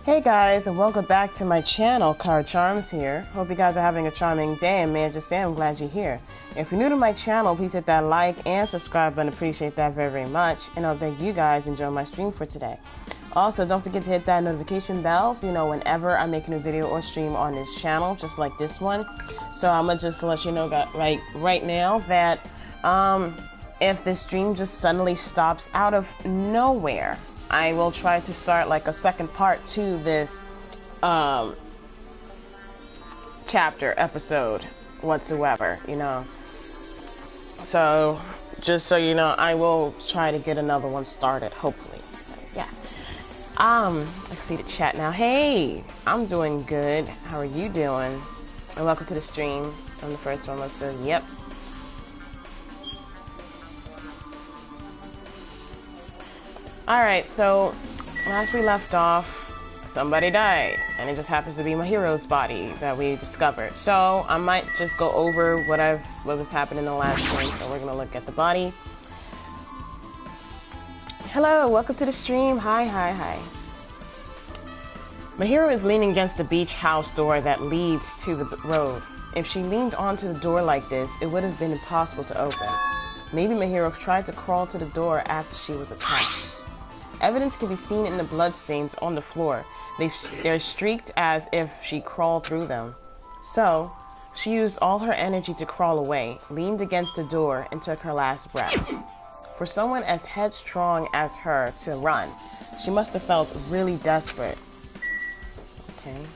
Hey guys, and welcome back to my channel. KiraCharmz here. Hope you guys are having a charming day, and may I just say I'm glad you're here. If you're new to my channel, please hit that like and subscribe button. Appreciate that very, very much. And I'll bet you guys enjoy my stream for today. Also, don't forget to hit that notification bell so you know whenever I make a new video or stream on this channel, just like this one. So I'm gonna just let you know that right now that if this stream just suddenly stops out of nowhere, I will try to start like a second part to this chapter episode whatsoever, you know. So just so you know, I will try to get another one started, hopefully. So, yeah. I can see the chat now. Hey, I'm doing good. How are you doing? And welcome to the stream. I'm the first one. Let's go. Yep. Alright, so last we left off, somebody died, and it just happens to be my hero's body that we discovered. So I might just go over what was happening in the last stream. So we're gonna look at the body. Hello, welcome to the stream. Hi. My hero is leaning against the beach house door that leads to the road. If she leaned onto the door like this, it would have been impossible to open. Maybe my hero tried to crawl to the door after she was attacked. Evidence can be seen in the bloodstains on the floor. They're streaked as if she crawled through them. So, she used all her energy to crawl away, leaned against the door, and took her last breath. For someone as headstrong as her to run, she must have felt really desperate. Okay.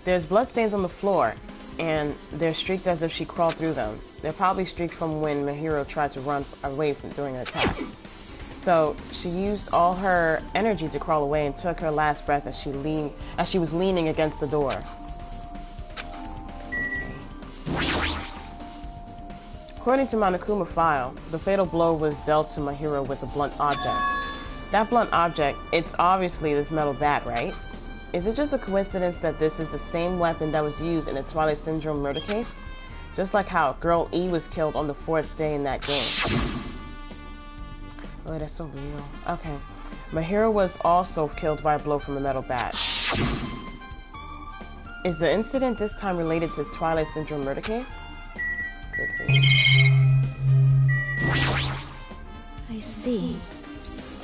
There's bloodstains on the floor, and they're streaked as if she crawled through them. They're probably streaked from when my hero tried to run away during an attack. So she used all her energy to crawl away and took her last breath as she was leaning against the door. Okay. According to Monokuma file, the fatal blow was dealt to my hero with a blunt object. That blunt object, it's obviously this metal bat, right? Is it just a coincidence that this is the same weapon that was used in the Twilight Syndrome murder case? Just like how Girl E was killed on the 4th day in that game. Oh, that's so real. Okay. My hero was also killed by a blow from a metal bat. Is the incident this time related to Twilight Syndrome murder case? Could be. I see.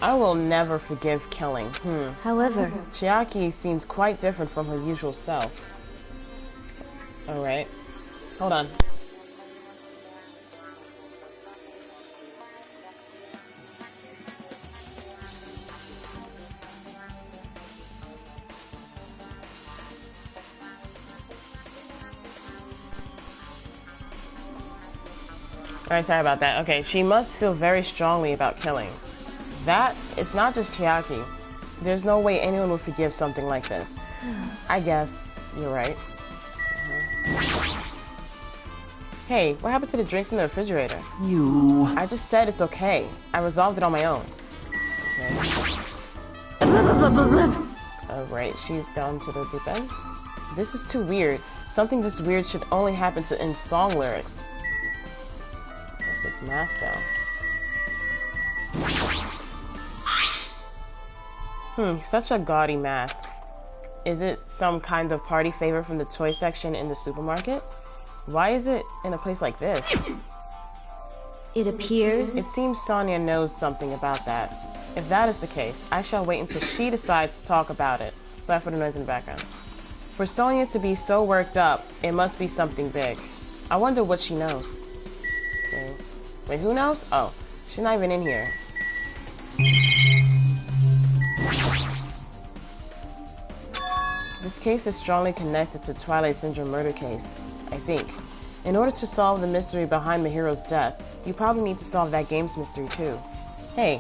I will never forgive killing. However, Chiaki seems quite different from her usual self. Alright. Hold on. Alright, sorry about that. Okay, she must feel very strongly about killing. It's not just Chiaki. There's no way anyone would forgive something like this. I guess you're right. Hey, what happened to the drinks in the refrigerator? I just said it's okay. I resolved it on my own. Okay. Alright, she's gone to the deep end. This is too weird. Something this weird should only happen in song lyrics. What's this mask down? Such a gaudy mask. Is it some kind of party favor from the toy section in the supermarket? Why is it in a place like this? it appears... It seems Sonia knows something about that. If that is the case, I shall wait until she decides to talk about it. Sorry for the noise in the background. For Sonia to be so worked up, it must be something big. I wonder what she knows. Okay. Wait, who knows? Oh, she's not even in here. This case is strongly connected to Twilight Syndrome murder case, I think. In order to solve the mystery behind my hero's death, you probably need to solve that game's mystery too. Hey,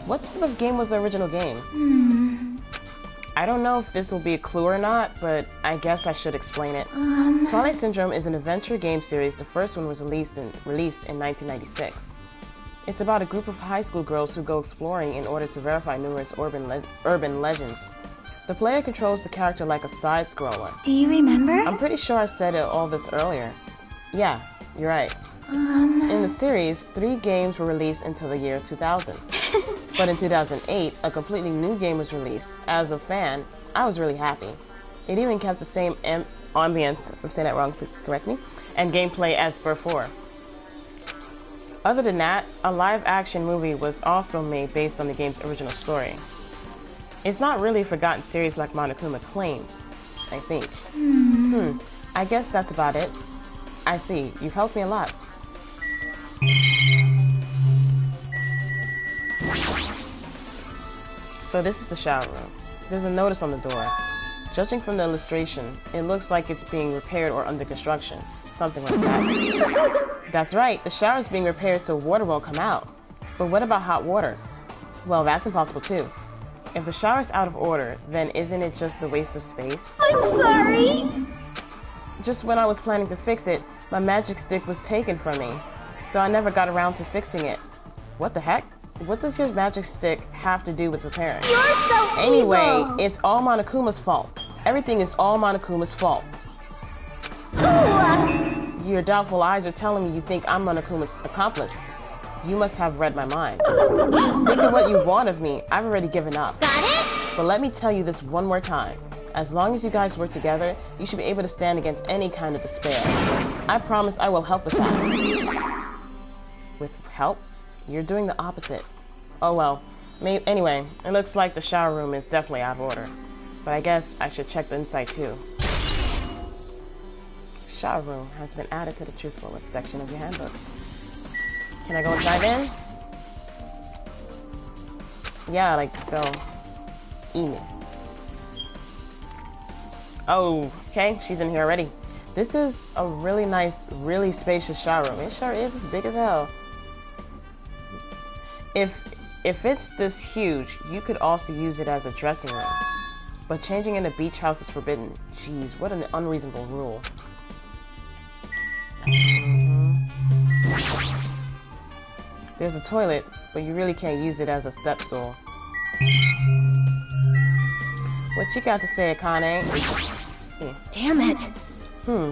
what type of game was the original game? I don't know if this will be a clue or not, but I guess I should explain it. Twilight Syndrome is an adventure game series. The first one was released in 1996. It's about a group of high school girls who go exploring in order to verify numerous urban legends. The player controls the character like a side-scroller. Do you remember? I'm pretty sure I said all this earlier. Yeah, you're right. In the series, 3 games were released until the year 2000. But in 2008, a completely new game was released. As a fan, I was really happy. It even kept the same ambience, if I'm saying that wrong, please correct me, and gameplay as before. Other than that, a live-action movie was also made based on the game's original story. It's not really a forgotten series like Monokuma claims, I think. I guess that's about it. I see. You've helped me a lot. So this is the shower room. There's a notice on the door. Judging from the illustration, it looks like it's being repaired or under construction. Something like that. That's right, the shower is being repaired so water won't come out. But what about hot water? Well, that's impossible too. If the shower's out of order, then isn't it just a waste of space? I'm sorry! Just when I was planning to fix it, my magic stick was taken from me. So I never got around to fixing it. What the heck? What does your magic stick have to do with repairing? You're so Anyway, evil! it's all Monokuma's fault. Everything is all Monokuma's fault. Your doubtful eyes are telling me you think I'm Monokuma's accomplice. You must have read my mind. Think of what you want of me. I've already given up. Got it? But let me tell you this one more time. As long as you guys work together, you should be able to stand against any kind of despair. I promise I will help with that. With help? You're doing the opposite. Oh well. Anyway, it looks like the shower room is definitely out of order. But I guess I should check the inside too. Shower room has been added to the truthfulness section of your handbook. Can I go and dive in? Yeah, like go email. Oh, okay, she's in here already. This is a really nice, really spacious shower room. It sure is. It's big as hell. If it's this huge, you could also use it as a dressing room. But changing in a beach house is forbidden. Jeez, what an unreasonable rule. There's a toilet, but you really can't use it as a step stool. What you got to say, Akane? Damn it!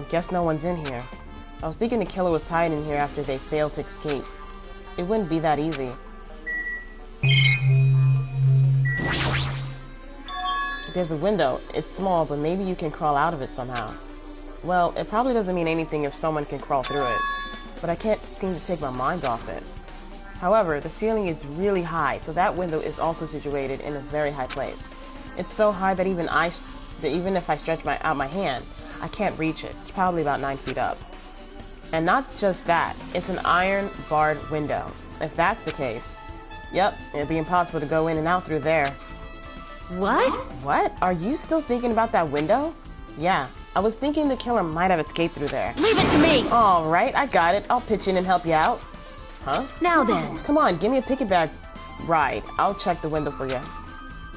Guess no one's in here. I was thinking the killer was hiding here after they failed to escape. It wouldn't be that easy. There's a window. It's small, but maybe you can crawl out of it somehow. Well, it probably doesn't mean anything if someone can crawl through it, but I can't seem to take my mind off it. However, the ceiling is really high, so that window is also situated in a very high place. It's so high that even if I stretch out my hand, I can't reach it. It's probably about 9 feet up. And not just that, it's an iron barred window. If that's the case, yep, it'd be impossible to go in and out through there. What? What? Are you still thinking about that window? Yeah, I was thinking the killer might have escaped through there. Leave it to me! All right, I got it. I'll pitch in and help you out. Huh? Now then. Come on, give me a piggyback ride. I'll check the window for you.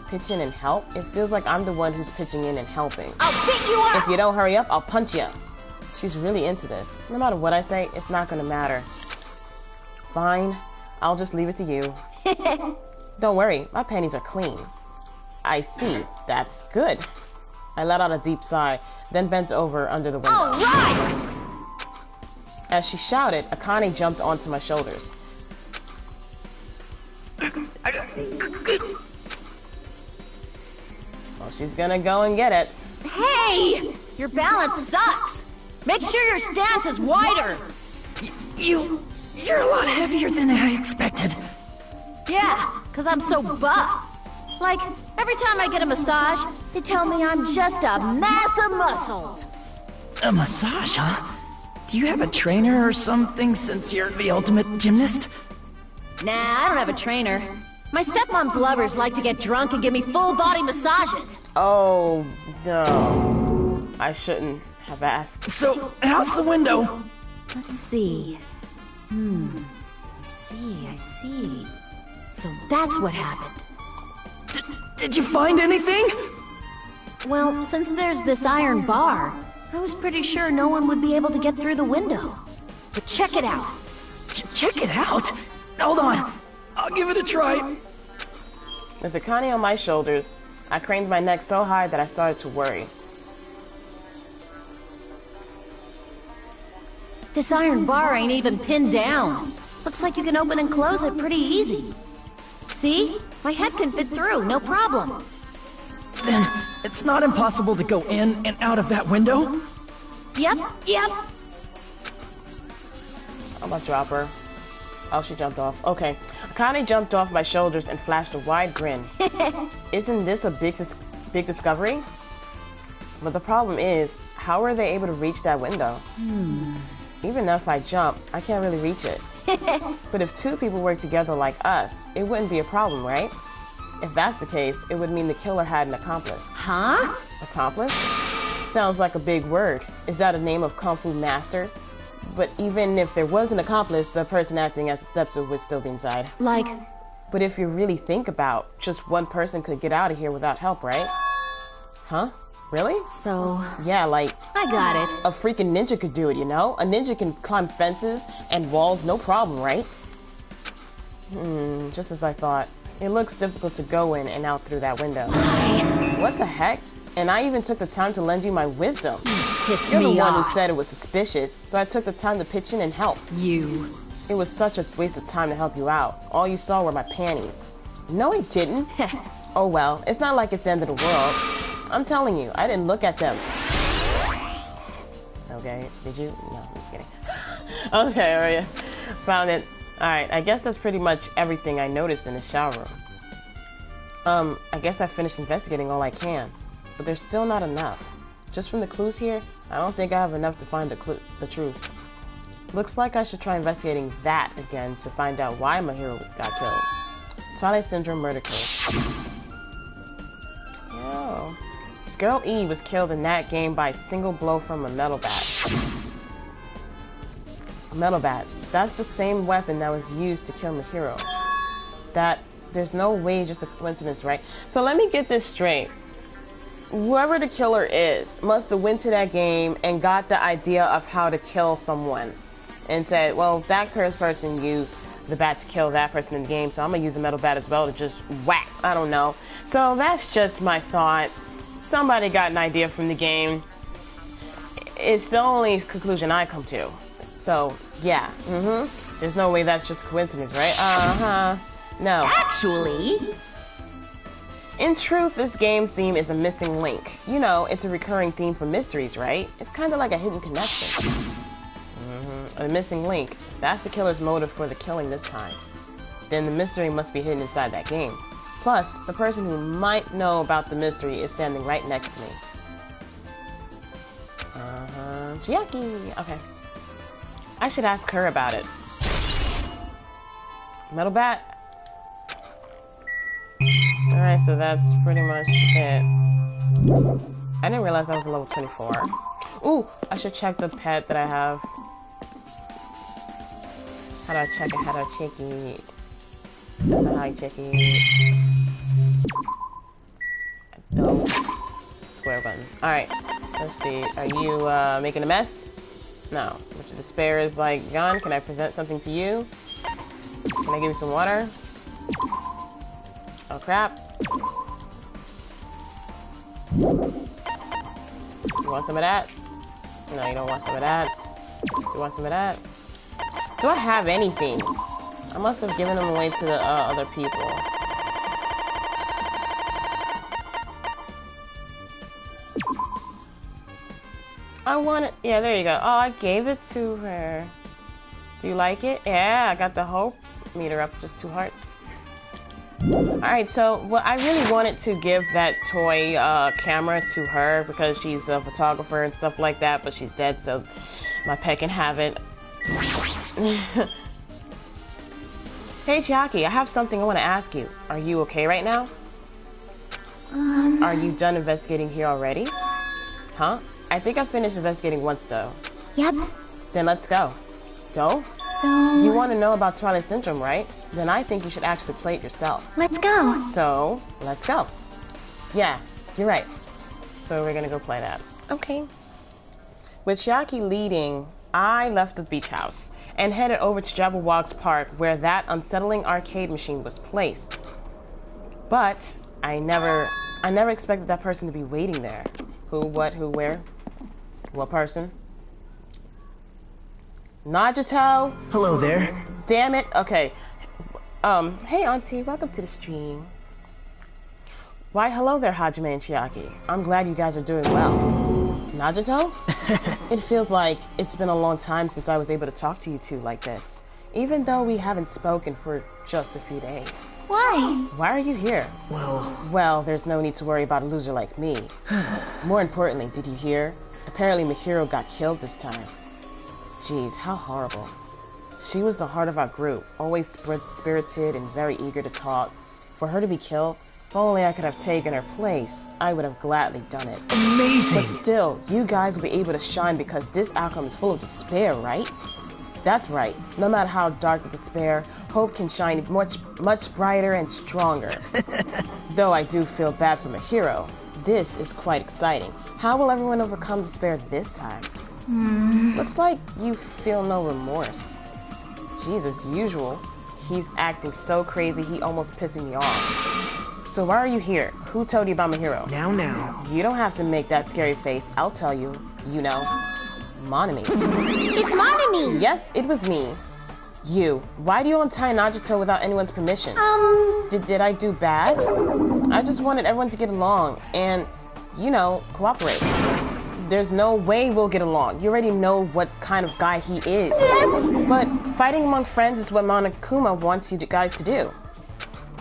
Pitch in and help? It feels like I'm the one who's pitching in and helping. I'll beat you up! If you don't hurry up, I'll punch you. She's really into this. No matter what I say, it's not gonna matter. Fine, I'll just leave it to you. Don't worry, my panties are clean. I see. That's good. I let out a deep sigh, then bent over under the window. All right! As she shouted, Akane jumped onto my shoulders. Well, she's gonna go and get it. Hey! Your balance sucks! Make sure your stance is wider! You're a lot heavier than I expected. Yeah, because I'm so buff. Like, every time I get a massage, they tell me I'm just a mass of muscles. A massage, huh? Do you have a trainer or something since you're the ultimate gymnast? Nah, I don't have a trainer. My stepmom's lovers like to get drunk and give me full-body massages. Oh, no. I shouldn't have asked. So, how's the window? Let's see. I see. So that's what happened. Did you find anything? Well, since there's this iron bar, I was pretty sure no one would be able to get through the window. But check it out. Check it out? Hold on. I'll give it a try. With Akane on my shoulders, I craned my neck so high that I started to worry. This iron bar ain't even pinned down. Looks like you can open and close it pretty easy. See? My head can fit through, no problem. Then it's not impossible to go in and out of that window? Yep. I'm gonna drop her. Oh, she jumped off. Okay. Akane jumped off my shoulders and flashed a wide grin. Isn't this a big discovery? But the problem is, how are they able to reach that window? Even if I jump, I can't really reach it. But if two people work together like us, it wouldn't be a problem, right? If that's the case, it would mean the killer had an accomplice. Huh? Accomplice? Sounds like a big word. Is that a name of Kung Fu master? But even if there was an accomplice, the person acting as a stepson would still be inside. Like... But if you really think about, just one person could get out of here without help, right? Huh? Really? So... Yeah, like... I got it. A freaking ninja could do it, you know? A ninja can climb fences and walls, no problem, right? Just as I thought. It looks difficult to go in and out through that window. What the heck? And I even took the time to lend you my wisdom. You're the one who said it was suspicious, so I took the time to pitch in and help. You... It was such a waste of time to help you out. All you saw were my panties. No, it didn't. Oh well, it's not like it's the end of the world. I'm telling you, I didn't look at them. Okay, did you? No, I'm just kidding. Okay, alright. Found it. Alright, I guess that's pretty much everything I noticed in the shower room. I guess I finished investigating all I can. But there's still not enough. Just from the clues here, I don't think I have enough to find the truth. Looks like I should try investigating that again to find out why my hero got killed. Twilight Syndrome murder case. Yo. This girl E was killed in that game by a single blow from a metal bat. A metal bat. That's the same weapon that was used to kill Mahiro. There's no way just a coincidence, right? So let me get this straight. Whoever the killer is must have went to that game and got the idea of how to kill someone. And said, well, that cursed person used the bat to kill that person in the game, so I'm gonna use a metal bat as well to just whack. I don't know. So that's just my thought. Somebody got an idea from the game. It's the only conclusion I come to. So, yeah. There's no way that's just coincidence, right? No. Actually... In truth, this game's theme is a missing link. You know, it's a recurring theme for mysteries, right? It's kind of like a hidden connection. A missing link. That's the killer's motive for the killing this time. Then the mystery must be hidden inside that game. Plus, the person who might know about the mystery is standing right next to me. Chiaki! Okay. I should ask her about it. Metal bat? Alright, so that's pretty much it. I didn't realize I was a level 24. Ooh! I should check the pet that I have. How do I check it? How do I check it? That's not how I check it. No. Square button. Alright. Let's see. Are you making a mess? No. Which despair is like gone. Can I present something to you? Can I give you some water? Oh crap. You want some of that? No, you don't want some of that. You want some of that? Do I have anything? I must have given them away to the other people. I want it. Yeah, there you go. Oh, I gave it to her. Do you like it? Yeah, I got the hope meter up, just 2 hearts. Alright, so well, I really wanted to give that toy camera to her because she's a photographer and stuff like that, but she's dead, so my pet can have it. Hey Chiaki, I have something I want to ask you. Are you okay right now? Are you done investigating here already? Huh? I think I finished investigating once though. Yep. Then let's go. Go? So... You want to know about Twilight Syndrome, right? Then I think you should actually play it yourself. Let's go. So, let's go. Yeah, you're right. So we're gonna go play that. Okay. With Chiaki leading, I left the beach house and headed over to Jabberwock's Park where that unsettling arcade machine was placed. But I never expected that person to be waiting there. Who, what, who, where? What person? Nagito? Hello there. Damn it. Okay. Hey Auntie, welcome to the stream. Why, hello there, Hajime and Chiaki. I'm glad you guys are doing well. Nagito? It feels like it's been a long time since I was able to talk to you two like this, even though we haven't spoken for just a few days. Why? Why are you here? Well, there's no need to worry about a loser like me. More importantly, did you hear? Apparently Mihiro got killed this time. Jeez, how horrible. She was the heart of our group, always spirited and very eager to talk. For her to be killed, if only I could have taken her place, I would have gladly done it. Amazing! But still, you guys will be able to shine because this outcome is full of despair, right? That's right. No matter how dark the despair, hope can shine much brighter and stronger. Though I do feel bad for Mihiro, this is quite exciting. How will everyone overcome despair this time? Looks like you feel no remorse. Jeez, as usual, he's acting so crazy he almost pissing me off. So why are you here? Who told you about Mihiro? Now. You don't have to make that scary face. I'll tell you. You know. Monami. It's Monami! Yes, it was me. You. Why do you untie Nagito without anyone's permission? Did I do bad? I just wanted everyone to get along and, you know, cooperate. There's no way we'll get along. You already know what kind of guy he is. But fighting among friends is what Monokuma wants you guys to do.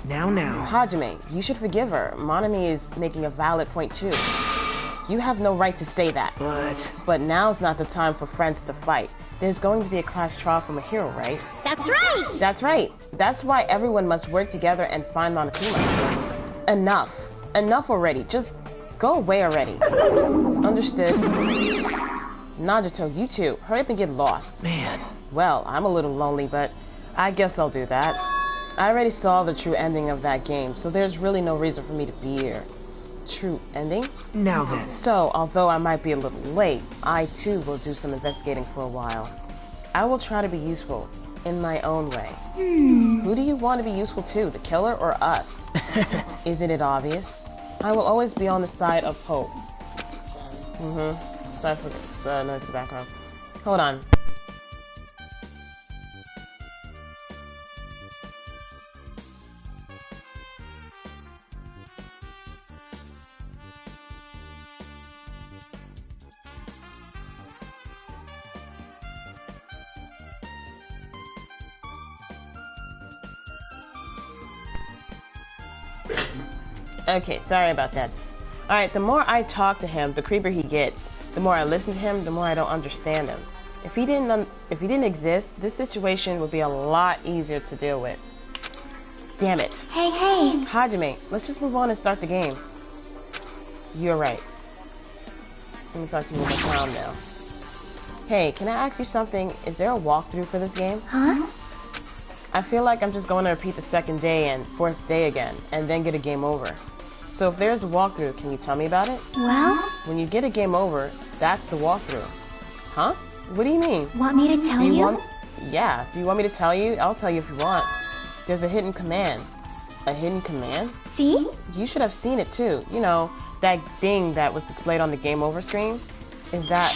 Now. Hajime, you should forgive her. Monami is making a valid point too. You have no right to say that. But now's not the time for friends to fight. There's going to be a class trial for Mihiro, right? That's right! That's right. That's why everyone must work together and find Monokuma. Enough. Enough already. Just go away already. Understood. Nagito, you too. Hurry up and get lost. Man. Well, I'm a little lonely, but I guess I'll do that. I already saw the true ending of that game, so there's really no reason for me to be here. True ending? Now then. So, although I might be a little late, I too will do some investigating for a while. I will try to be useful, in my own way. Who do you want to be useful to, the killer or us? Isn't it obvious? I will always be on the side of hope. Sorry for the noise in the background. Hold on. Okay, sorry about that. Alright, the more I talk to him, the creepier he gets. The more I listen to him, the more I don't understand him. If he didn't exist, this situation would be a lot easier to deal with. Damn it. Hey. Hajime, let's just move on and start the game. You're right. Let me talk to you one more time now. Hey, can I ask you something? Is there a walkthrough for this game? Huh? I feel like I'm just going to repeat the second day and fourth day again, and then get a game over. So if there's a walkthrough, can you tell me about it? Well? When you get a game over, that's the walkthrough. Huh? What do you mean? Want me to tell you? Yeah, do you want me to tell you? I'll tell you if you want. There's a hidden command. A hidden command? See? You should have seen it too. You know, that thing that was displayed on the game over screen? Is that...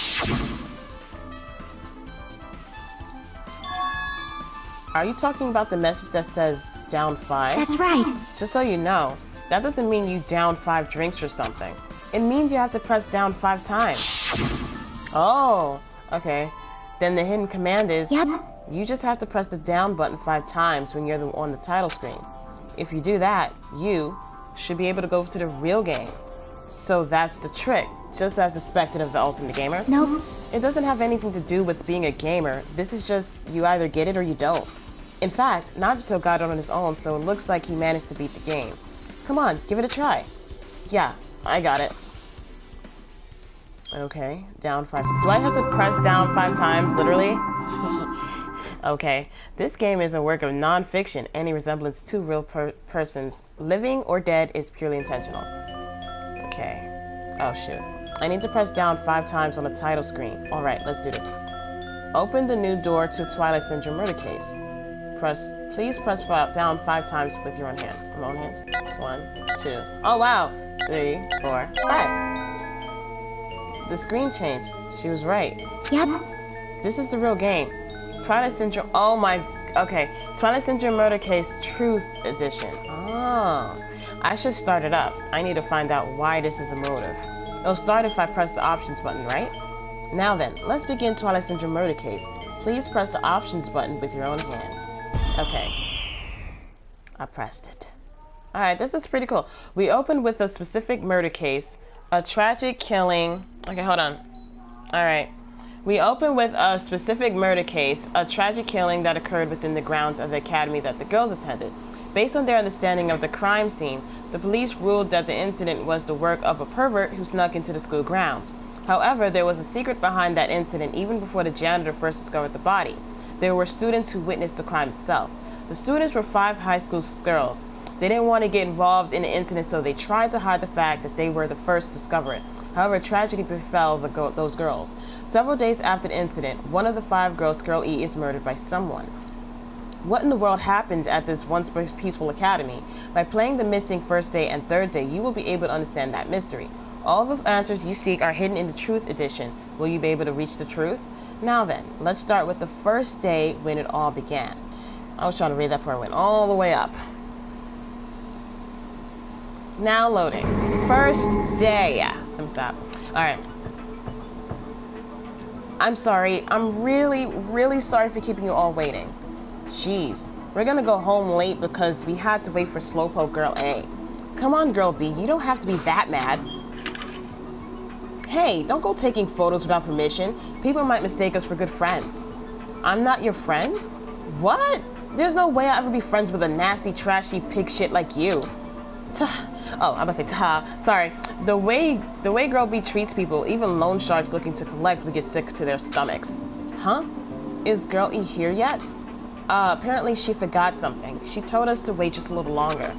Are you talking about the message that says down 5? That's right. Just so you know, that doesn't mean you down 5 drinks or something. It means you have to press down 5 times. Oh, okay. Then the hidden command is... Yep. You just have to press the down button 5 times when you're on the title screen. If you do that, you should be able to go to the real game. So that's the trick, just as expected of the Ultimate Gamer. Nope. It doesn't have anything to do with being a gamer. This is just, you either get it or you don't. In fact, Nagito got it on his own, so it looks like he managed to beat the game. Come on, give it a try. Yeah, I got it. Okay, down 5. Do I have to press down 5 times, literally? Okay, this game is a work of non-fiction. Any resemblance to real persons, living or dead, is purely intentional. Okay. Oh, shoot. I need to press down 5 times on the title screen. Alright, let's do this. Open the new door to Twilight Syndrome murder case. Please press down 5 times with your own hands. My own hands. 1, 2. Oh, wow. 3, 4, 5. The screen changed. She was right. Yep. This is the real game. Twilight Syndrome. Oh my. Okay. Twilight Syndrome Murder Case Truth Edition. Oh. I should start it up. I need to find out why this is a motive. It'll start if I press the options button, right? Now then, let's begin Twilight Syndrome Murder Case. Please press the options button with your own hands. Okay. I pressed it. Alright, this is pretty cool. We opened with a specific murder case, a tragic killing. Okay, hold on. Alright. We open with a specific murder case, a tragic killing that occurred within the grounds of the academy that the girls attended. Based on their understanding of the crime scene, the police ruled that the incident was the work of a pervert who snuck into the school grounds. However, there was a secret behind that incident even before the janitor first discovered the body. There were students who witnessed the crime itself. The students were 5 high school girls. They didn't want to get involved in the incident, so they tried to hide the fact that they were the first to discover it. However, tragedy befell those girls. Several days after the incident, one of the 5 girls, Girl E, is murdered by someone. What in the world happened at this once peaceful academy? By playing the missing first day and third day, you will be able to understand that mystery. All the answers you seek are hidden in the Truth Edition. Will you be able to reach the truth? Now then, let's start with the first day when it all began. I was trying to read that before I went all the way up. Now loading. First day. Let me stop. Alright. I'm sorry. I'm really sorry for keeping you all waiting. Jeez. We're gonna go home late because we had to wait for Slowpoke Girl A. Come on, Girl B. You don't have to be that mad. Hey, don't go taking photos without permission. People might mistake us for good friends. I'm not your friend? What? There's no way I'll ever be friends with a nasty, trashy pig shit like you. Oh, I'm about to say sorry. The way Girl B treats people, even loan sharks looking to collect would get sick to their stomachs. Huh? Is Girl E here yet? Apparently she forgot something. She told us to wait just a little longer.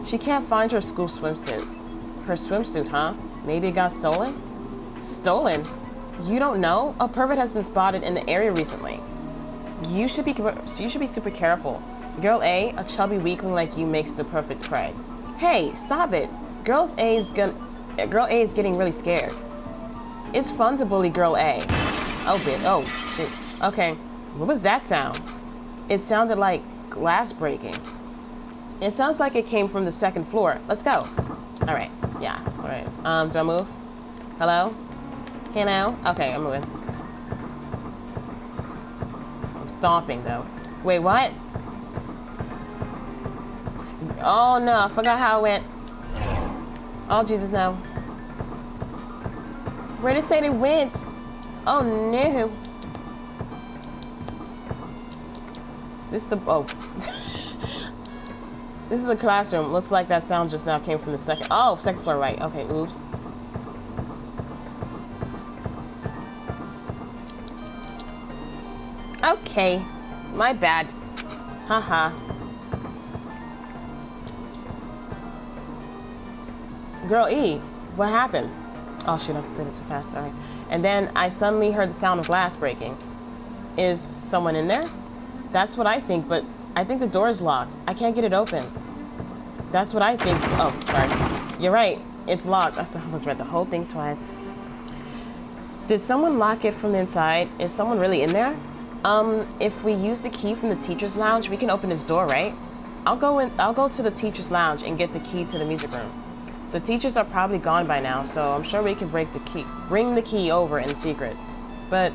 She can't find her school swimsuit. Her swimsuit, huh? Maybe it got stolen? Stolen? You don't know? A pervert has been spotted in the area recently. You should be super careful. Girl A, a chubby weakling like you makes the perfect prey. Hey, stop it. Girl A is getting really scared. It's fun to bully Girl A. Oh shit. Okay, what was that sound? It sounded like glass breaking. It sounds like it came from the 2nd floor. Let's go. Alright, yeah, alright. Do I move? Hello? Hello? Okay, I'm moving. I'm stomping though. Wait, what? Oh no, I forgot how it went. Oh Jesus, no. Where did it say they went? Oh no. This is the This is the classroom. Looks like that sound just now came from the 2nd floor, right? Okay, oops. Okay, my bad. Haha. Girl E, what happened? Oh shit, I did it too fast. Alright. And then I suddenly heard the sound of glass breaking. Is someone in there? That's what I think, but I think the door is locked. I can't get it open. That's what I think. Oh, sorry. You're right. It's locked. I almost read the whole thing twice. Did someone lock it from the inside? Is someone really in there? If we use the key from the teacher's lounge, we can open this door, right? I'll go to the teacher's lounge and get the key to the music room. The teachers are probably gone by now, so I'm sure we can bring the key over in secret. But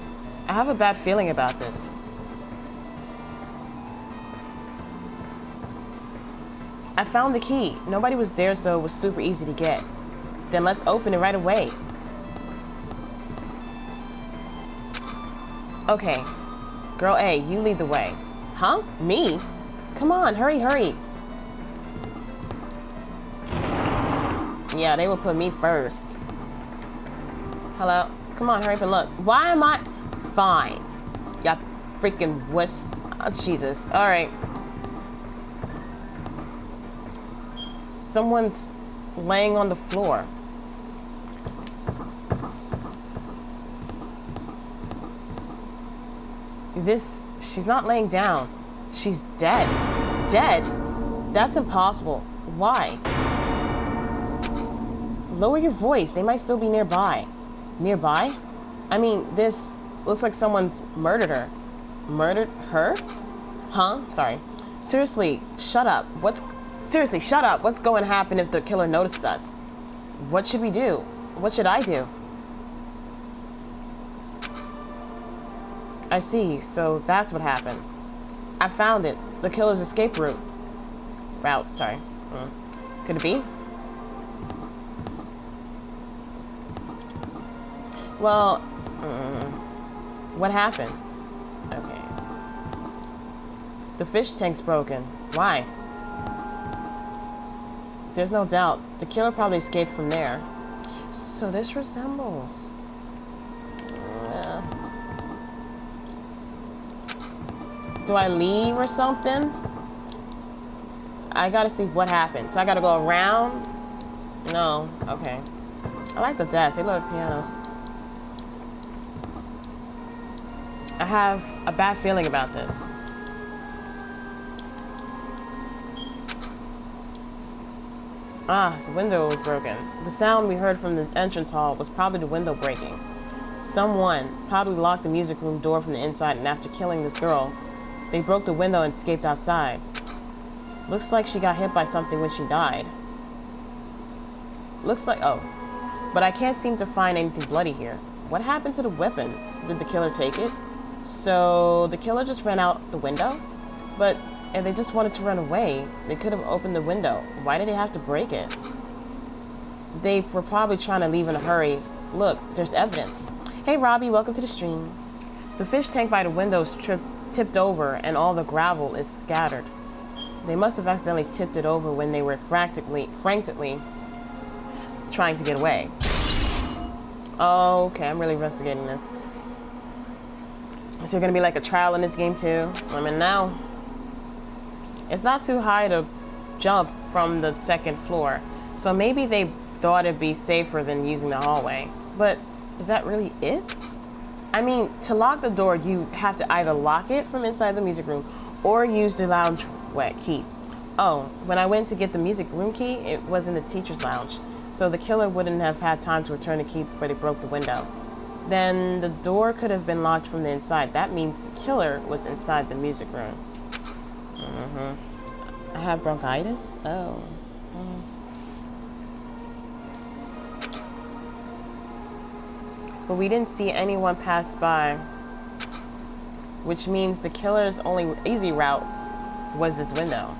I have a bad feeling about this. I found the key. Nobody was there, so it was super easy to get. Then let's open it right away. Okay. Girl A, you lead the way. Huh? Me? Come on, hurry. Yeah, they will put me first. Hello? Come on, hurry up and look. Why am I... Fine. Ya freaking wuss. Oh, Jesus. Alright. Someone's laying on the floor. She's not laying down. She's dead. Dead? That's impossible. Why? Lower your voice. They might still be nearby. Nearby? I mean, this looks like someone's murdered her. Murdered her? Huh? Sorry. Seriously, shut up. Seriously, shut up. What's going to happen if the killer noticed us? What should we do? What should I do? I see. So that's what happened. I found it. The killer's escape route. Sorry. Could it be? Well, what happened? Okay. The fish tank's broken. Why? There's no doubt. The killer probably escaped from there. So this resembles... Do I leave or something? I gotta see what happened. So I gotta go around? No. Okay. I like the desks. They look like pianos. I have a bad feeling about this. Ah, the window was broken. The sound we heard from the entrance hall was probably the window breaking. Someone probably locked the music room door from the inside, and after killing this girl, they broke the window and escaped outside. Looks like she got hit by something when she died. Looks like... Oh. But I can't seem to find anything bloody here. What happened to the weapon? Did the killer take it? So, the killer just ran out the window? But if they just wanted to run away, they could have opened the window. Why did they have to break it? They were probably trying to leave in a hurry. Look, there's evidence. Hey, Robbie, welcome to the stream. The fish tank by the window is tipped over, and all the gravel is scattered. They must have accidentally tipped it over when they were frantically trying to get away. Okay, I'm really investigating this. Is there going to be like a trial in this game too? I mean, now it's not too high to jump from the second floor, so maybe they thought it'd be safer than using the hallway. But is that really it? I mean, to lock the door, you have to either lock it from inside the music room or use the lounge key. Oh, when I went to get the music room key, it was in the teacher's lounge, so the killer wouldn't have had time to return the key before they broke the window. Then the door could have been locked from the inside. That means the killer was inside the music room. I have bronchitis? Oh. But we didn't see anyone pass by, which means the killer's only easy route was this window.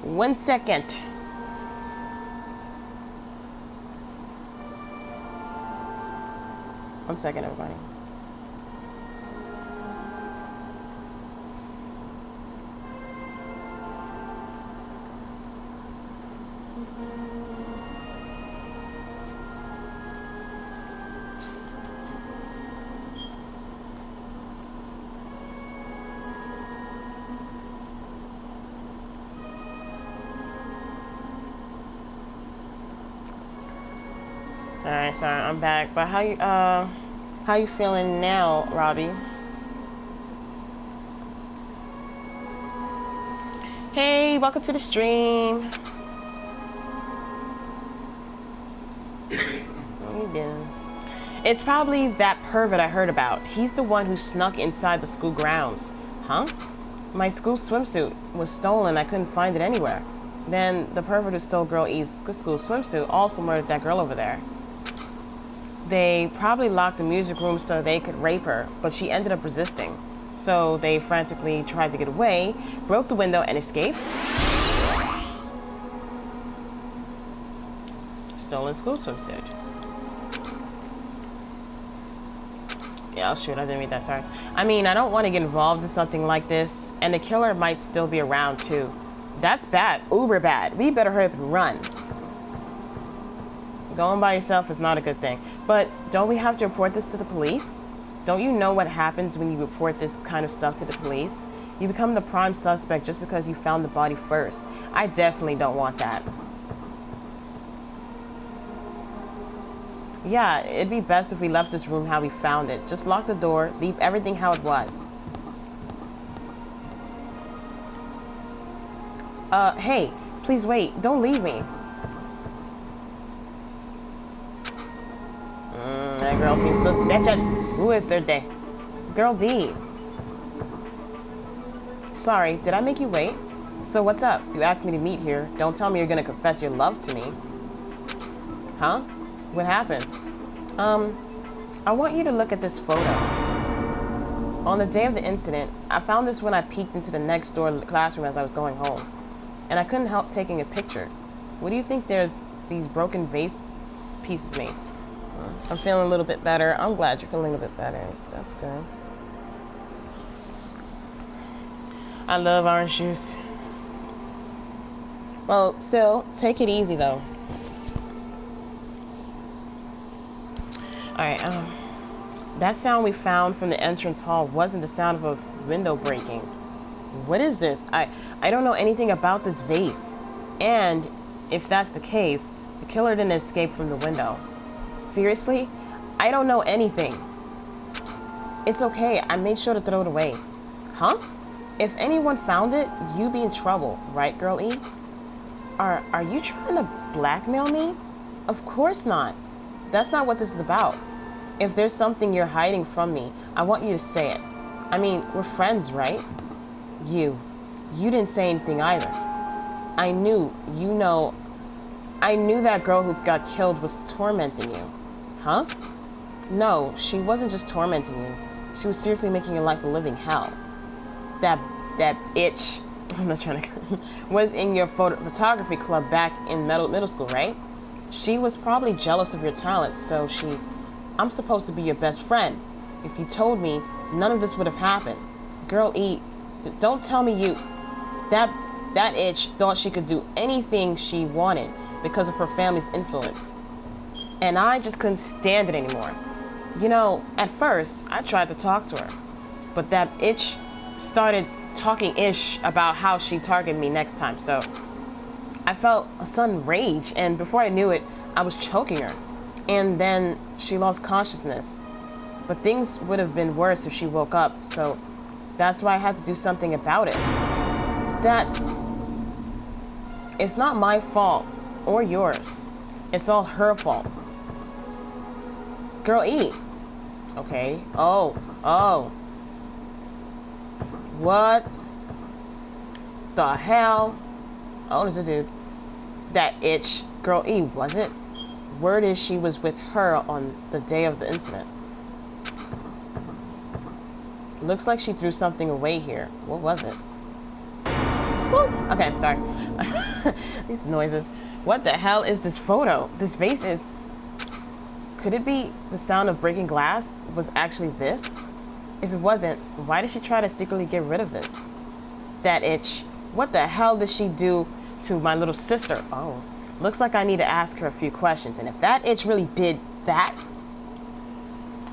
One second. One second, everybody. Alright, sorry, I'm back. But how you feeling now, Robbie? Hey, welcome to the stream. What are you doing? It's probably that pervert I heard about. He's the one who snuck inside the school grounds. Huh? My school swimsuit was stolen. I couldn't find it anywhere. Then the pervert who stole Girl E's school swimsuit also murdered that girl over there. They probably locked the music room so they could rape her, but she ended up resisting. So they frantically tried to get away, broke the window, and escaped. Stolen school swimsuit. Yeah, oh shoot, I didn't read that, sorry. I mean, I don't want to get involved in something like this, and the killer might still be around too. That's bad, uber bad. We better hurry up and run. Going by yourself is not a good thing. But don't we have to report this to the police? Don't you know what happens when you report this kind of stuff to the police? You become the prime suspect just because you found the body first. I definitely don't want that. Yeah, it'd be best if we left this room how we found it. Just lock the door, leave everything how it was. Hey, please wait. Don't leave me. That girl seems suspicious. Ooh, it's third day. Girl D. Sorry, did I make you wait? So what's up? You asked me to meet here. Don't tell me you're gonna confess your love to me. Huh? What happened? I want you to look at this photo. On the day of the incident, I found this when I peeked into the next door classroom as I was going home. And I couldn't help taking a picture. What do you think these broken vase pieces mean? I'm feeling a little bit better. I'm glad you're feeling a bit better. That's good. I love orange juice. Well, still, take it easy though. Alright, that sound we found from the entrance hall wasn't the sound of a window breaking. What is this? I don't know anything about this vase. And if that's the case, the killer didn't escape from the window. Seriously? I don't know anything. It's okay, I made sure to throw it away. Huh? If anyone found it, you'd be in trouble, right, Girl E? Are you trying to blackmail me? Of course not. That's not what this is about. If there's something you're hiding from me, I want you to say it. I mean, we're friends, right? You didn't say anything either. I knew that girl who got killed was tormenting you. Huh? No, she wasn't just tormenting you. She was seriously making your life a living hell. That bitch, I'm not trying to, was in your photography club back in middle school, right? She was probably jealous of your talent, so I'm supposed to be your best friend. If you told me, none of this would have happened. Girl E, don't tell me that itch thought she could do anything she wanted because of her family's influence. And I just couldn't stand it anymore. You know, at first, I tried to talk to her, but that itch started talking ish about how she'd target me next time, so I felt a sudden rage, and before I knew it, I was choking her. And then she lost consciousness. But things would have been worse if she woke up, so that's why I had to do something about it. It's not my fault, or yours. It's all her fault. Girl E. Okay. Oh. What the hell? Oh, there's a dude. That itch. Girl E, was it? Word is she was with her on the day of the incident. Looks like she threw something away here. What was it? Woo! Okay, sorry. These noises. What the hell is this photo? This vase is... Could it be the sound of breaking glass was actually this? If it wasn't, why did she try to secretly get rid of this? That itch. What the hell did she do to my little sister? Oh, looks like I need to ask her a few questions. And if that itch really did that,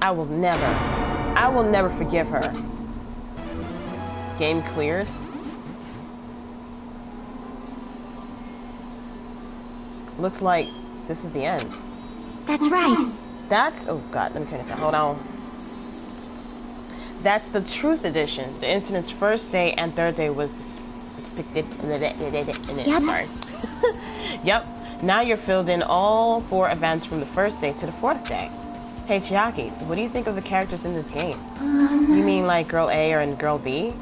I will never forgive her. Game cleared. Looks like this is the end. That's right. Oh god, let me turn this on. Hold on. That's the Truth Edition. The incident's first day and third day was depicted. Yep. Sorry. Yep. Now you're filled in all 4 events from the first day to the 4th day. Hey Chiaki, what do you think of the characters in this game? You mean like Girl A and Girl B?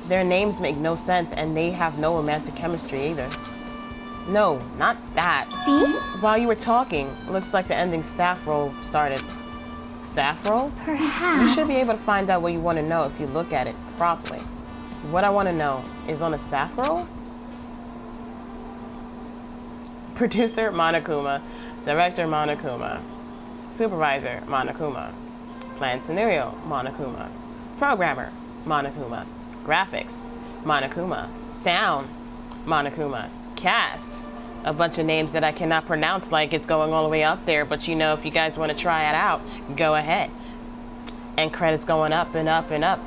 Their names make no sense and they have no romantic chemistry either. No, not that. See? While you were talking, looks like the ending staff roll started. Staff roll? Perhaps. You should be able to find out what you want to know if you look at it properly. What I want to know is on a staff roll? Producer, Monokuma. Director, Monokuma. Supervisor, Monokuma. Plan scenario, Monokuma. Programmer, Monokuma. Graphics, Monokuma. Sound, Monokuma. Cast, a bunch of names that I cannot pronounce like it's going all the way up there, but you know, if you guys want to try it out, go ahead. And credits going up and up and up.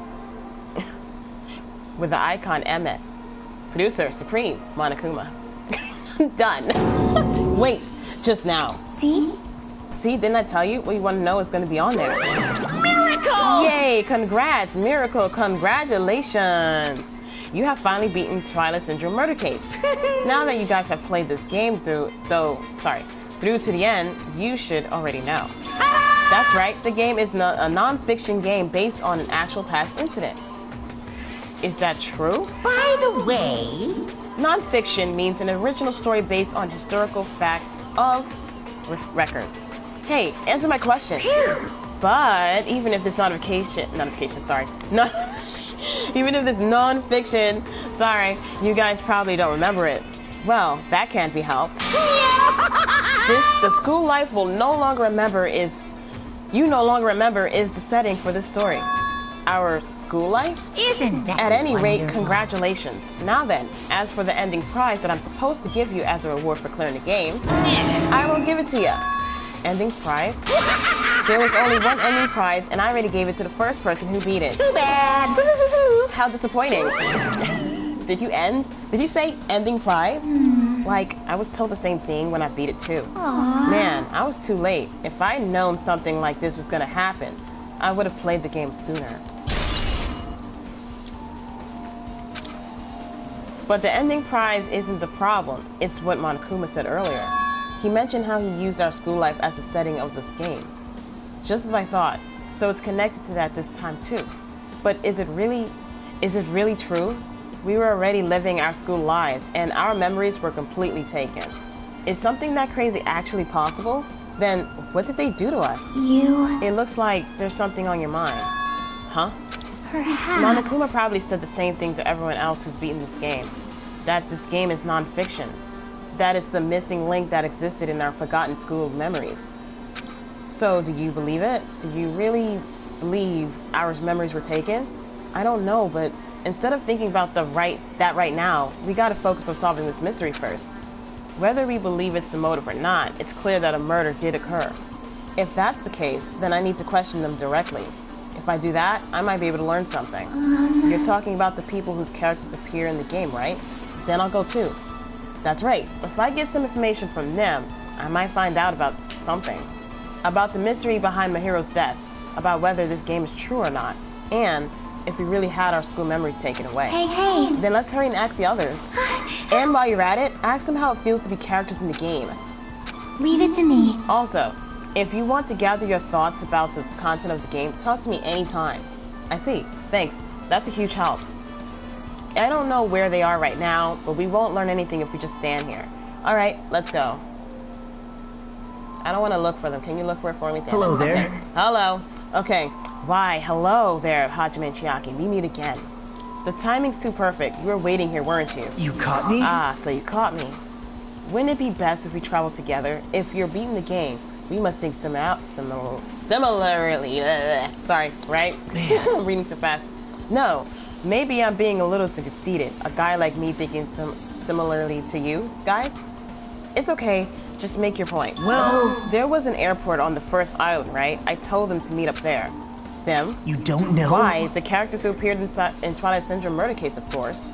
With the icon MS. Producer, Supreme, Monokuma. Done. Wait, just now. See? See, didn't I tell you what you want to know is going to be on there? Miracle! Yay, congrats, Miracle, congratulations. You have finally beaten Twilight Syndrome Murder Case. Now that you guys have played this game through to the end, you should already know. Ta-da! That's right, the game is a non-fiction game based on an actual past incident. Is that true? By the way... Non-fiction means an original story based on historical facts of records. Hey, answer my question. But even if it's even if it's non-fiction, sorry, you guys probably don't remember it. Well, that can't be helped. The school life you no longer remember is the setting for this story. Our school life? Isn't that At any rate, wonderful? Congratulations. Now then, as for the ending prize that I'm supposed to give you as a reward for clearing the game, I will give it to you. Ending prize? There was only one ending prize, and I already gave it to the first person who beat it. Too bad. How disappointing. Did you say ending prize? Like, I was told the same thing when I beat it too. Aww. Man, I was too late. If I'd known something like this was gonna happen, I would have played the game sooner. But the ending prize isn't the problem. It's what Monokuma said earlier. He mentioned how he used our school life as the setting of this game. Just as I thought. So it's connected to that this time too. But is it really true? We were already living our school lives and our memories were completely taken. Is something that crazy actually possible? Then what did they do to us? It looks like there's something on your mind. Huh? Perhaps. Monokuma probably said the same thing to everyone else who's beaten this game. That this game is non-fiction. That it's the missing link that existed in our forgotten school memories. So, do you believe it? Do you really believe our memories were taken? I don't know, but instead of thinking about that right now, we gotta focus on solving this mystery first. Whether we believe it's the motive or not, it's clear that a murder did occur. If that's the case, then I need to question them directly. If I do that, I might be able to learn something. You're talking about the people whose characters appear in the game, right? Then I'll go too. That's right. If I get some information from them, I might find out about something. About the mystery behind Mahiro's death, about whether this game is true or not, and if we really had our school memories taken away. Hey. Then let's hurry and ask the others. And while you're at it, ask them how it feels to be characters in the game. Leave it to me. Also, if you want to gather your thoughts about the content of the game, talk to me anytime. I see. Thanks. That's a huge help. I don't know where they are right now, but we won't learn anything if we just stand here. Alright, let's go. I don't want to look for them. Can you look for it for me? Hello there. Okay. Hello. Okay. Why, hello there, Hajime and Chiaki. We meet again. The timing's too perfect. You were waiting here, weren't you? You caught me? Ah, so you caught me. Wouldn't it be best if we travel together? If you're beating the game, we must think similarly. Sorry, right? Man. I'm reading too fast. No, maybe I'm being a little too conceited. A guy like me thinking similarly to you guys? It's okay. Just make your point. Well... There was an airport on the first island, right? I told them to meet up there. Them? You don't know? Why? The characters who appeared in Twilight Syndrome murder case, of course.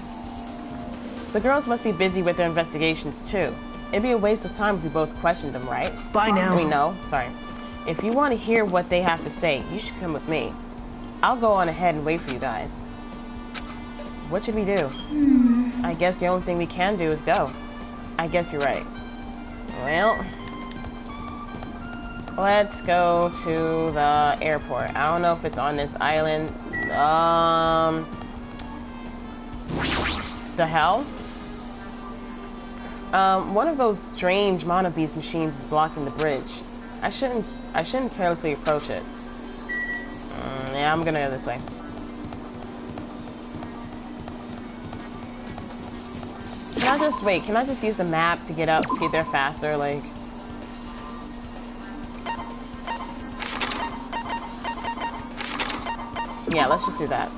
The girls must be busy with their investigations, too. It'd be a waste of time if we both questioned them, right? Bye now. I mean, no. Sorry. If you want to hear what they have to say, you should come with me. I'll go on ahead and wait for you guys. What should we do? I guess the only thing we can do is go. I guess you're right. Well, let's go to the airport. I don't know if it's on this island. The hell? One of those strange monobeast machines is blocking the bridge. I shouldn't carelessly approach it. Yeah, I'm gonna go this way. Can I just use the map to get there faster, like? Yeah, let's just do that.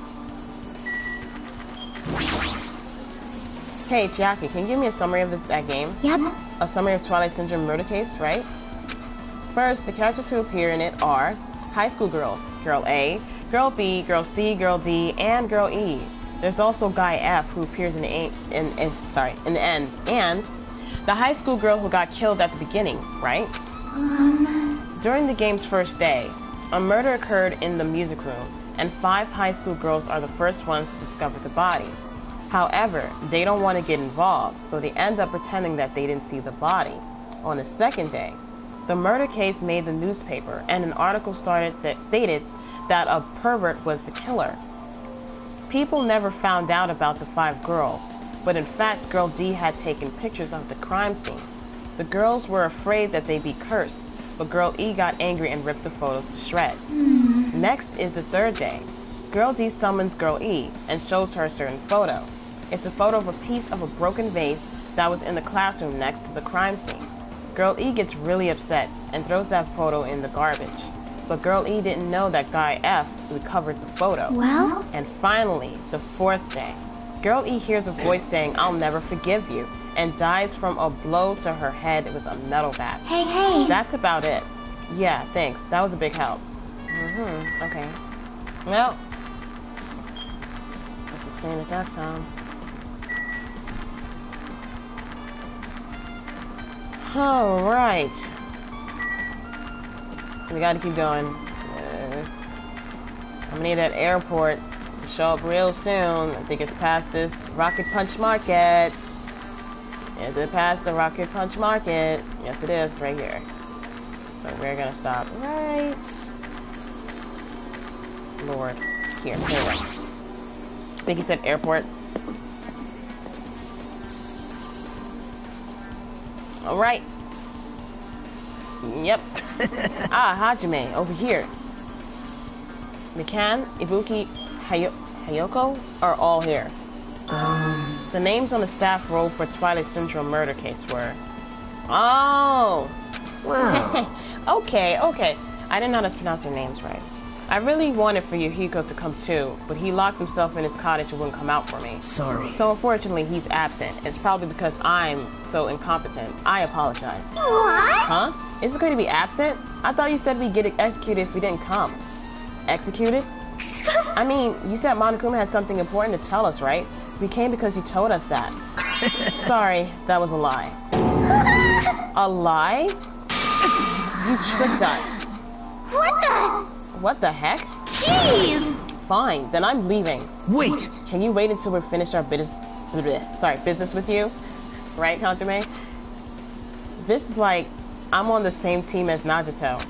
Hey, Chiaki, can you give me a summary of that game? Yep. A summary of Twilight Syndrome murder case, right? First, the characters who appear in it are high school girls. Girl A, Girl B, Girl C, Girl D, and Girl E. There's also Guy F, who appears in the end, and the high school girl who got killed at the beginning, right? During the game's first day, a murder occurred in the music room, and 5 high school girls are the first ones to discover the body. However, they don't want to get involved, so they end up pretending that they didn't see the body. On the second day, The murder case made the newspaper, and an article stated that a pervert was the killer. People never found out about the 5 girls, but in fact, Girl D had taken pictures of the crime scene. The girls were afraid that they'd be cursed, but Girl E got angry and ripped the photos to shreds. Next is the 3rd day. Girl D summons Girl E and shows her a certain photo. It's a photo of a piece of a broken vase that was in the classroom next to the crime scene. Girl E gets really upset and throws that photo in the garbage. But Girl E didn't know that Guy F recovered the photo. Well? And finally, the 4th day. Girl E hears a voice saying, "I'll never forgive you," and dies from a blow to her head with a metal bat. Hey. That's about it. Yeah, thanks. That was a big help. Okay. Well, that's the same as that sounds. Alright. We gotta keep going. I'm gonna need that airport to show up real soon. I think it's past this Rocket Punch Market. Is it past the Rocket Punch Market? Yes, it is, right here. So we're gonna stop right... Lord. Here, there we go. I think he said airport. Alright. Yep. Hajime, over here. Mikan, Ibuki, Hayoko are all here. The names on the staff roll for Twilight Syndrome murder case were... Oh! Wow. Okay. I didn't know how to pronounce their names right. I really wanted for Yuhiko to come too, but he locked himself in his cottage and wouldn't come out for me. Sorry. So unfortunately, he's absent. It's probably because I'm so incompetent. I apologize. What? Huh? Is it going to be absent? I thought you said we'd get executed if we didn't come. Executed? I mean, you said Monokuma had something important to tell us, right? We came because you told us that. Sorry, that was a lie. A lie? You tricked us. What the heck? Jeez! Fine, then I'm leaving. Wait! Can you wait until we're finished our business with you? Right, Hajime? This is like, I'm on the same team as Nagito.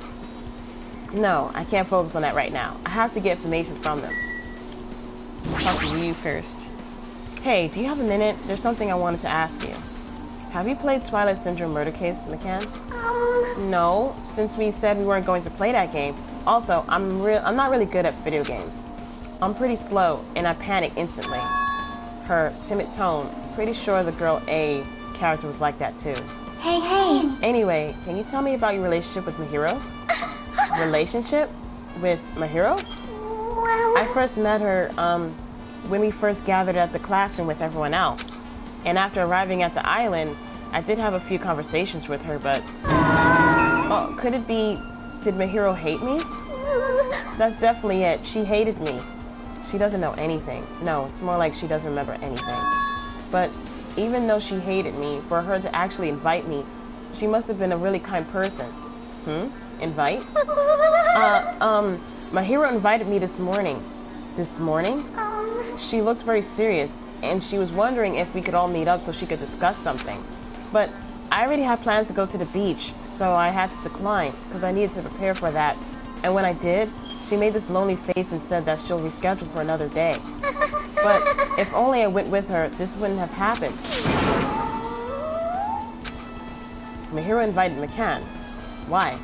No, I can't focus on that right now. I have to get information from them. I'll talk to you first. Hey, do you have a minute? There's something I wanted to ask you. Have you played Twilight Syndrome Murder Case, McCann? No, since we said we weren't going to play that game. Also, I'm not really good at video games. I'm pretty slow, and I panic instantly. Her timid tone, pretty sure the girl A character was like that too. Hey. Anyway, can you tell me about your relationship with Mahiro? Relationship? With Mahiro? Well... I first met her, when we first gathered at the classroom with everyone else. And after arriving at the island, I did have a few conversations with her, but... Oh, could it be... Did Mahiro hate me? That's definitely it. She hated me. She doesn't know anything. No, it's more like she doesn't remember anything. But even though she hated me, for her to actually invite me, she must have been a really kind person. Invite? Mahiro invited me this morning. This morning? She looked very serious, and she was wondering if we could all meet up so she could discuss something. But I already had plans to go to the beach, so I had to decline, because I needed to prepare for that. And when I did, she made this lonely face and said that she'll reschedule for another day. But if only I went with her, this wouldn't have happened. Mahiro invited McCann. Why?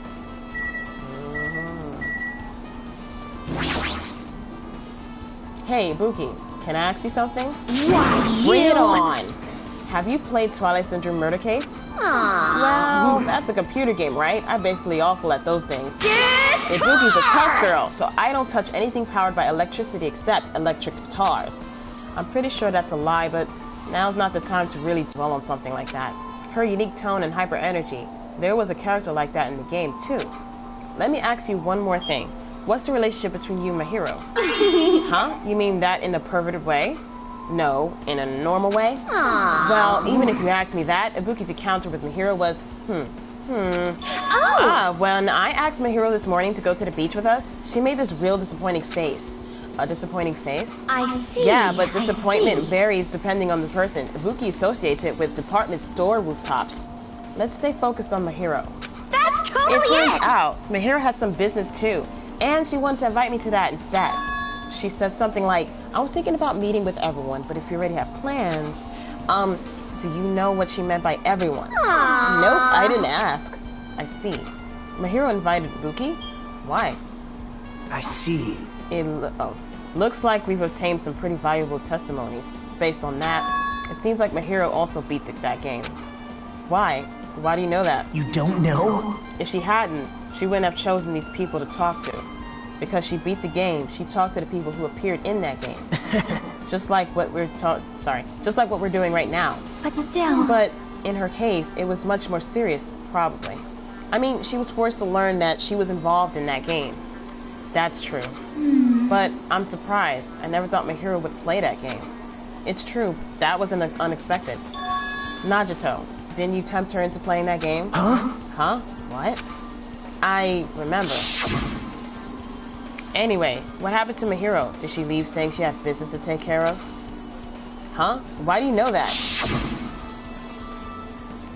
Hey, Buki, can I ask you something? Why, Bring it on! Have you played Twilight Syndrome Murder Case? Well, that's a computer game, right? I'm basically awful at those things. Ibuki's a tough girl, so I don't touch anything powered by electricity except electric guitars. I'm pretty sure that's a lie, but now's not the time to really dwell on something like that. Her unique tone and hyper energy, there was a character like that in the game, too. Let me ask you one more thing. What's the relationship between you and Mahiro? Huh? You mean that in a perverted way? No, in a normal way? Well, even if you ask me that, Ibuki's encounter with Mahiro was, when I asked Mahiro this morning to go to the beach with us, she made this real disappointing face. A disappointing face? I see. Yeah, but disappointment varies depending on the person. Ibuki associates it with department store rooftops. Let's stay focused on Mahiro. That's totally It turns it. out Mahiro had some business too, and she wanted to invite me to that instead. She said something like, I was thinking about meeting with everyone, but if you already have plans, do you know what she meant by everyone? Aww. Nope, I didn't ask. I see. Mahiro invited Buki? Why? I see. Looks like we've obtained some pretty valuable testimonies. Based on that, it seems like Mahiro also beat that game. Why? Why do you know that? You don't know? If she hadn't, she wouldn't have chosen these people to talk to. Because she beat the game, she talked to the people who appeared in that game. just like what we're doing right now. But still. But in her case, it was much more serious, probably. I mean, she was forced to learn that she was involved in that game. That's true. But I'm surprised. I never thought Mahiro would play that game. It's true, that was unexpected. Nagito, didn't you tempt her into playing that game? Huh? What? I remember. Anyway, what happened to Mahiro? Did she leave saying she had business to take care of? Huh? Why do you know that?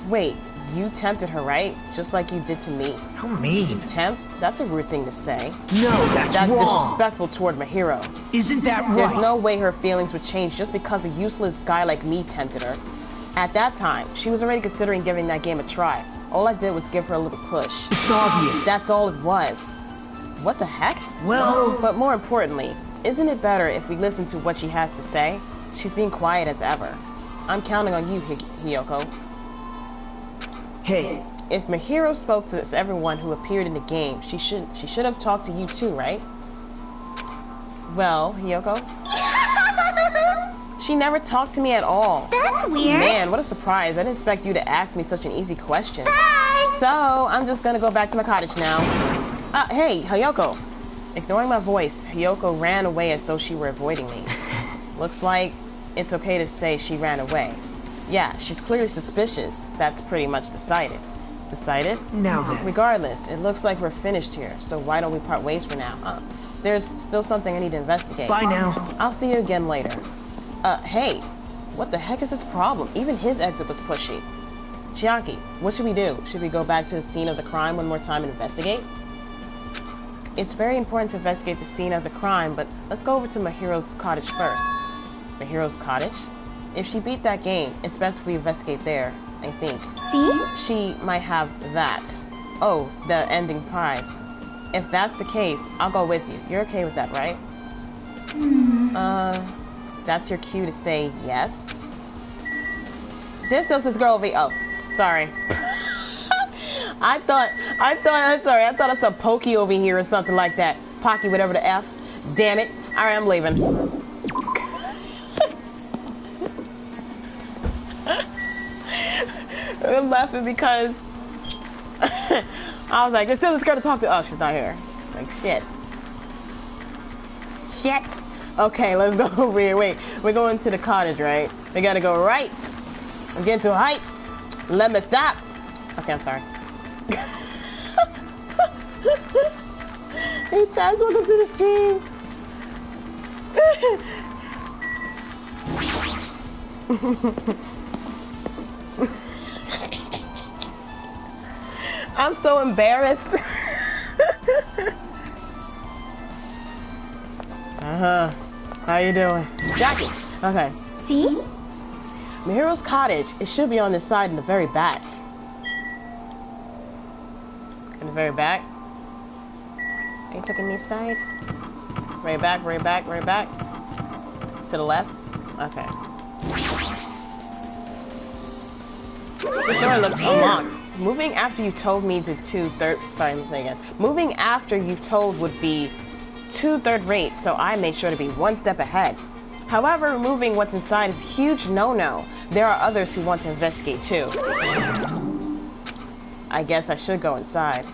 Wait, you tempted her, right? Just like you did to me. How mean. Tempt? That's a rude thing to say. No, that's wrong. Disrespectful toward Mahiro. Isn't that right? There's no way her feelings would change just because a useless guy like me tempted her. At that time, she was already considering giving that game a try. All I did was give her a little push. It's obvious. That's all it was. What the heck? Well... But more importantly, isn't it better if we listen to what she has to say? She's being quiet as ever. I'm counting on you, Hiyoko. Hey. If Mahiro spoke to everyone who appeared in the game, she should have talked to you too, right? Well, Hiyoko? She never talked to me at all. That's weird. Man, what a surprise. I didn't expect you to ask me such an easy question. Bye. So, I'm just gonna go back to my cottage now. Hey, Hiyoko. Ignoring my voice, Hiyoko ran away as though she were avoiding me. Looks like it's okay to say she ran away. Yeah, she's clearly suspicious. That's pretty much decided. Decided? Now then. Regardless, it looks like we're finished here, so why don't we part ways for now? There's still something I need to investigate. Bye now. I'll see you again later. Hey, what the heck is his problem? Even his exit was pushy. Chiaki, what should we do? Should we go back to the scene of the crime one more time and investigate? It's very important to investigate the scene of the crime, but let's go over to Mahiro's cottage first. Mahiro's cottage? If she beat that game, it's best if we investigate there, I think. See? She might have that. Oh, the ending prize. If that's the case, I'll go with you. You're okay with that, right? That's your cue to say yes? This girl over here. Oh, sorry. I thought it's a Pokey over here or something like that. Pocky, whatever the F. Damn it. Alright, I'm leaving. I'm laughing because I was like, there's still this girl to talk to. Oh, she's not here. Like, shit. Shit. Okay, let's go over here. Wait, we're going to the cottage, right? We gotta go right. I'm getting too hype. Let me stop. Okay, I'm sorry. Hey, Chaz, welcome to the stream. I'm so embarrassed. How you doing? Jackie. Okay. See? Mahiro's cottage. It should be on this side in the very back. In the very back. Are you taking this side? Right back, right back, right back. To the left? Okay. This door looks unlocked. Moving after you told me to sorry, I'm saying again. Moving after you told would be 2/3 rate, so I made sure to be one step ahead. However, removing what's inside is a huge no-no. There are others who want to investigate too. I guess I should go inside.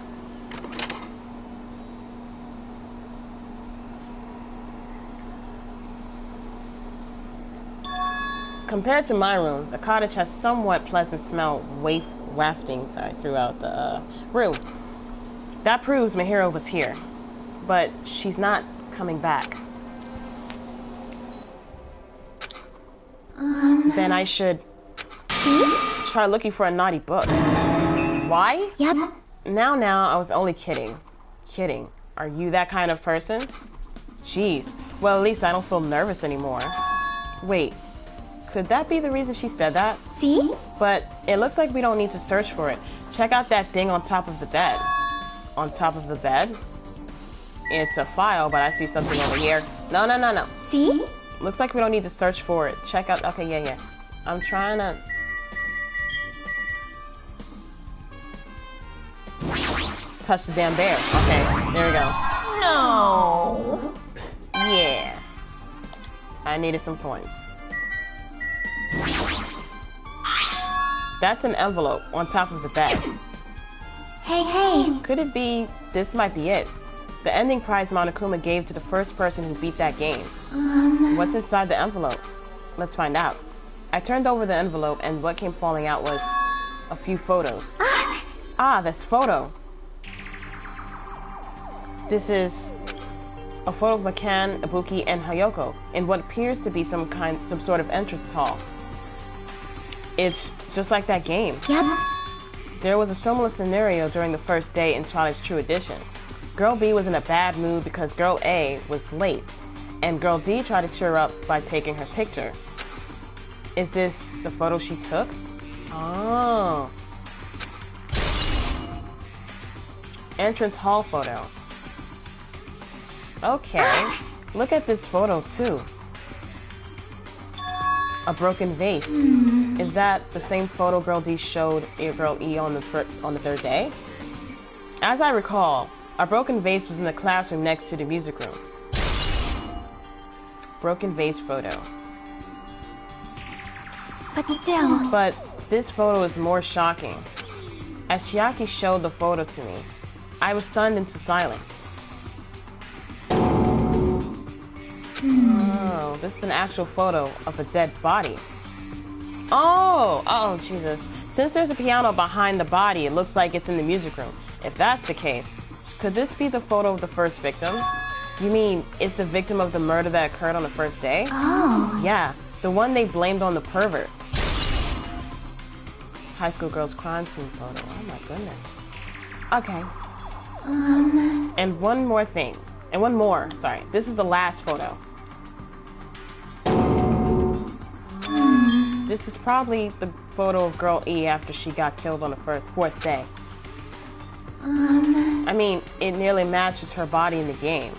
Compared to my room, the cottage has somewhat pleasant smell wafting throughout the room. That proves Mahiro was here. But she's not coming back. Then I should try looking for a naughty book. Why? Yep. Now, I was only kidding. Kidding. Are you that kind of person? Jeez. Well, at least I don't feel nervous anymore. Wait. Could that be the reason she said that? See? But it looks like we don't need to search for it. Check out that thing on top of the bed. On top of the bed? It's a file, but I see something over here. No. See? Looks like we don't need to search for it. Check out... Okay, yeah. I'm trying to... Touch the damn bear. Okay, there we go. No. Yeah. I needed some points. That's an envelope on top of the bed. Hey. Could it be this might be it? The ending prize Monokuma gave to the first person who beat that game. What's inside the envelope? Let's find out. I turned over the envelope and what came falling out was a few photos. This photo. This is a photo of Makan, Ibuki, and Hayoko in what appears to be some sort of entrance hall. It's just like that game. Yep. There was a similar scenario during the first day in Twilight's True Edition. Girl B was in a bad mood because Girl A was late, and Girl D tried to cheer her up by taking her picture. Is this the photo she took? Oh. Entrance hall photo. Okay. Look at this photo too. A broken vase. Is that the same photo Girl D showed Girl E on the third day? As I recall, a broken vase was in the classroom next to the music room. Broken vase photo. But still. But this photo is more shocking. As Chiaki showed the photo to me, I was stunned into silence. Oh, this is an actual photo of a dead body. Oh, Jesus. Since there's a piano behind the body, it looks like it's in the music room. If that's the case, could this be the photo of the first victim? You mean, it's the victim of the murder that occurred on the first day? Oh. Yeah, the one they blamed on the pervert. High school girl's crime scene photo. Oh my goodness. Okay. And one more thing. And one more, sorry. This is the last photo. This is probably the photo of Girl E after she got killed on the fourth day. I mean, it nearly matches her body in the game.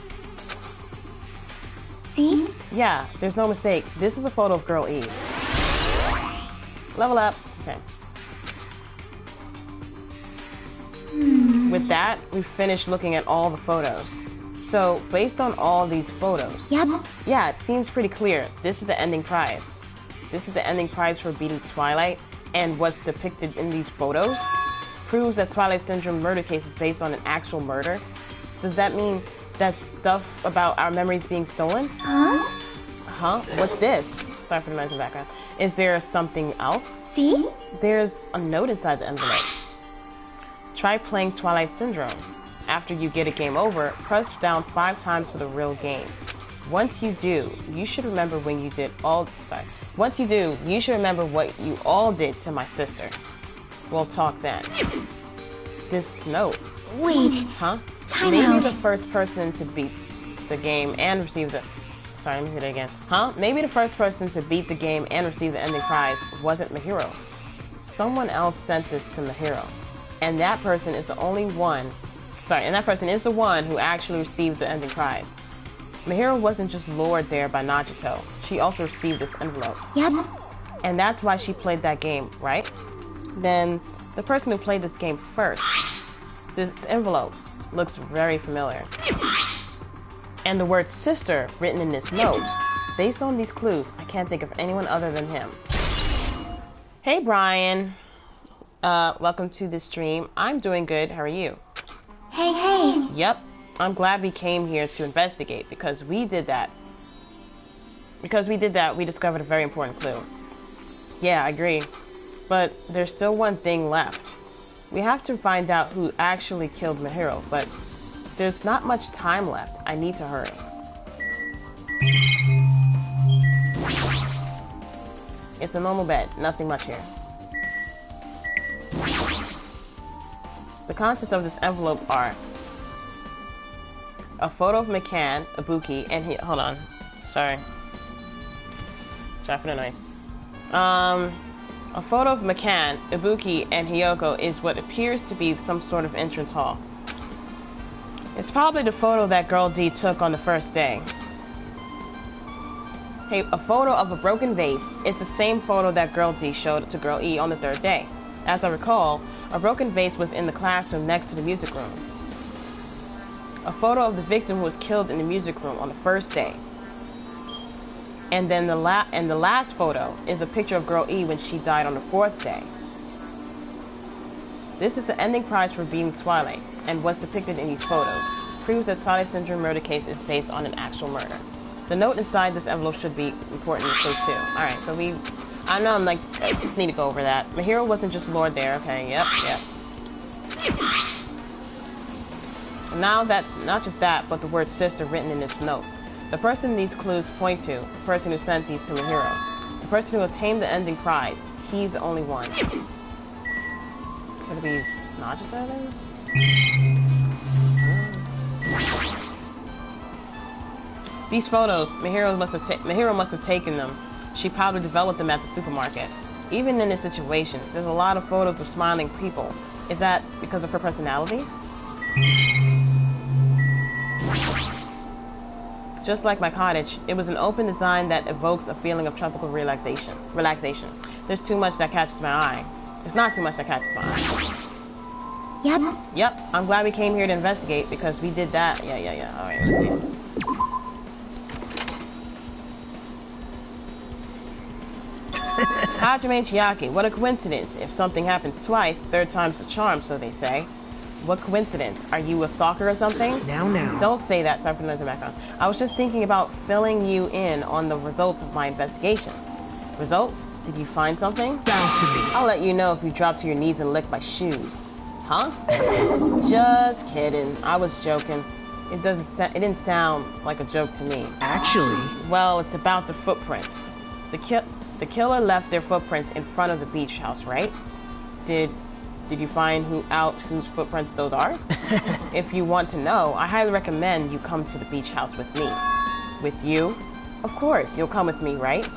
See? Yeah, there's no mistake. This is a photo of Girl E. Level up. Okay. With that, we've finished looking at all the photos. So, based on all these photos... Yep. Yeah, it seems pretty clear. This is the ending prize. This is the ending prize for beating Twilight, and what's depicted in these photos proves that Twilight Syndrome murder case is based on an actual murder. Does that mean that stuff about our memories being stolen? Huh? What's this? Sorry for the noise in the background. Is there something else? See? There's a note inside the envelope. Try playing Twilight Syndrome. After you get a game over, press down 5 times for the real game. Once you do, you should remember when you did all... Once you do, you should remember what you all did to my sister. We'll talk then. This note. Wait. Huh? Time Maybe out. the first person to beat the game and receive the... Sorry, let me hit it again. Huh? Maybe the first person to beat the game and receive the ending prize wasn't Mahiro. Someone else sent this to Mahiro. And that person is the only one... and that person is the one who actually received the ending prize. Mahiro wasn't just lured there by Nagito. She also received this envelope. Yep. And that's why she played that game, right? Then, the person who played this game first, this envelope looks very familiar. And the word sister written in this note, based on these clues, I can't think of anyone other than him. Hey Brian. Welcome to the stream. I'm doing good, how are you? Hey. Yep. I'm glad we came here to investigate because we did that. We discovered a very important clue. Yeah, I agree. But there's still one thing left. We have to find out who actually killed Mahiro, but there's not much time left. I need to hurry. It's a normal bed, nothing much here. The contents of this envelope are a photo of McCann, Ibuki, and hold on. Sorry for the noise. A photo of McCann, Ibuki, and Hiyoko is what appears to be some sort of entrance hall. It's probably the photo that Girl D took on the first day. Hey, a photo of a broken vase. It's the same photo that Girl D showed to Girl E on the third day. As I recall, a broken vase was in the classroom next to the music room. A photo of the victim who was killed in the music room on the first day. And then the last photo is a picture of Girl E when she died on the fourth day. This is the ending prize for beating Twilight, and what's depicted in these photos proves that Twilight Syndrome murder case is based on an actual murder. The note inside this envelope should be important in case too. Alright, so I know I just need to go over that. Mahiro wasn't just Lord there, okay, yep. Now that, not just that, but the word sister written in this note. The person these clues point to, the person who sent these to Mahiro, the person who obtained the ending prize, he's the only one. Could it be Najisa then? These photos, Mahiro must have taken them. She probably developed them at the supermarket. Even in this situation, there's a lot of photos of smiling people. Is that because of her personality? Just like my cottage, it was an open design that evokes a feeling of tropical relaxation. There's too much that catches my eye. There's not too much that catches my eye. Yep, I'm glad we came here to investigate because we did that. Yeah. Alright, let's see. Hajime Chiaki, what a coincidence. If something happens twice, third time's the charm, so they say. What coincidence? Are you a stalker or something? Now. Don't say that. Sorry for the noise in the background. I was just thinking about filling you in on the results of my investigation. Results? Did you find something? Bow to me. I'll let you know if you drop to your knees and lick my shoes. Huh? Just kidding. I was joking. It didn't sound like a joke to me. Actually... Well, it's about the footprints. The killer left their footprints in front of the beach house, right? Did you find whose footprints those are? If you want to know, I highly recommend you come to the beach house with me. With you? Of course, you'll come with me, right?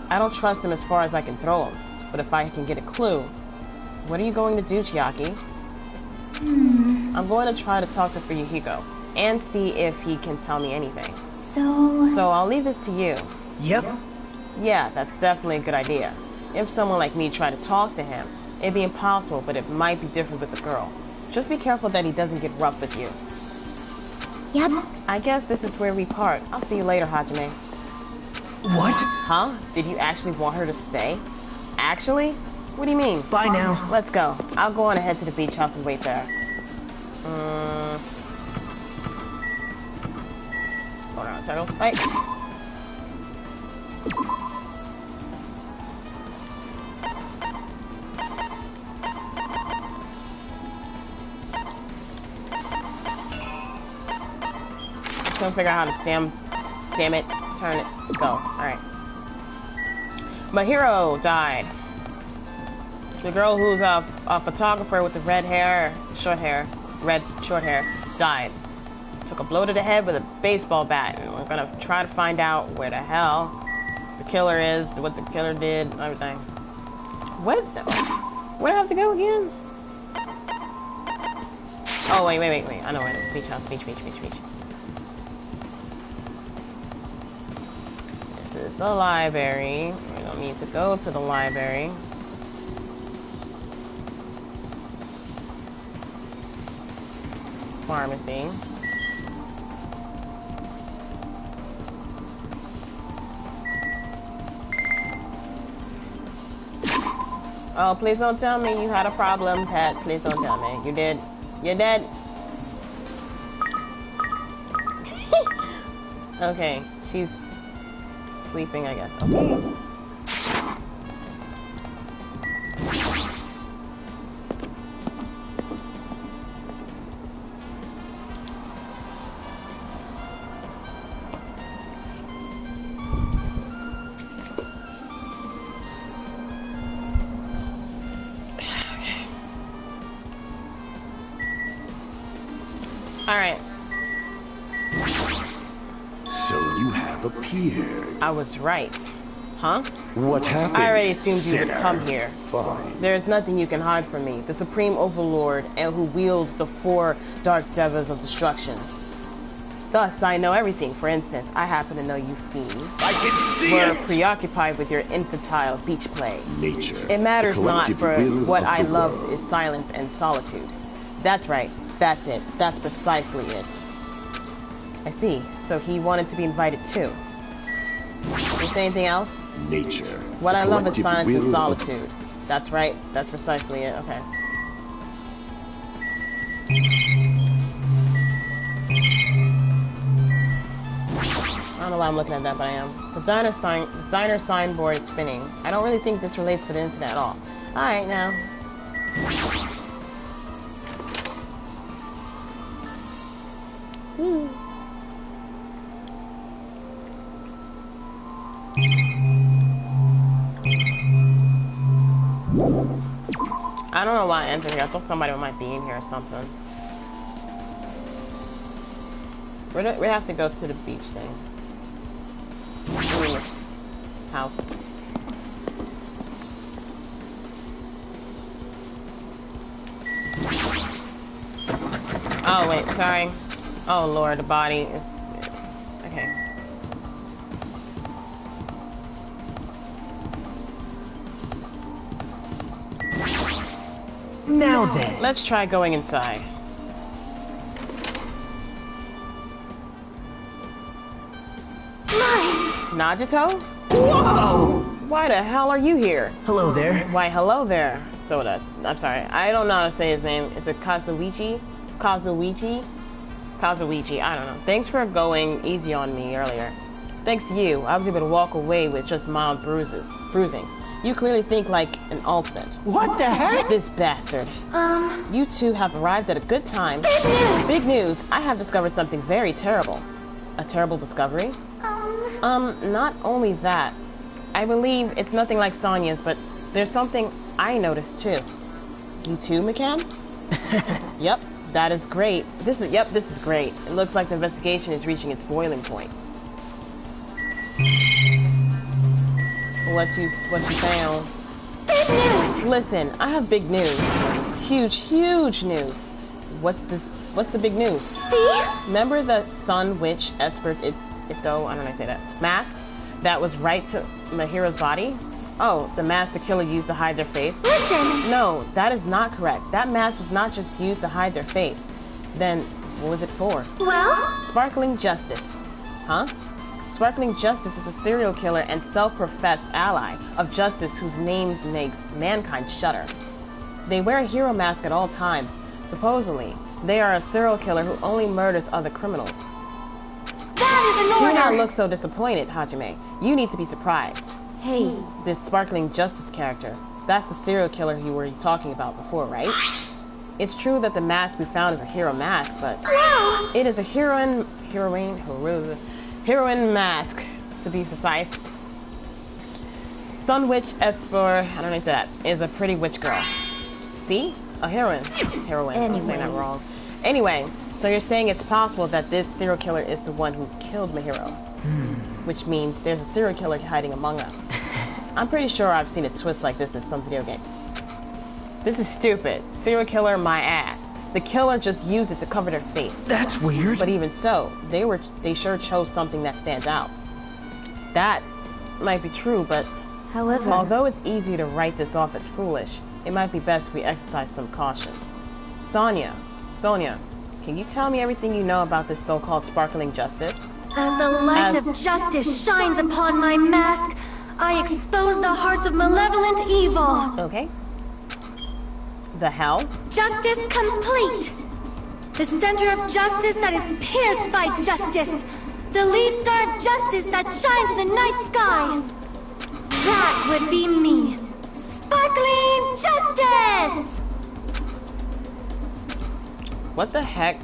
I don't trust him as far as I can throw him, but if I can get a clue... What are you going to do, Chiaki? I'm going to try to talk to Fuyuhiko and see if he can tell me anything. So I'll leave this to you. Yep. Yeah, that's definitely a good idea. If someone like me tried to talk to him, it'd be impossible, but it might be different with a girl. Just be careful that he doesn't get rough with you. Yep. I guess this is where we part. I'll see you later, Hajime. What? Huh? Did you actually want her to stay? Actually? What do you mean? Bye now. Let's go. I'll go on ahead to the beach house and wait there. Hold on a second. Wait. Couldn't figure out how to damn it, turn it, go. Alright. Mahiro died. The girl who's a photographer with the short hair, died. Took a blow to the head with a baseball bat, and we're gonna try to find out where the hell the killer is, what the killer did, everything. Where do I have to go again? Oh, wait. I know where it is. Beach house, beach. This is the library. We don't need to go to the library. Pharmacy. Oh, please don't tell me you had a problem, pet. Please don't tell me. You did. You're dead. Okay, she's sleeping, I guess. Okay. Alright. So you have appeared. I was right. Huh? What happened? I already assumed you would Sinner? come here. Fine. There is nothing you can hide from me, the Supreme Overlord, and who wields the 4 Dark Devas of Destruction. Thus, I know everything. For instance, I happen to know you fiends I can see were it! preoccupied with your infantile beach play. Nature. It matters the not, collective for will what of I the love world. is silence and solitude. That's right. That's it. That's precisely it. I see. So he wanted to be invited too. Is there anything else? Nature. What the I love is collective silence and will of- solitude. That's right. That's precisely it. Okay. I don't know why I'm looking at that, but I am. The diner signboard is spinning. I don't really think this relates to the incident at all. Alright, now. I don't know why I entered here. I thought somebody might be in here or something. We have to go to the beach thing. House. Oh, wait, sorry. Oh, Lord, the body is... Okay. Now then. Let's try going inside. Nagito? Whoa! Why the hell are you here? Hello there. Why, hello there, Soda. I'm sorry. I don't know how to say his name. Is it Kazuichi? Kazuichi? Kazuichi, I don't know. Thanks for going easy on me earlier. Thanks to you, I was able to walk away with just mild bruising. You clearly think like an ultimate. What the heck? This bastard. You two have arrived at a good time. Big news! Big news! I have discovered something very terrible. A terrible discovery? Not only that. I believe it's nothing like Sonya's, but there's something I noticed too. You too, McCann? Yep, that is great. This is great. It looks like the investigation is reaching its boiling point. What you found? Big news! Listen, I have big news. Huge news. What's the big news? See? Remember the Sun Witch Esper Ito, I don't know how to say that, mask that was right to Mahiro's body? Oh, the mask the killer used to hide their face? Listen! No, that is not correct. That mask was not just used to hide their face. Then, what was it for? Well? Sparkling Justice. Huh? Sparkling Justice is a serial killer and self-professed ally of justice whose names makes mankind shudder. They wear a hero mask at all times. Supposedly, they are a serial killer who only murders other criminals. That is an Do order! not look so disappointed, Hajime. You need to be surprised. Hey, This Sparkling Justice character, that's the serial killer you were talking about before, right? It's true that the mask we found is a hero mask, but wow! it is a heroine mask, to be precise. Sun Witch Esper, I don't know how to say that, is a pretty witch girl. See? A heroine. I'm saying that wrong. Anyway, so you're saying it's possible that this serial killer is the one who killed Mahiro. Which means there's a serial killer hiding among us. I'm pretty sure I've seen a twist like this in some video game. This is stupid. Serial killer, my ass. The killer just used it to cover their face. That's weird. But even so, they sure chose something that stands out. That might be true, but However, although it's easy to write this off as foolish, it might be best we exercise some caution. Sonia, can you tell me everything you know about this so-called Sparkling Justice? as the light of justice shines upon my mask, I expose the hearts of malevolent evil. Okay. The hell? Justice complete! The center of justice that is pierced by justice! The lead star of justice that shines in the night sky! That would be me! Sparkling Justice! What the heck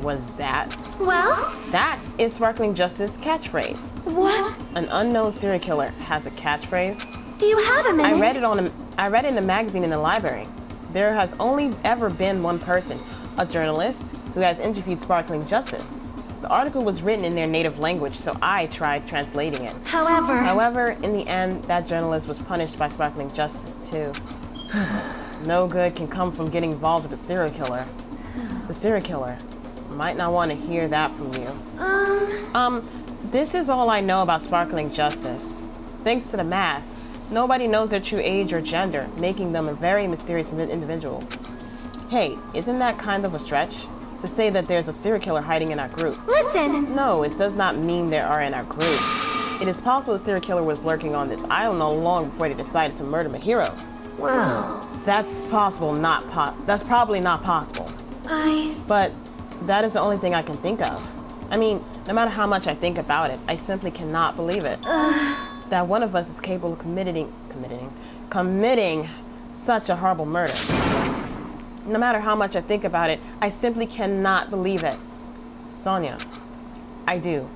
was that? Well, That is Sparkling Justice catchphrase. what? An unknown serial killer has a catchphrase. Do you have a minute? I read it in the magazine in the library. There has only ever been one person a journalist who has interviewed Sparkling Justice. The article was written in their native language, so I tried translating it. However, in the end, that journalist was punished by Sparkling Justice too. No good can come from getting involved with a serial killer. The serial killer might not want to hear that from you. This is all I know about Sparkling Justice. Thanks to the math, nobody knows their true age or gender, making them a very mysterious individual. Hey, isn't that kind of a stretch? To say that there's a serial killer hiding in our group. Listen! No, it does not mean there are in our group. It is possible the serial killer was lurking on this island all along before they decided to murder my hero. Wow. That's possible, that's probably not possible. But that is the only thing I can think of. I mean, no matter how much I think about it, I simply cannot believe it. That one of us is capable of committing such a horrible murder. No matter how much I think about it, I simply cannot believe it. Sonia, I do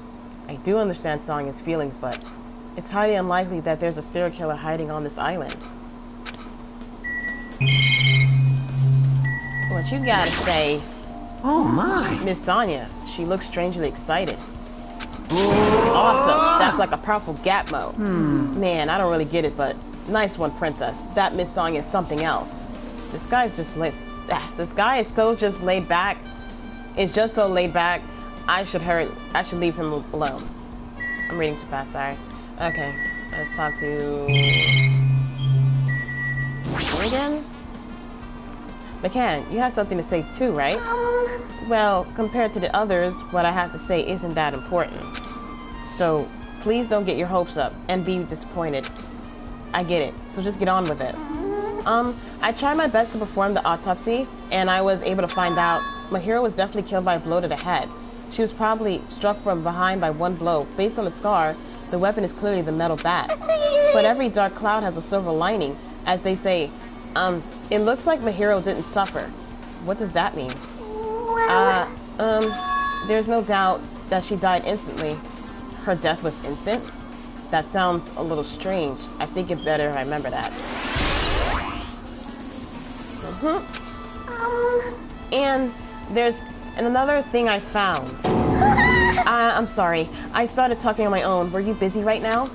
understand Sonia's feelings, but it's highly unlikely that there's a serial killer hiding on this island. What you gotta say? Oh my! Miss Sonia, she looks strangely excited. Awesome, that's like a powerful gap mode. Man, I don't really get it, but nice one, princess. That Miss Sonia is something else. This guy is so just laid back. It's just so laid back. I should leave him alone. I'm reading too fast, sorry. Okay, let's talk to... again? McCann, you have something to say too, right? Well, compared to the others, what I have to say isn't that important. So, please don't get your hopes up and be disappointed. I get it, so just get on with it. I tried my best to perform the autopsy, and I was able to find out my hero was definitely killed by a blow to the head. She was probably struck from behind by one blow. Based on the scar, the weapon is clearly the metal bat. But every dark cloud has a silver lining, as they say. It looks like my hero didn't suffer. What does that mean? There's no doubt that she died instantly. Her death was instant? That sounds a little strange. I think it's better if I remember that. And there's another thing I found. I'm sorry. I started talking on my own. Were you busy right now?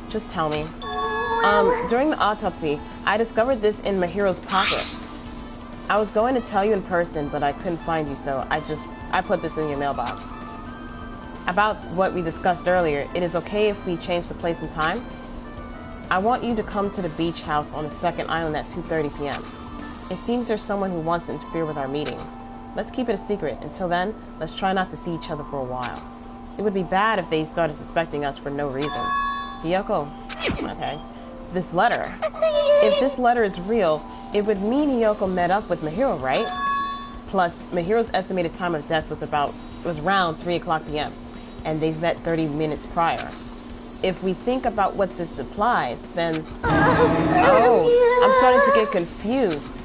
Just tell me. During the autopsy, I discovered this in my hero's pocket. I was going to tell you in person, but I couldn't find you, so I put this in your mailbox. About what we discussed earlier, it is okay if we change the place and time? I want you to come to the beach house on the second island at 2:30 p.m. It seems there's someone who wants to interfere with our meeting. Let's keep it a secret. Until then, let's try not to see each other for a while. It would be bad if they started suspecting us for no reason. Hiyoko. Okay. This letter. If this letter is real, it would mean Hiyoko met up with Mahiro, right? Plus, Mahiro's estimated time of death was around 3 o'clock p.m. and they met 30 minutes prior. If we think about what this implies, then... Oh, I'm starting to get confused.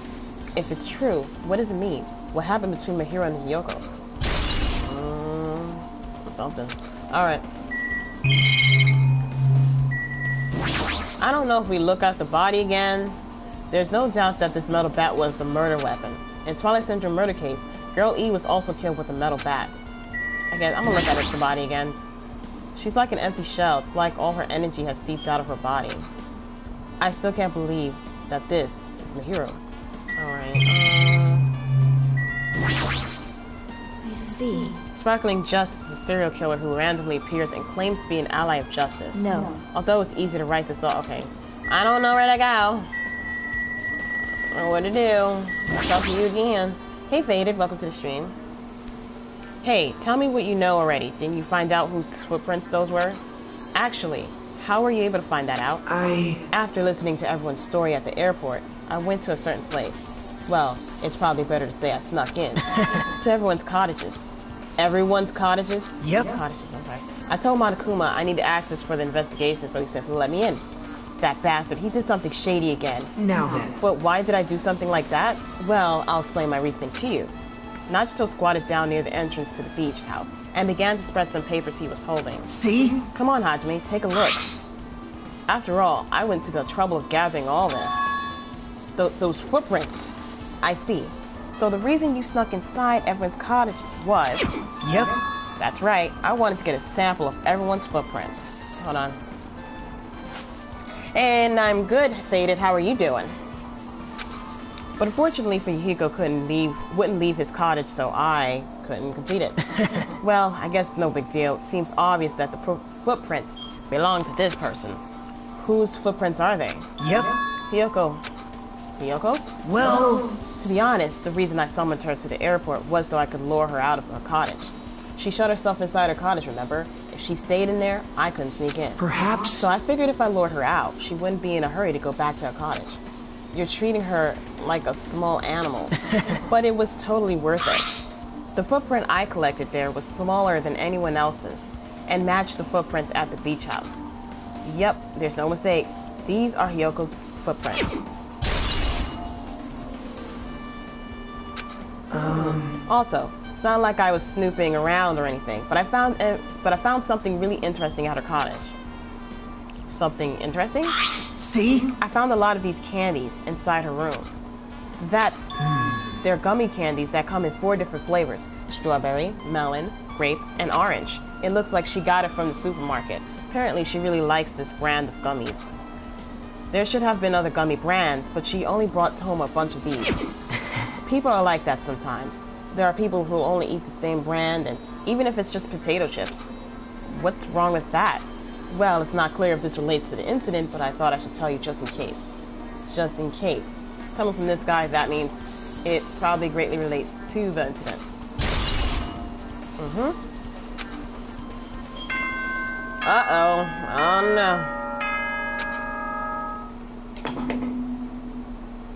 If it's true, what does it mean? What happened between Mahiro and Hiyoko? Something. Alright. I don't know if we look at the body again. There's no doubt that this metal bat was the murder weapon. In Twilight Syndrome murder case, Girl E was also killed with a metal bat. I guess I'm gonna look at the body again. She's like an empty shell. It's like all her energy has seeped out of her body. I still can't believe that this is Mahiro. Alright, I see. Sparkling Justice is a serial killer who randomly appears and claims to be an ally of justice. No. Although it's easy to write this off. Okay. I don't know where to go. Or what to do. I'll talk to you again. Hey, Faded. Welcome to the stream. Hey, tell me what you know already. Didn't you find out whose footprints those were? Actually, how were you able to find that out? After listening to everyone's story at the airport, I went to a certain place. Well, it's probably better to say I snuck in. To everyone's cottages. Everyone's cottages? Yep. Cottages, I'm sorry. I told Monokuma I needed access for the investigation, so he simply let me in. That bastard, he did something shady again. Now then. But why did I do something like that? Well, I'll explain my reasoning to you. Nachito squatted down near the entrance to the beach house and began to spread some papers he was holding. See? Come on, Hajime, take a look. After all, I went to the trouble of gathering all this. Those footprints. I see. So the reason you snuck inside everyone's cottages was... Yep. That's right. I wanted to get a sample of everyone's footprints. Hold on. And I'm good, Faded. How are you doing? But unfortunately for you, Hiko wouldn't leave his cottage, so I couldn't complete it. Well, I guess no big deal. It seems obvious that the footprints belong to this person. Whose footprints are they? Yep. Hiyoko's? Well... To be honest, the reason I summoned her to the airport was so I could lure her out of her cottage. She shut herself inside her cottage, remember? If she stayed in there, I couldn't sneak in. Perhaps... So I figured if I lured her out, she wouldn't be in a hurry to go back to her cottage. You're treating her like a small animal, but it was totally worth it. The footprint I collected there was smaller than anyone else's and matched the footprints at the beach house. Yep, there's no mistake. These are Hiyoko's footprints. Also, it's not like I was snooping around or anything, but I found something really interesting at her cottage. Something interesting? See? I found a lot of these candies inside her room. They're gummy candies that come in 4 different flavors: strawberry, melon, grape, and orange. It looks like she got it from the supermarket. Apparently she really likes this brand of gummies. There should have been other gummy brands, but she only brought home a bunch of these. People are like that sometimes. There are people who only eat the same brand, and even if it's just potato chips. What's wrong with that? Well, it's not clear if this relates to the incident, but I thought I should tell you just in case. Just in case. Coming from this guy, that means it probably greatly relates to the incident. Uh-oh. Oh, no.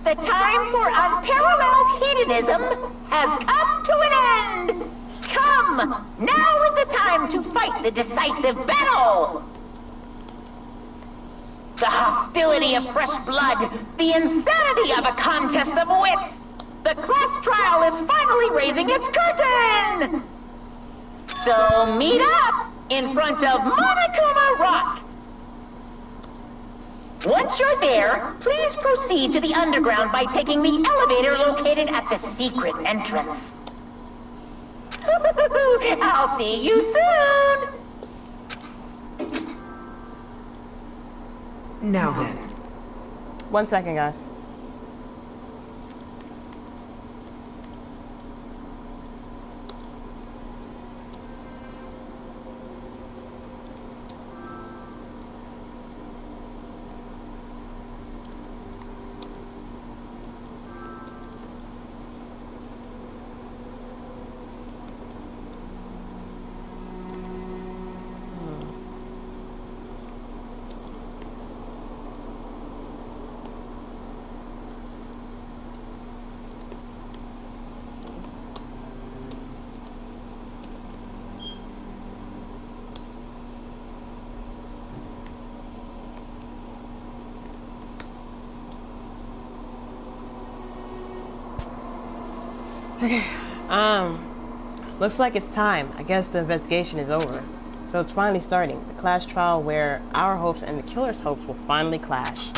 The time for unparalleled hedonism has come to an end! Come! Now is the time to fight the decisive battle! The hostility of fresh blood, the insanity of a contest of wits! The class trial is finally raising its curtain! So meet up in front of Monokuma Rock! Once you're there, please proceed to the underground by taking the elevator located at the secret entrance. I'll see you soon! Now then. 1 second, guys. Okay, looks like it's time. I guess the investigation is over. So it's finally starting. The clash trial where our hopes and the killer's hopes will finally clash.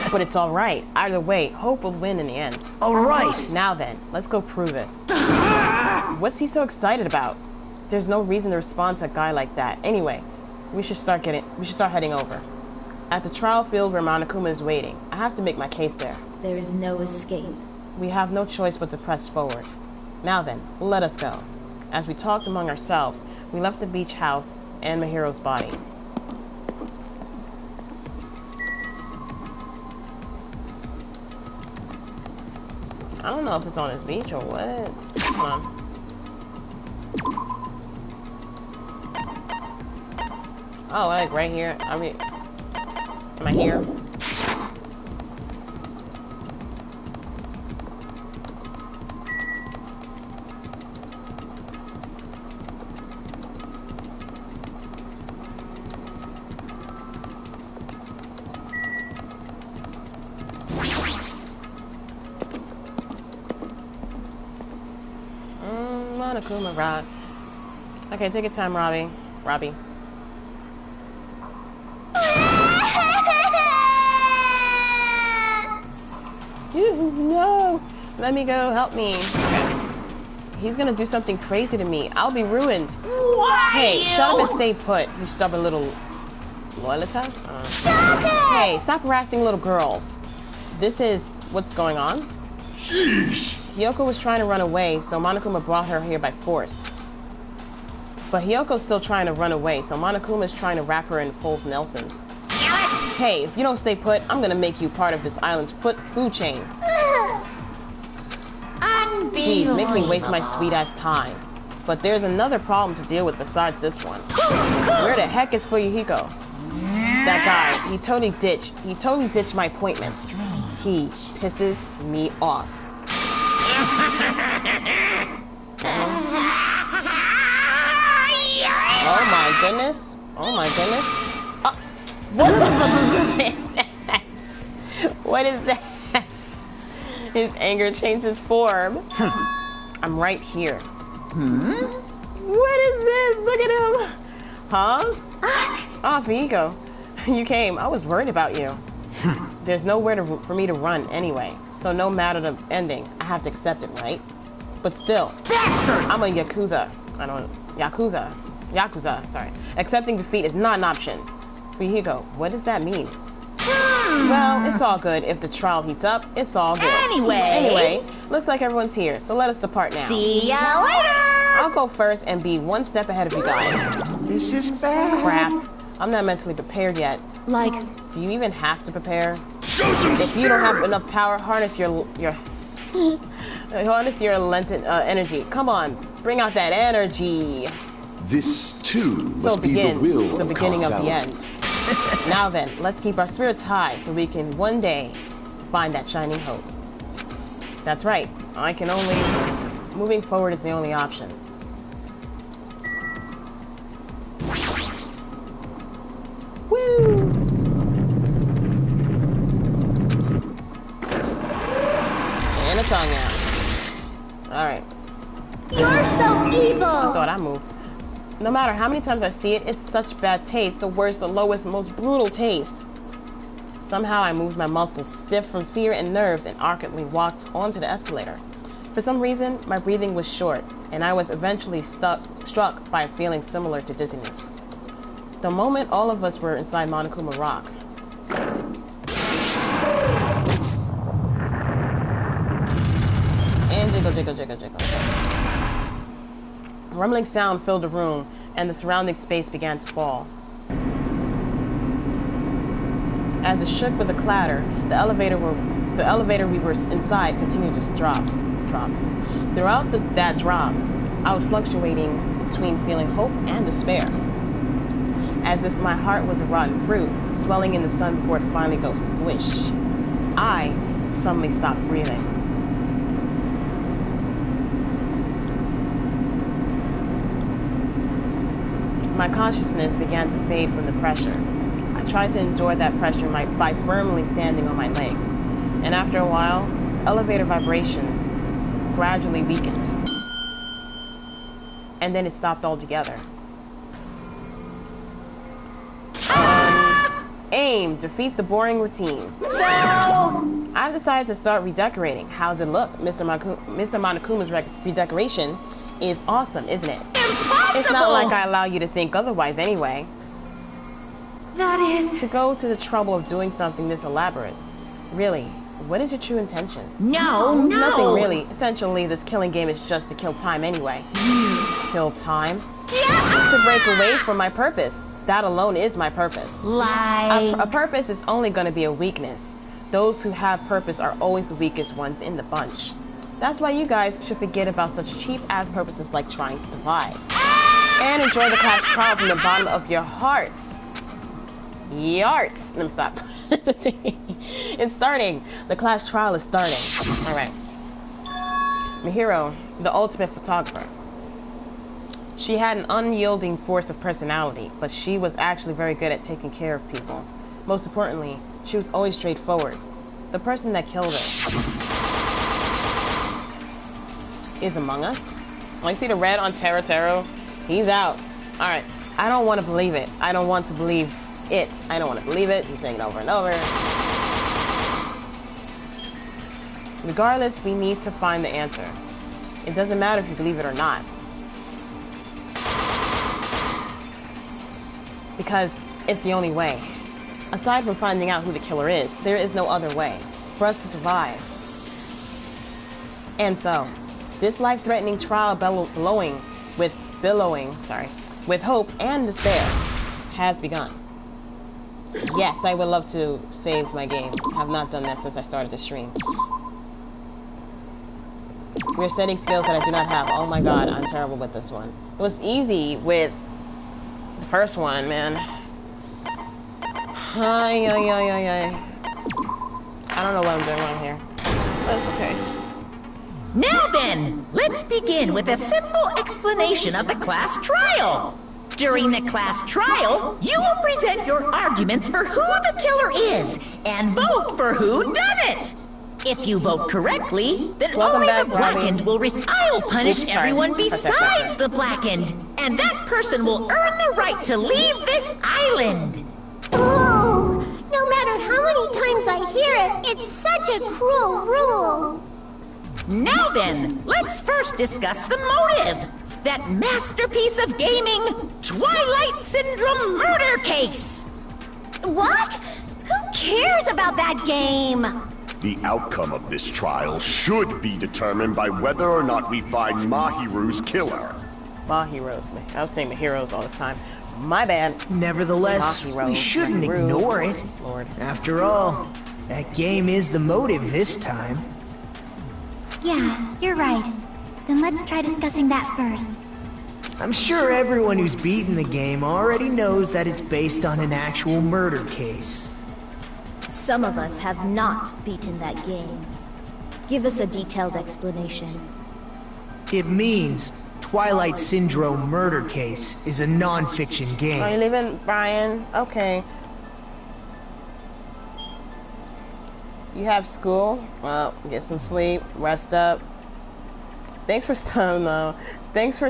But it's alright. Either way, hope will win in the end. Alright! Now then, let's go prove it. What's he so excited about? There's no reason to respond to a guy like that. Anyway, we should start heading over. At the trial field where Monokuma is waiting. I have to make my case there. There is no escape. We have no choice but to press forward. Now then, let us go. As we talked among ourselves, we left the beach house and Mihiro's body. I don't know if it's on this beach or what. Come on. Oh, like right here. I mean, am I here? Monokuma Rock. Okay, take your time, Robbie. No! Let me go. Help me. Okay. He's gonna do something crazy to me. I'll be ruined. Why? Hey, shut up and stay put, you stubborn little loyalitas. Stop it! Hey, stop harassing little girls. This is what's going on. Sheesh! Hiyoko was trying to run away, so Monokuma brought her here by force. But Hiyoko's still trying to run away, so Monokuma is trying to wrap her in Foles Nelson. Damn it! Hey, if you don't stay put, I'm gonna make you part of this island's food chain. Jeez, make me waste my sweet-ass time. But there's another problem to deal with besides this one. Where the heck is Fuyuhiko? That guy, he totally ditched my appointment. He pisses me off. Oh my goodness. Oh my goodness. What is that? His anger changes form. I'm right here. What is this? Look at him. Huh? Oh, Fuyuhiko. You came. I was worried about you. There's nowhere for me to run anyway. So no matter the ending, I have to accept it, right? But still, Bastard! I'm a Yakuza. Yakuza, sorry. Accepting defeat is not an option. Fuyuhiko, what does that mean? Well, it's all good. If the trial heats up, it's all good. Anyway, looks like everyone's here, so let us depart now. See ya later! I'll go first and be one step ahead of you guys. This is bad. Crap. I'm not mentally prepared yet. Like, Do you even have to prepare? Show some If you don't have spirit! enough power, harness your energy. Come on, bring out that energy. This too So must be the begins will the of beginning of the causality. end. Now then, let's keep our spirits high so we can one day find that shining hope. That's right. Moving forward is the only option. Woo! And a tongue out. Alright. you're so evil! I thought I moved. No matter how many times I see it, it's such bad taste. The worst, the lowest, most brutal taste. Somehow I moved my muscles, stiff from fear and nerves, and awkwardly walked onto the escalator. For some reason, my breathing was short, and I was eventually struck by a feeling similar to dizziness. The moment all of us were inside Monokuma Rock. And jiggle, jiggle, jiggle, jiggle. A rumbling sound filled the room, and the surrounding space began to fall. As it shook with a clatter, the elevator we were inside continued to drop. Throughout that drop, I was fluctuating between feeling hope and despair. As if my heart was a rotten fruit, swelling in the sun before it finally goes squish. I suddenly stopped breathing. My consciousness began to fade from the pressure. I tried to enjoy that pressure by firmly standing on my legs. And after a while, elevator vibrations gradually weakened. And then it stopped altogether. Aim, defeat the boring routine. So, I've decided to start redecorating. How's it look? Mr. Monokuma's redecoration is awesome, isn't it? impossible! It's not like I allow you to think otherwise anyway. That is... To go to the trouble of doing something this elaborate. Really, what is your true intention? No. Nothing really. Essentially, this killing game is just to kill time anyway. Kill time? Yeah. To break away from my purpose. That alone is my purpose. Like... A purpose is only going to be a weakness. Those who have purpose are always the weakest ones in the bunch. That's why you guys should forget about such cheap-ass purposes like trying to survive. And enjoy the class trial from the bottom of your hearts. Yarts. Let me stop. It's starting. The class trial is starting. Alright. Mihiro, the ultimate photographer. She had an unyielding force of personality, but she was actually very good at taking care of people. Most importantly, she was always straightforward. The person that killed her is among us. Oh, you see the red on Taro? He's out. Alright. I don't want to believe it. I don't want to believe it. I don't want to believe it. He's saying it over and over. Regardless, we need to find the answer. It doesn't matter if you believe it or not. Because it's the only way. Aside from finding out who the killer is, there is no other way for us to survive. And so, this life-threatening trial billowing with hope and despair has begun. Yes, I would love to save my game. I have not done that since I started the stream. We're setting skills that I do not have. Oh my god, I'm terrible with this one. It was easy with the first one, man. I don't know what I'm doing wrong here. But it's okay. Now then, let's begin with a simple explanation of the class trial. During the class trial, you will present your arguments for who the killer is and vote for who done it. If you vote correctly, then only the blackened will I'll punish everyone besides the blackened, and that person will earn the right to leave this island. Oh, no matter how many times I hear it, it's such a cruel rule. Now then, let's first discuss the motive. That masterpiece of gaming, Twilight Syndrome murder case. What? Who cares about that game? The outcome of this trial should be determined by whether or not we find Mahiru's killer. Mahiru's. I was saying the heroes all the time. My bad. Nevertheless, we shouldn't ignore it. Lord. After all, that game is the motive this time. Yeah, you're right. Then let's try discussing that first. I'm sure everyone who's beaten the game already knows that it's based on an actual murder case. Some of us have not beaten that game. Give us a detailed explanation. It means Twilight Syndrome Murder Case is a non-fiction Are you game. leaving, Brian? Okay. You have school? Well, get some sleep, rest up. Thanks for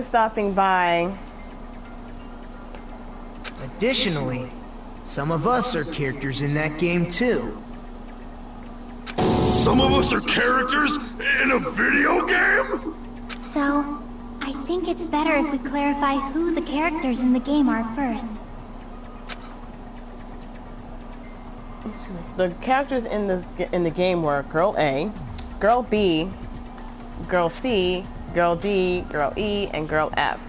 stopping by. Additionally, some of us are characters in that game too. Some of us are characters in a video game? So, I think it's better if we clarify who the characters in the game are first. The characters in the game were Girl A, Girl B, Girl C, Girl D, Girl E, and Girl F.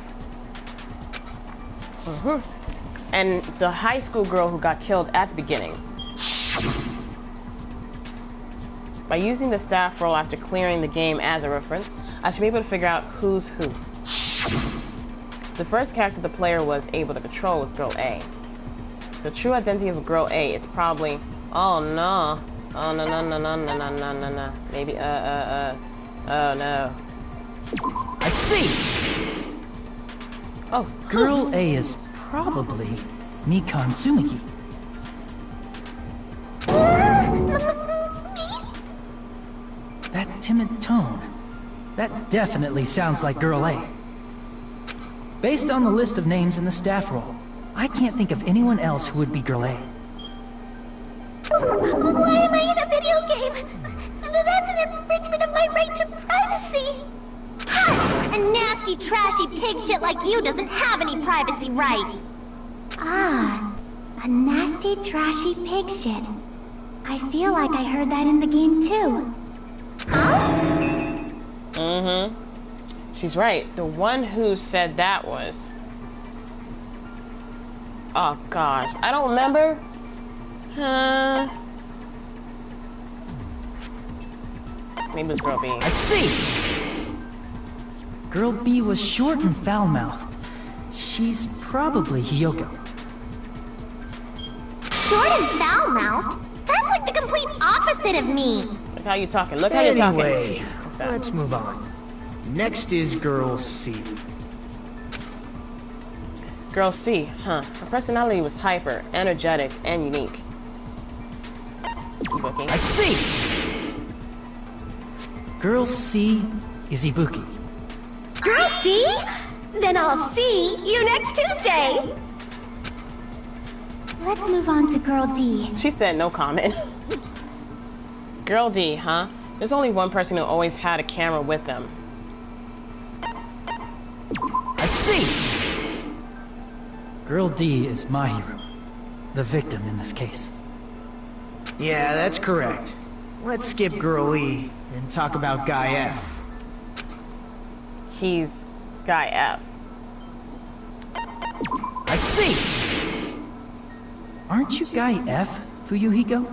And the high school girl who got killed at the beginning. By using the staff roll after clearing the game as a reference, I should be able to figure out who's who. The first character the player was able to control was Girl A. The true identity of Girl A is probably... Oh no. Oh no. Maybe, oh no. I see! Oh, Girl A is probably Mikan Tsumiki. That timid tone. That definitely sounds like Girl A. Based on the list of names in the staff roll, I can't think of anyone else who would be Girl A. Why am I in a video game? That's an infringement of my right to privacy. A nasty, trashy pig shit like you doesn't have any privacy rights. Ah, a nasty, trashy pig shit. I feel like I heard that in the game too. Huh? She's right. The one who said that was... Oh gosh, I don't remember. Maybe it was Girl B. I see! Girl B was short and foul-mouthed. She's probably Hiyoko. Short and foul-mouthed? That's like the complete opposite of me. Look how you talking. Look how you talking. Anyway, let's move on. Next is Girl C. Girl C, huh? Her personality was hyper, energetic, and unique. Ibuki. I see! Girl C is Ibuki. Girl C? Then I'll see you next Tuesday. Let's move on to Girl D. She said no comment. Girl D, huh? There's only one person who always had a camera with them. I see! Girl D is Mahiru, the victim in this case. Yeah, that's correct. Let's skip Girl E and talk about Guy F. He's Guy F. I see! Aren't you Guy F, Fuyuhiko?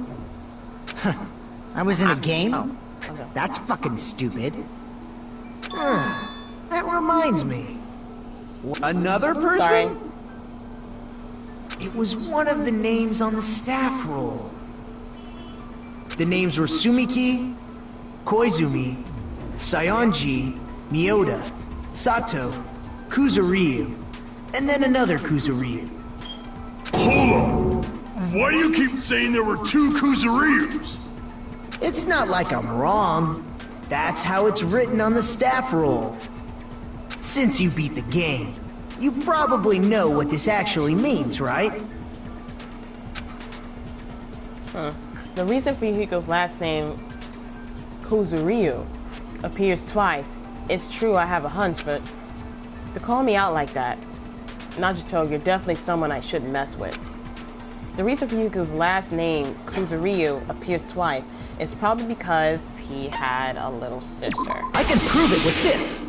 I was in a game? Oh, okay. That's fucking stupid. That reminds me. Another person? Sorry. It was one of the names on the staff roll. The names were Sumiki, Koizumi, Sayonji, Miyoda, Sato, Kuzuryu, and then another Kuzuryu. Hold on! Why do you keep saying there were two Kuzuryus? It's not like I'm wrong. That's how it's written on the staff roll. Since you beat the game, you probably know what this actually means, right? The reason Fuyuhiko's last name, Kuzuryu, appears twice. It's true I have a hunch, but to call me out like that, Nagito, you're definitely someone I shouldn't mess with. The reason Fuyuhiko's last name, Kuzuryu, appears twice is probably because he had a little sister. I can prove it with this!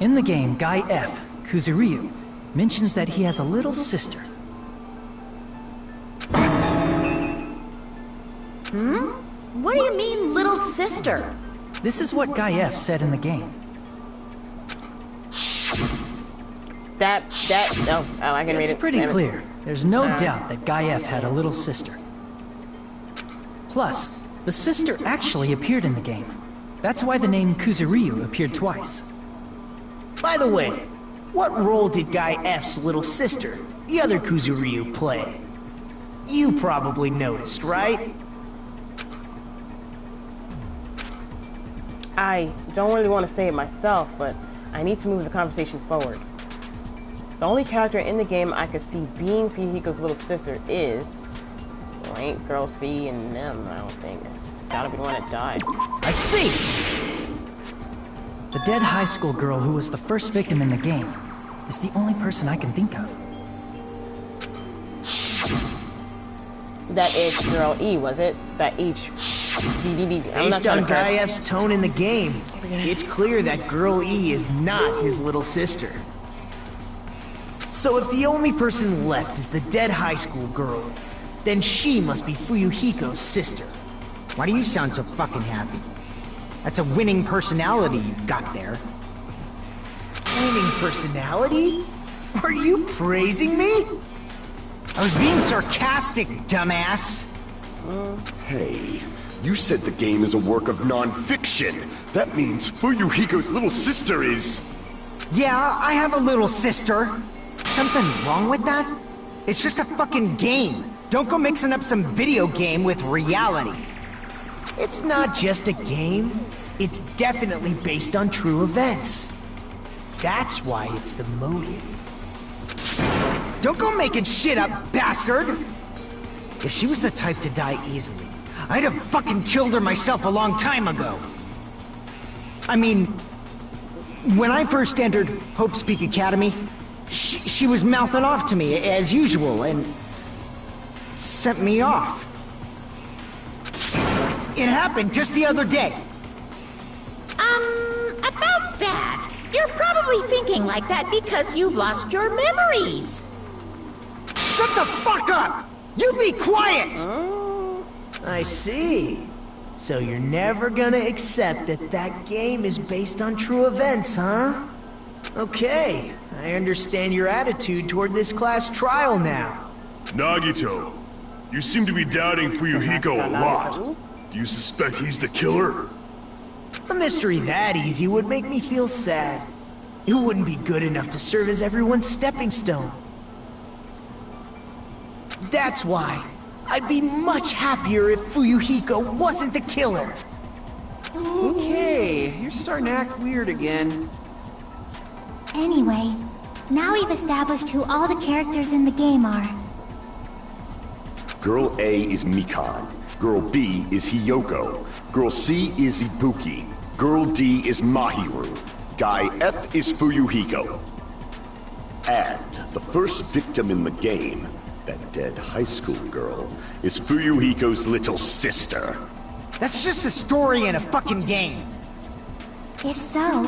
In the game, Guy F, Kuzuryu, mentions that he has a little sister. What do you mean, little sister? This is what Guy F said in the game. I can read it. It's pretty clear. There's no doubt that Guy F had a little sister. Plus, the sister actually appeared in the game. That's why the name Kuzuryu appeared twice. By the way, what role did Guy F's little sister, the other Kuzuryu, play? You probably noticed, right? I don't really want to say it myself, but I need to move the conversation forward. The only character in the game I could see being Fuyuhiko's little sister is... Well, ain't Girl C and them, I don't think. It's gotta be the one that died. I see! The dead high school girl who was the first victim in the game is the only person I can think of. That is Girl E, was it? That H... Based on Guy F's tone in the game, it's clear that Girl E is not his little sister. So if the only person left is the dead high school girl, then she must be Fuyuhiko's sister. Why do you sound so fucking happy? That's a winning personality you've got there. Winning personality? Are you praising me? I was being sarcastic, dumbass. Hey, you said the game is a work of non-fiction. That means Fuyuhiko's little sister is... Yeah, I have a little sister. Something wrong with that? It's just a fucking game. Don't go mixing up some video game with reality. It's not just a game. It's definitely based on true events. That's why it's the motive. Don't go making shit up, bastard! If she was the type to die easily, I'd have fucking killed her myself a long time ago. I mean, when I first entered Hope Speak Academy, she was mouthing off to me as usual and sent me off. It happened just the other day. About that, you're probably thinking like that because you've lost your memories. Shut the fuck up! You be quiet! I see. So you're never gonna accept that that game is based on true events, huh? Okay, I understand your attitude toward this class trial now. Nagito, you seem to be doubting Fuyuhiko a lot. Do you suspect he's the killer? A mystery that easy would make me feel sad. It wouldn't be good enough to serve as everyone's stepping stone. That's why I'd be much happier if Fuyuhiko wasn't the killer. Okay, you're starting to act weird again. Anyway, now we've established who all the characters in the game are. Girl A is Mikan. Girl B is Hiyoko. Girl C is Ibuki. Girl D is Mahiru. Guy F is Fuyuhiko. And the first victim in the game, that dead high school girl, is Fuyuhiko's little sister. That's just a story in a fucking game. If so,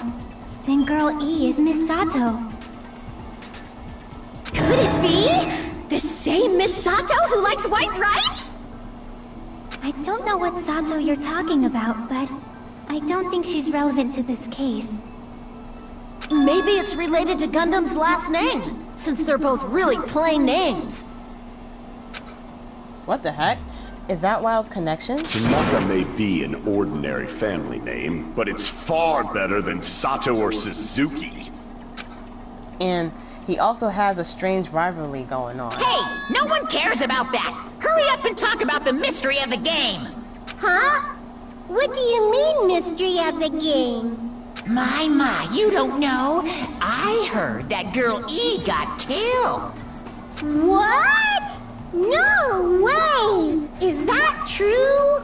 then Girl E is Miss Sato. Could it be? The same Miss Sato who likes white rice? I don't know what Sato you're talking about, but I don't think she's relevant to this case. Maybe it's related to Gundam's last name, since they're both really plain names. What the heck? Is that Wild Connection? Tanaka may be an ordinary family name, but it's far better than Sato or Suzuki. And he also has a strange rivalry going on. Hey, no one cares about that. Hurry up and talk about the mystery of the game. Huh? What do you mean, mystery of the game? My, you don't know. I heard that Girl E got killed. What? No way! Is that true?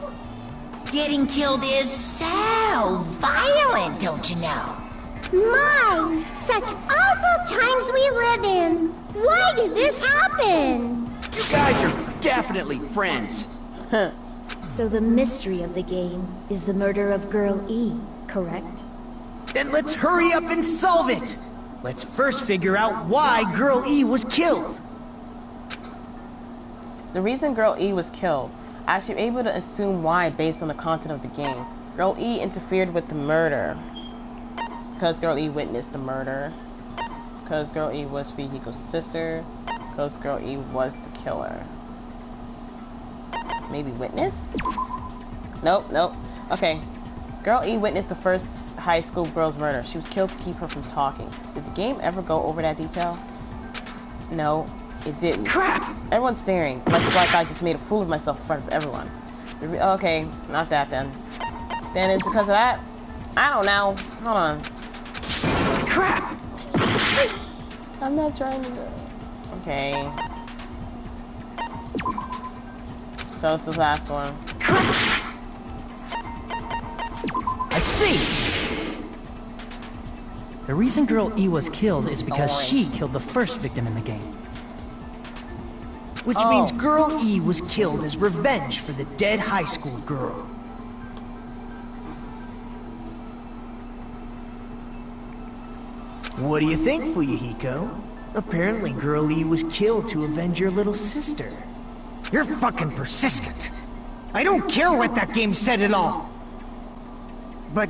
Getting killed is so violent, don't you know? My, such awful times we live in. Why did this happen? You guys are definitely friends. So the mystery of the game is the murder of Girl E, correct? Then let's hurry up and solve it! Let's first figure out why Girl E was killed. The reason Girl E was killed, I should be able to assume why based on the content of the game. Girl E interfered with the murder. Because Girl E witnessed the murder. Because Girl E was Fuyuhiko's sister. Because Girl E was the killer. Maybe witness? Nope. Okay. Girl E witnessed the first high school girl's murder. She was killed to keep her from talking. Did the game ever go over that detail? No, it didn't. Crap! Everyone's staring. Like I just made a fool of myself in front of everyone. Okay, not that then. Then it's because of that? I don't know. Hold on. Crap! I'm not trying to... Okay. So it's the last one. Crap! I see! The reason Girl E was killed is because she killed the first victim in the game. Which means Girl E was killed as revenge for the dead high school girl. What do you think, Fuyuhiko? Apparently Girl E was killed to avenge your little sister. You're fucking persistent. I don't care what that game said at all. But...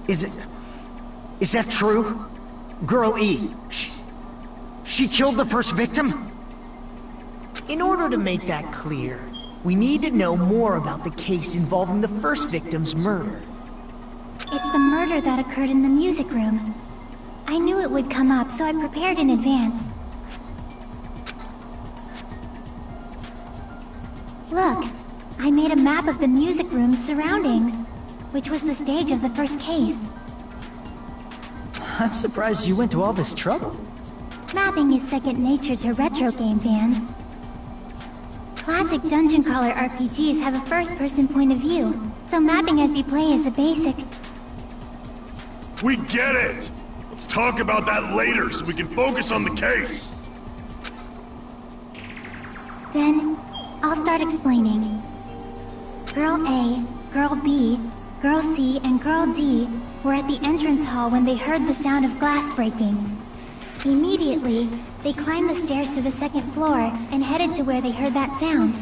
Is that true? Girl E, she killed the first victim? In order to make that clear, we need to know more about the case involving the first victim's murder. It's the murder that occurred in the music room. I knew it would come up, so I prepared in advance. Look, I made a map of the music room's surroundings, which was the stage of the first case. I'm surprised you went to all this trouble. Mapping is second nature to retro game fans. Classic dungeon crawler RPGs have a first-person point of view, so mapping as you play is a basic. We get it! Let's talk about that later so we can focus on the case! Then, I'll start explaining. Girl A, Girl B, Girl C, and Girl D were at the entrance hall when they heard the sound of glass breaking. Immediately, they climbed the stairs to the second floor and headed to where they heard that sound.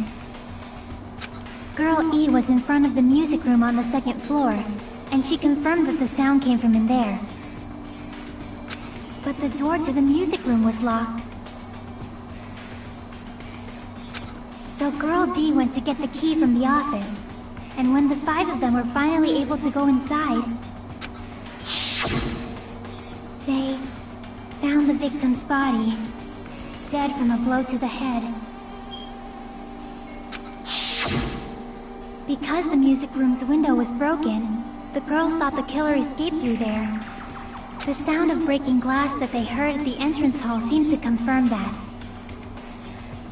Girl E was in front of the music room on the second floor, and she confirmed that the sound came from in there. But the door to the music room was locked. So Girl D went to get the key from the office, and when the 5 of them were finally able to go inside, they found the victim's body, dead from a blow to the head. Because the music room's window was broken, the girls thought the killer escaped through there. The sound of breaking glass that they heard at the entrance hall seemed to confirm that.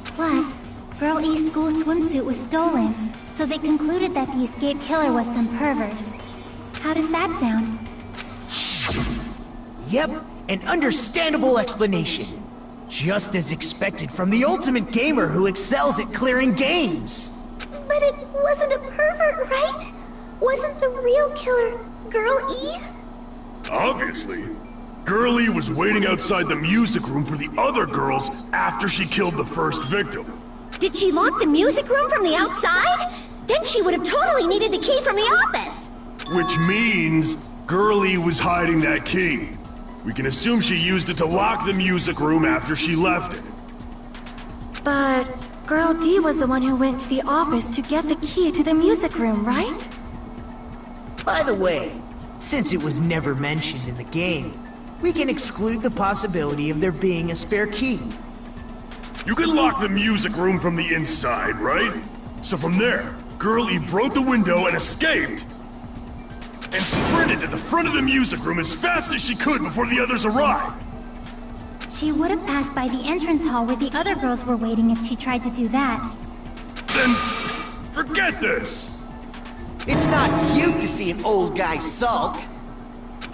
Plus, Girl E's school swimsuit was stolen, so they concluded that the escaped killer was some pervert. How does that sound? Yep, an understandable explanation. Just as expected from the ultimate gamer who excels at clearing games. But it wasn't a pervert, right? Wasn't the real killer Girl E? Obviously. Girl E was waiting outside the music room for the other girls after she killed the first victim. Did she lock the music room from the outside? Then she would have totally needed the key from the office. Which means Girl E was hiding that key. We can assume she used it to lock the music room after she left it. But Girl D was the one who went to the office to get the key to the music room, right? By the way, since it was never mentioned in the game, we can exclude the possibility of there being a spare key. You can lock the music room from the inside, right? So from there, Girl E broke the window and escaped, and sprinted to the front of the music room as fast as she could before the others arrived. She would have passed by the entrance hall where the other girls were waiting if she tried to do that. Then, forget this! It's not cute to see an old guy sulk.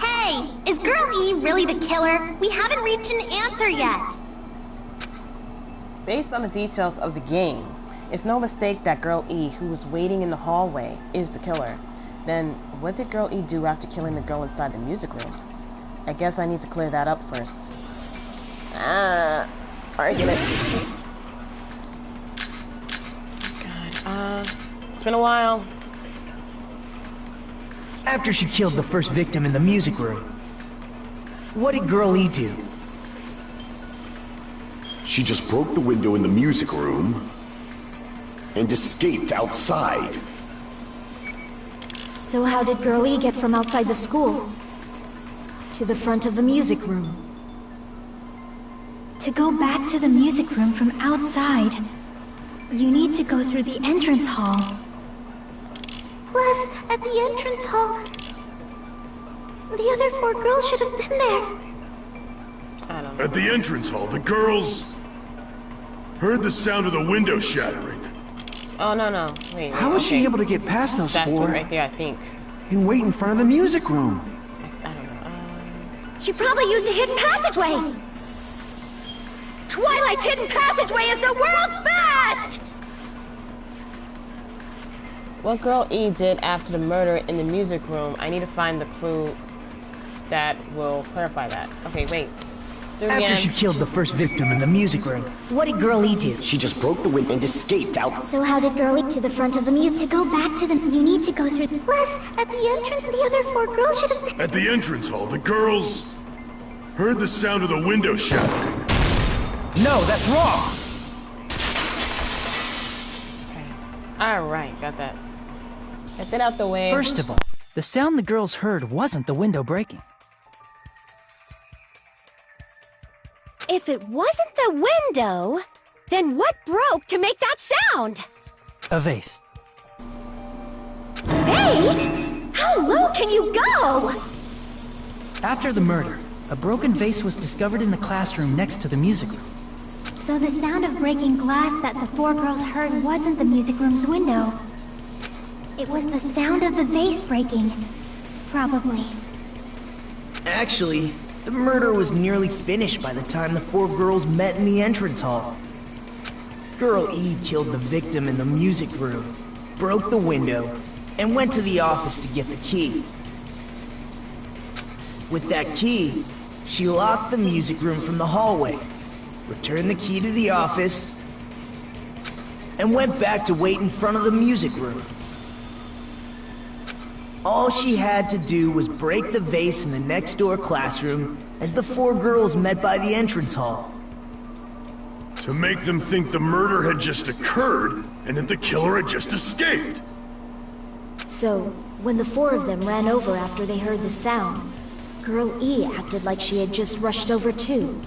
Hey, is Girl E really the killer? We haven't reached an answer yet. Based on the details of the game, it's no mistake that Girl E, who was waiting in the hallway, is the killer. Then, what did Girl E do after killing the girl inside the music room? I guess I need to clear that up first. Argument. God, it's been a while. After she killed the first victim in the music room, what did Girl E do? She just broke the window in the music room and escaped outside. So how did Girl E get from outside the school to the front of the music room? To go back to the music room from outside, you need to go through the entrance hall. Plus, at the entrance hall, the other 4 girls should have been there. I don't know. At the entrance hall, the girls heard the sound of the window shattering. Oh, no. Wait. How was she able to get past those That's 4 right there, I think. and wait in front of the music room? I don't know. She probably used a hidden passageway. Twilight's hidden passageway is the world's best! What Girl E did after the murder in the music room, I need to find the clue that will clarify that. Okay, wait. Do it After again. she killed the first victim in the music room, what did Girl E do? She just broke the window and escaped out. So how did Girl E to the front of the music? To go back to the, you need to go through. Plus, at the entrance, the other 4 girls should have been. At the entrance hall, the girls heard the sound of the window shattering. No, that's wrong! Alright, got that. Get that out the way. First of all, the sound the girls heard wasn't the window breaking. If it wasn't the window, then what broke to make that sound? A vase. Vase? How low can you go? After the murder, a broken vase was discovered in the classroom next to the music room. So the sound of breaking glass that the 4 girls heard wasn't the music room's window. It was the sound of the vase breaking. Probably. Actually, the murder was nearly finished by the time the 4 girls met in the entrance hall. Girl E killed the victim in the music room, broke the window, and went to the office to get the key. With that key, she locked the music room from the hallway, returned the key to the office, and went back to wait in front of the music room. All she had to do was break the vase in the next door classroom as the 4 girls met by the entrance hall. To make them think the murder had just occurred and that the killer had just escaped. So, when the 4 of them ran over after they heard the sound, Girl E acted like she had just rushed over too.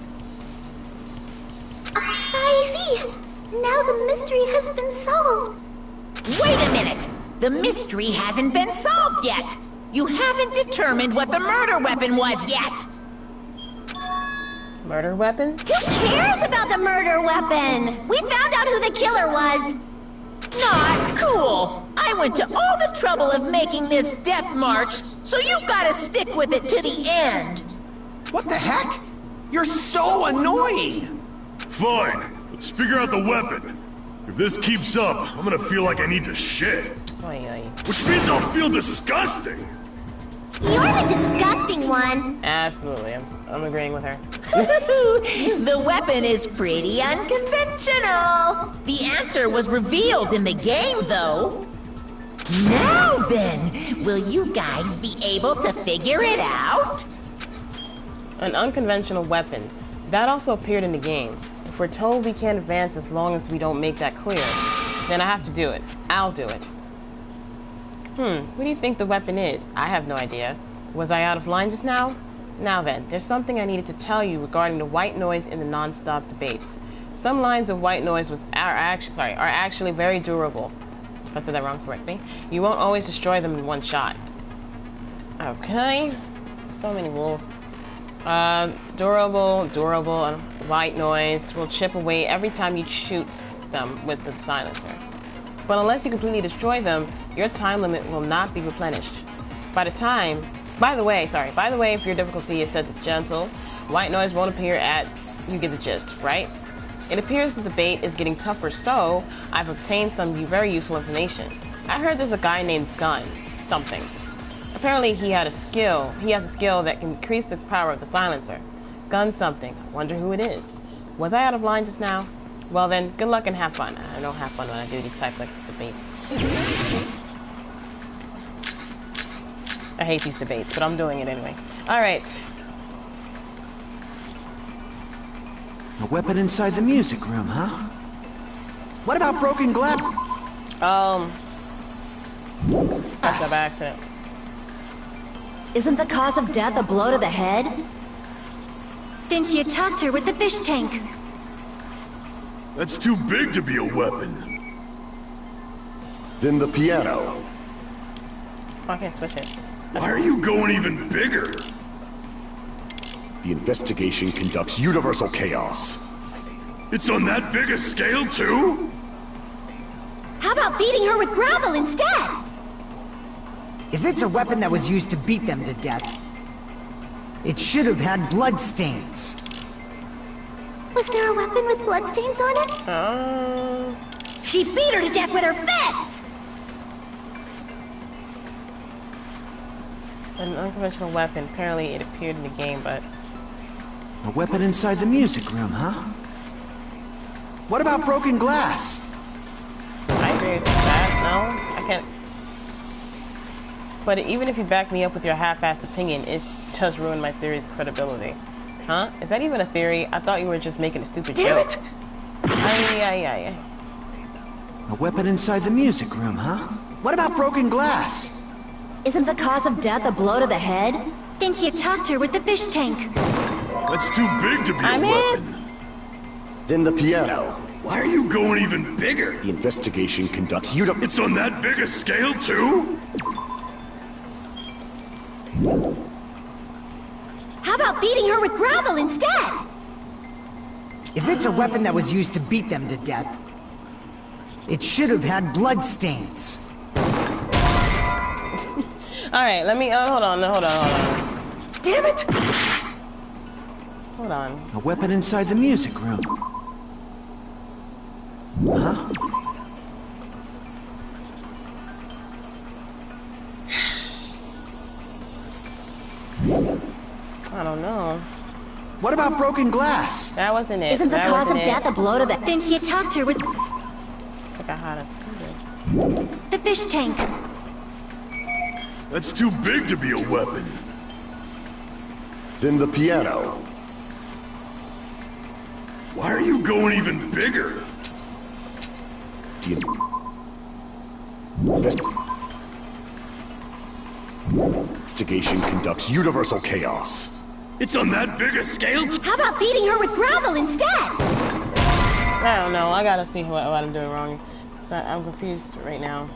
I see! Now the mystery has been solved! Wait a minute! The mystery hasn't been solved yet! You haven't determined what the murder weapon was yet! Murder weapon? Who cares about the murder weapon? We found out who the killer was. Not cool! I went to all the trouble of making this death march, so you've gotta stick with it to the end! What the heck? You're so annoying! Fine, let's figure out the weapon. If this keeps up, I'm gonna feel like I need to shit. Oy, oy. Which means I'll feel disgusting! You're the disgusting one. Absolutely, I'm agreeing with her. The weapon is pretty unconventional. The answer was revealed in the game, though. Now then, will you guys be able to figure it out? An unconventional weapon. That also appeared in the game. If we're told we can't advance as long as we don't make that clear, then I have to do it. I'll do it. What do you think the weapon is? I have no idea. Was I out of line just now? Now then, there's something I needed to tell you regarding the white noise in the non-stop debates. Some lines of white noise are actually very durable. If I said that wrong, correct me. You won't always destroy them in one shot. Okay. So many rules. Durable, white noise will chip away every time you shoot them with the silencer. But unless you completely destroy them, your time limit will not be replenished. By the way, if your difficulty is set to gentle, white noise won't appear you get the gist, right? It appears that the bait is getting tougher, so I've obtained some very useful information. I heard there's a guy named Gun something. Apparently he has a skill that can increase the power of the silencer. Gun something. Wonder who it is. Was I out of line just now? Well then, good luck and have fun. I don't have fun when I do these type of debates. I hate these debates, but I'm doing it anyway. Alright. A weapon inside the music room, huh? What about broken glass? That's by accident. Isn't the cause of death a blow to the head? Think you attacked her with the fish tank. That's too big to be a weapon. Then the piano. Oh, I can't switch it. Why are you going even bigger? The investigation conducts universal chaos. It's on that big a scale, too? How about beating her with gravel instead? If it's a weapon that was used to beat them to death, it should have had blood stains. Was there a weapon with bloodstains on it? She beat her to death with her fists! An unconventional weapon. Apparently it appeared in the game, but... A weapon inside the music room, huh? What about broken glass? I agree with that. No, I can't... But even if you back me up with your half-assed opinion, it does ruin my theory's credibility. Huh? Is that even a theory? I thought you were just making a stupid joke. Damn it! A weapon inside the music room, huh? What about broken glass? Isn't the cause of death a blow to the head? Think you attacked her with the fish tank. That's too big to be a weapon. Then the piano. Why are you going even bigger? The investigation conducts It's on that big a scale, too? How about beating her with gravel instead? If it's a weapon that was used to beat them to death, it should have had blood stains. Alright, let me... hold on. Damn it! Hold on. A weapon inside the music room. Huh? I don't know. What about broken glass? That wasn't it. Isn't the cause of death a blow to the... Think you attacked her with I think I had to do this. the fish tank. That's too big to be a weapon. Then the piano. Why are you going even bigger? The investigation conducts universal chaos. It's on that big a scale? How about beating her with gravel instead? I don't know. I gotta see what I'm doing wrong. So I'm confused right now.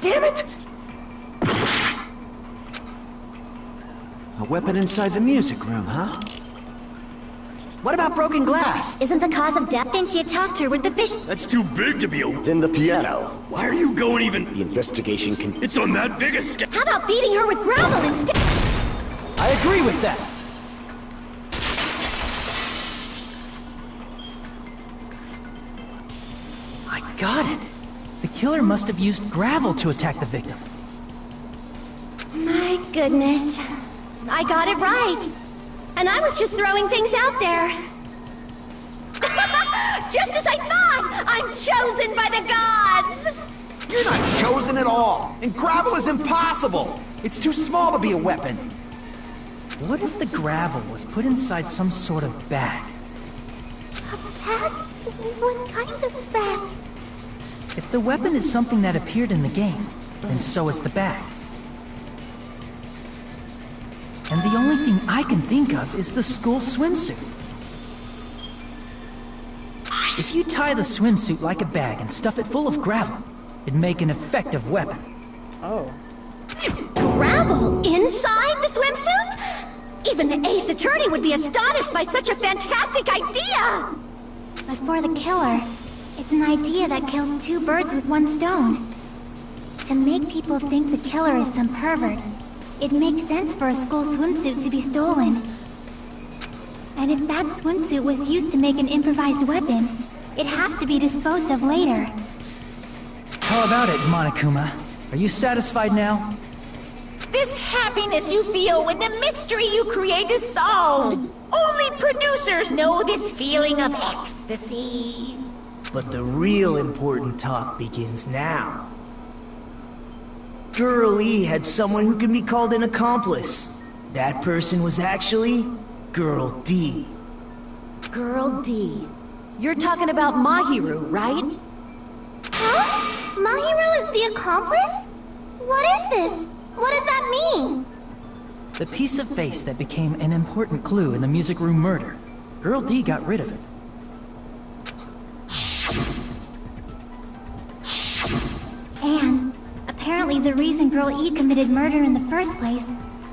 damn it! A weapon inside the music room, huh? What about broken glass? Isn't the cause of death? Didn't you talk to her with the fish? That's too big to be a... Then the piano. Why are you going even... The investigation can... It's on that big a scale. How about beating her with gravel instead? I agree with that. I got it. The killer must have used gravel to attack the victim. My goodness. I got it right. And I was just throwing things out there. Just as I thought! I'm chosen by the gods! You're not chosen at all! And gravel is impossible! It's too small to be a weapon! What if the gravel was put inside some sort of bag? A bag? What kind of bag? If the weapon is something that appeared in the game, then so is the bag. And the only thing I can think of is the school swimsuit. If you tie the swimsuit like a bag and stuff it full of gravel, it'd make an effective weapon. Oh. Gravel inside the swimsuit? Even the ace attorney would be astonished by such a fantastic idea! But for the killer, it's an idea that kills two birds with one stone. To make people think the killer is some pervert, it makes sense for a school swimsuit to be stolen. And if that swimsuit was used to make an improvised weapon, it'd have to be disposed of later. How about it, Monokuma? Are you satisfied now? This happiness you feel when the mystery you create is solved. Only producers know this feeling of ecstasy. But the real important talk begins now. Girl E had someone who can be called an accomplice. That person was actually Girl D. Girl D. You're talking about Mahiru, right? Huh? Mahiru is the accomplice? What is this? What does that mean? The piece of face that became an important clue in the music room murder. Girl D got rid of it. And apparently the reason Girl E committed murder in the first place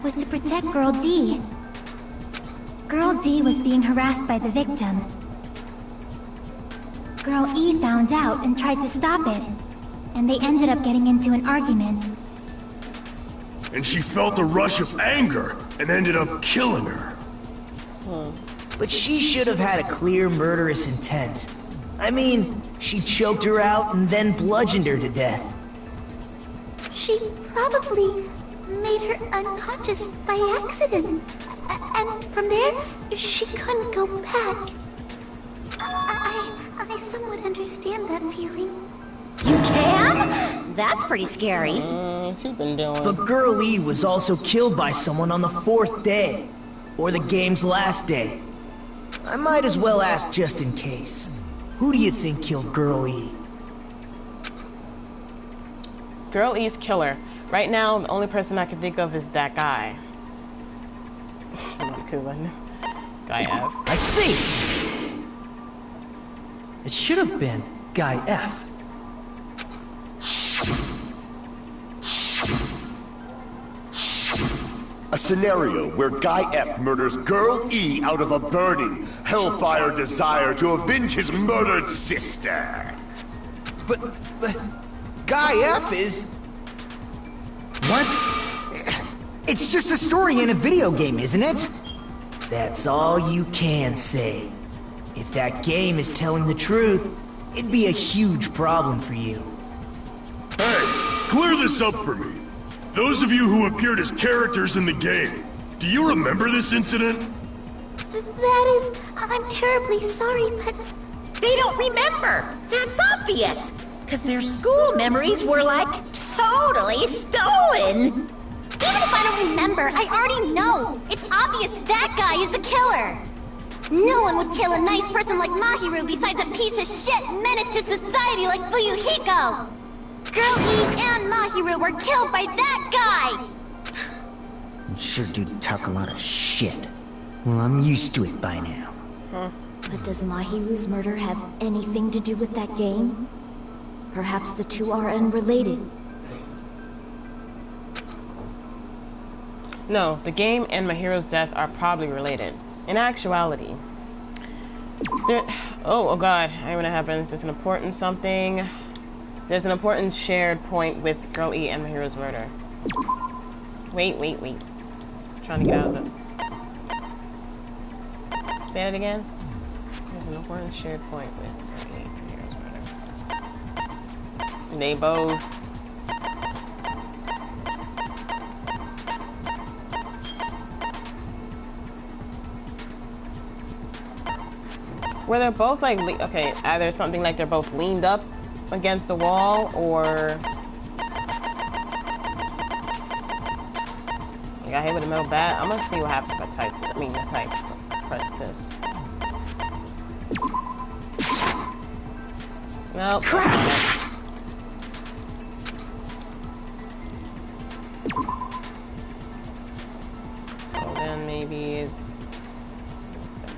was to protect Girl D. Girl D was being harassed by the victim. Girl E found out and tried to stop it, and they ended up getting into an argument. And she felt a rush of anger and ended up killing her. But she should have had a clear murderous intent. I mean, she choked her out and then bludgeoned her to death. She probably made her unconscious by accident. And from there, she couldn't go back. I somewhat understand that feeling. You can? That's pretty scary. What you been doing? But Girl E was also killed by someone on the 4th day. Or the game's last day. I might as well ask just in case. Who do you think killed Girl E? Girl E's killer. Right now, the only person I can think of is that guy. Guy F. I see! It should have been Guy F. A scenario where Guy F murders Girl E out of a burning, hellfire desire to avenge his murdered sister. But Guy F is... What? It's just a story in a video game, isn't it? That's all you can say. If that game is telling the truth, it'd be a huge problem for you. Hey, clear this up for me. Those of you who appeared as characters in the game, do you remember this incident? That is... I'm terribly sorry, but... They don't remember. That's obvious. Because their school memories were, like, totally stolen. Even if I don't remember, I already know. It's obvious that guy is the killer. No one would kill a nice person like Mahiru besides a piece of shit menace to society like Fuyuhiko. Girl E and Mahiru were killed by that guy. You sure do talk a lot of shit. Well, I'm used to it by now. But does Mahiru's murder have anything to do with that game? Perhaps the two are unrelated. No, the game and my hero's death are probably related. In actuality, oh god, I know what happens. There's an important something. There's an important shared point with Girl E and my hero's murder. Wait. I'm trying to get out of it. Say that again. There's an important shared point with Girl E and my hero's murder. They both. Where they're both like, okay, either something like they're both leaned up against the wall, or I got hit with a metal bat. I'm gonna see what happens if I type this. Press this. Nope. Crap! So then maybe it's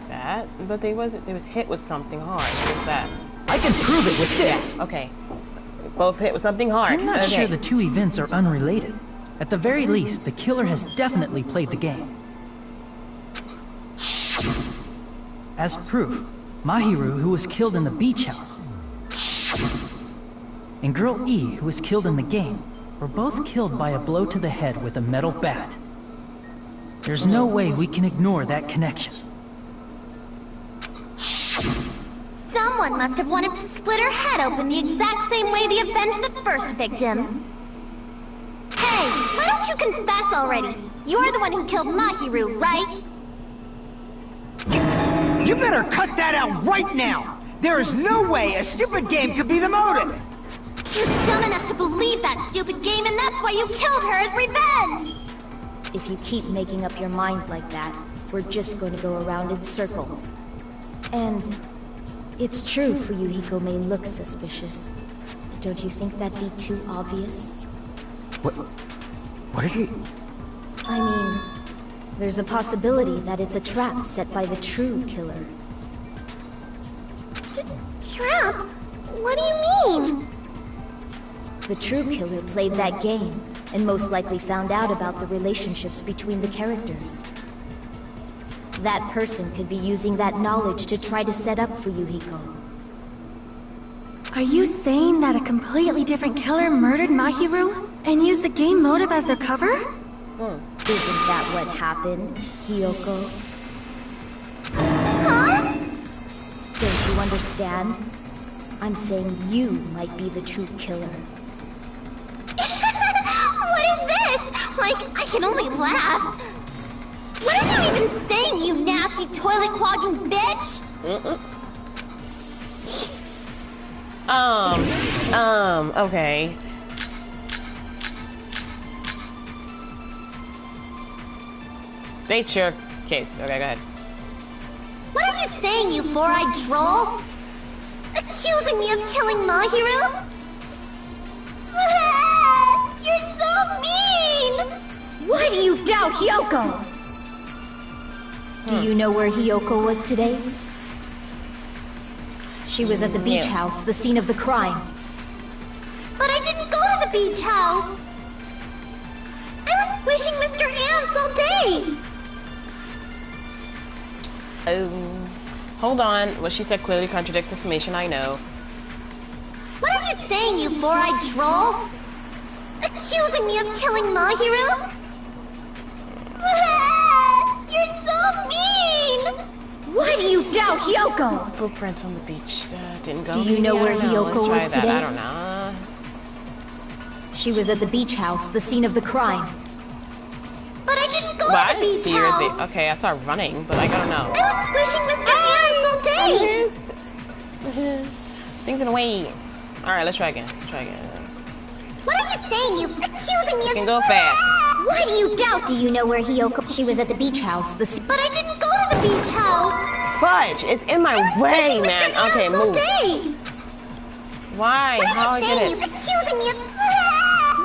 that, but it was hit with something hard. What is that? I can prove it with this! Yeah, okay. Both hit with something hard. I'm not sure the two events are unrelated. At the very least, the killer has definitely played the game. As proof, Mahiru, who was killed in the beach house, and Girl E, who was killed in the game, were both killed by a blow to the head with a metal bat. There's no way we can ignore that connection. Someone must have wanted to split her head open the exact same way they avenged the first victim. Hey, why don't you confess already? You're the one who killed Mahiru, right? You better cut that out right now! There is no way a stupid game could be the motive! You're dumb enough to believe that stupid game, and that's why you killed her as revenge! If you keep making up your mind like that, we're just going to go around in circles. And it's true Fuyuhiko may look suspicious. But don't you think that'd be too obvious? What are you... I mean, there's a possibility that it's a trap set by the true killer. Trap? What do you mean? The true killer played that game, and most likely found out about the relationships between the characters. That person could be using that knowledge to try to set up Fuyuhiko. Are you saying that a completely different killer murdered Mahiru and used the game motive as their cover? Isn't that what happened, Hiyoko? Huh? Don't you understand? I'm saying you might be the true killer. What is this? Like, I can only laugh. What are you even saying, you nasty toilet-clogging bitch? Okay. State your case. Okay, go ahead. What are you saying, you four-eyed troll? Accusing me of killing Mahiru? You're so mean! Why do you doubt Hiyoko? Do you know where Hiyoko was today? She was at the beach house, the scene of the crime. But I didn't go to the beach house! I was wishing Mr. Ants all day! Hold on. What she said clearly contradicts information I know. What are you saying, you four-eyed troll? Accusing me of killing Mahiru? You're so mean! Why do you doubt Hiyoko? Footprints on the beach. Didn't go. Do you know where Hiyoko was today? I don't know. She was at the beach house, the scene of the crime. But I didn't go to the beach house! Okay, I started running, but I don't know. I was wishing Mr. Ants all day! Things in the way. Alright, let's try again. What are you saying, you accusing me of— can go fast. Why do you doubt? Do you know where Hiyoko? She was at the beach house, the But I didn't go to the beach house! Fudge! It's in my way, man! Okay, move. Why? How I get it? Accusing me of—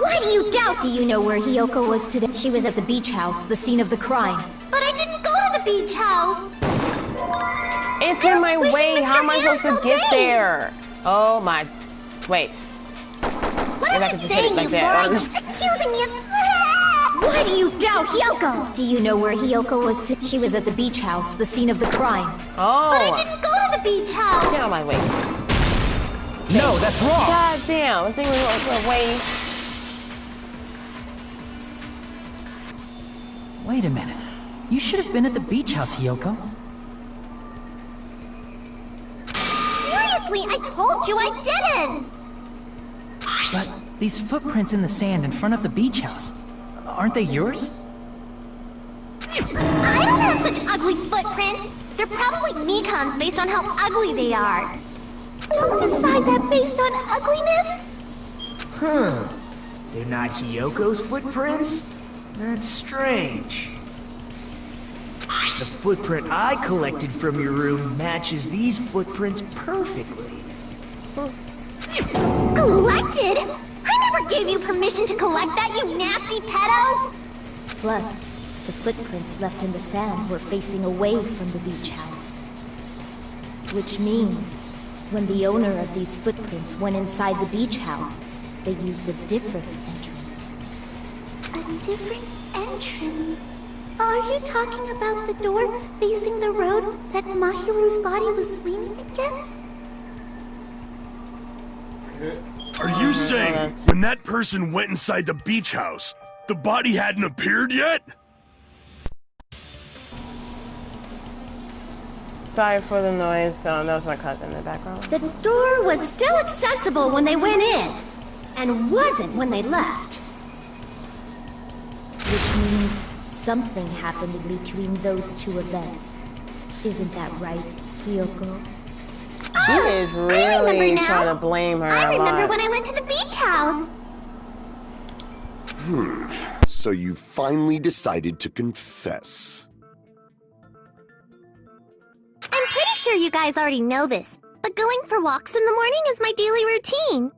Why do you doubt? Do you know where Hiyoko was today? She was at the beach house, the scene of the crime. But I didn't go to the beach house! It's in my way! How am I supposed to get there? Oh my... Wait. What are you saying, you four-eyed— accusing me of— Why do you doubt Hyoko? Do you know where Hyoko was? She was at the beach house, the scene of the crime. Oh. But I didn't go to the beach house. Get out of my way. No, that's wrong. God damn, this thing was way. Wait a minute. You should have been at the beach house, Hyoko. Seriously, I told you I didn't! But these footprints in the sand in front of the beach house, aren't they yours? I don't have such ugly footprints. They're probably Mikan's based on how ugly they are. Don't decide that based on ugliness. Huh. They're not Hyoko's footprints? That's strange. The footprint I collected from your room matches these footprints perfectly. Collected? I never gave you permission to collect that, you nasty pedo! Plus, the footprints left in the sand were facing away from the beach house. Which means, when the owner of these footprints went inside the beach house, they used a different entrance. A different entrance? Are you talking about the door facing the road that Mahiru's body was leaning against? Are you saying when that person went inside the beach house, the body hadn't appeared yet? Sorry for the noise. That was my cousin in the background. The door was still accessible when they went in, and wasn't when they left. Which means something happened in between those two events. Isn't that right, Hyoko? She is really trying to blame her I a remember lot. when I went to the beach house. So you finally decided to confess. I'm pretty sure you guys already know this, but going for walks in the morning is my daily routine.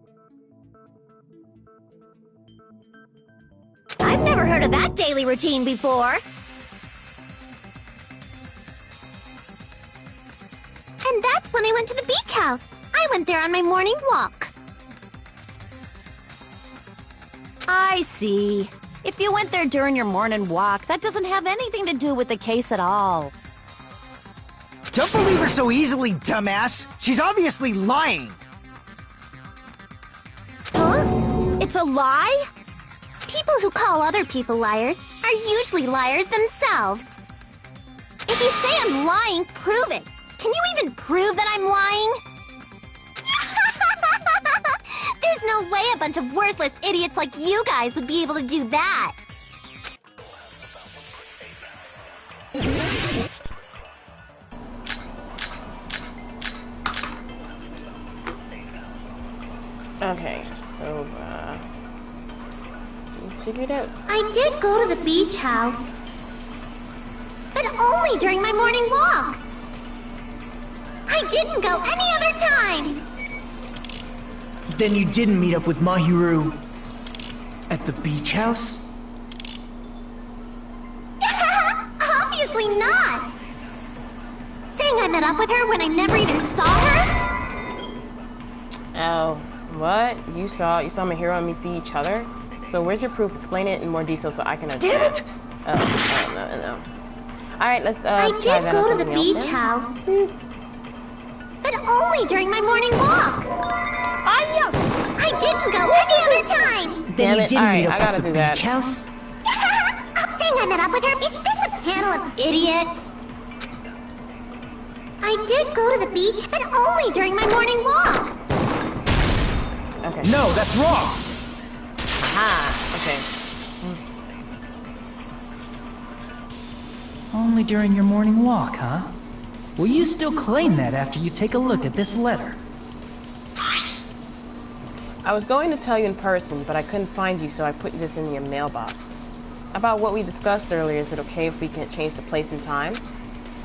I've never heard of that daily routine before. And that's when I went to the beach house. I went there on my morning walk. I see. If you went there during your morning walk, that doesn't have anything to do with the case at all. Don't believe her so easily, dumbass! She's obviously lying! Huh? It's a lie? People who call other people liars are usually liars themselves. If you say I'm lying, prove it. Can you even prove that I'm lying? There's no way a bunch of worthless idiots like you guys would be able to do that. Okay, so, you figured out. I did go to the beach house. But only during my morning walk. I didn't go any other time. Then you didn't meet up with Mahiru at the beach house? Obviously not. Saying I met up with her when I never even saw her? Oh, what? You saw Mahiro and me see each other? So where's your proof? Explain it in more detail so I can understand. Damn it! Oh, no. Alright, let's, I did go to the beach house. But only during my morning walk. I didn't go any other time. Then you it. didn't meet Alright, up I gotta at the do that. beach house? Saying I met up with her, is this a panel of idiots? I did go to the beach, but only during my morning walk. Okay. No, that's wrong! Okay. Only during your morning walk, huh? Will you still claim that after you take a look at this letter? I was going to tell you in person, but I couldn't find you, so I put this in your mailbox. About what we discussed earlier, is it okay if we can change the place and time?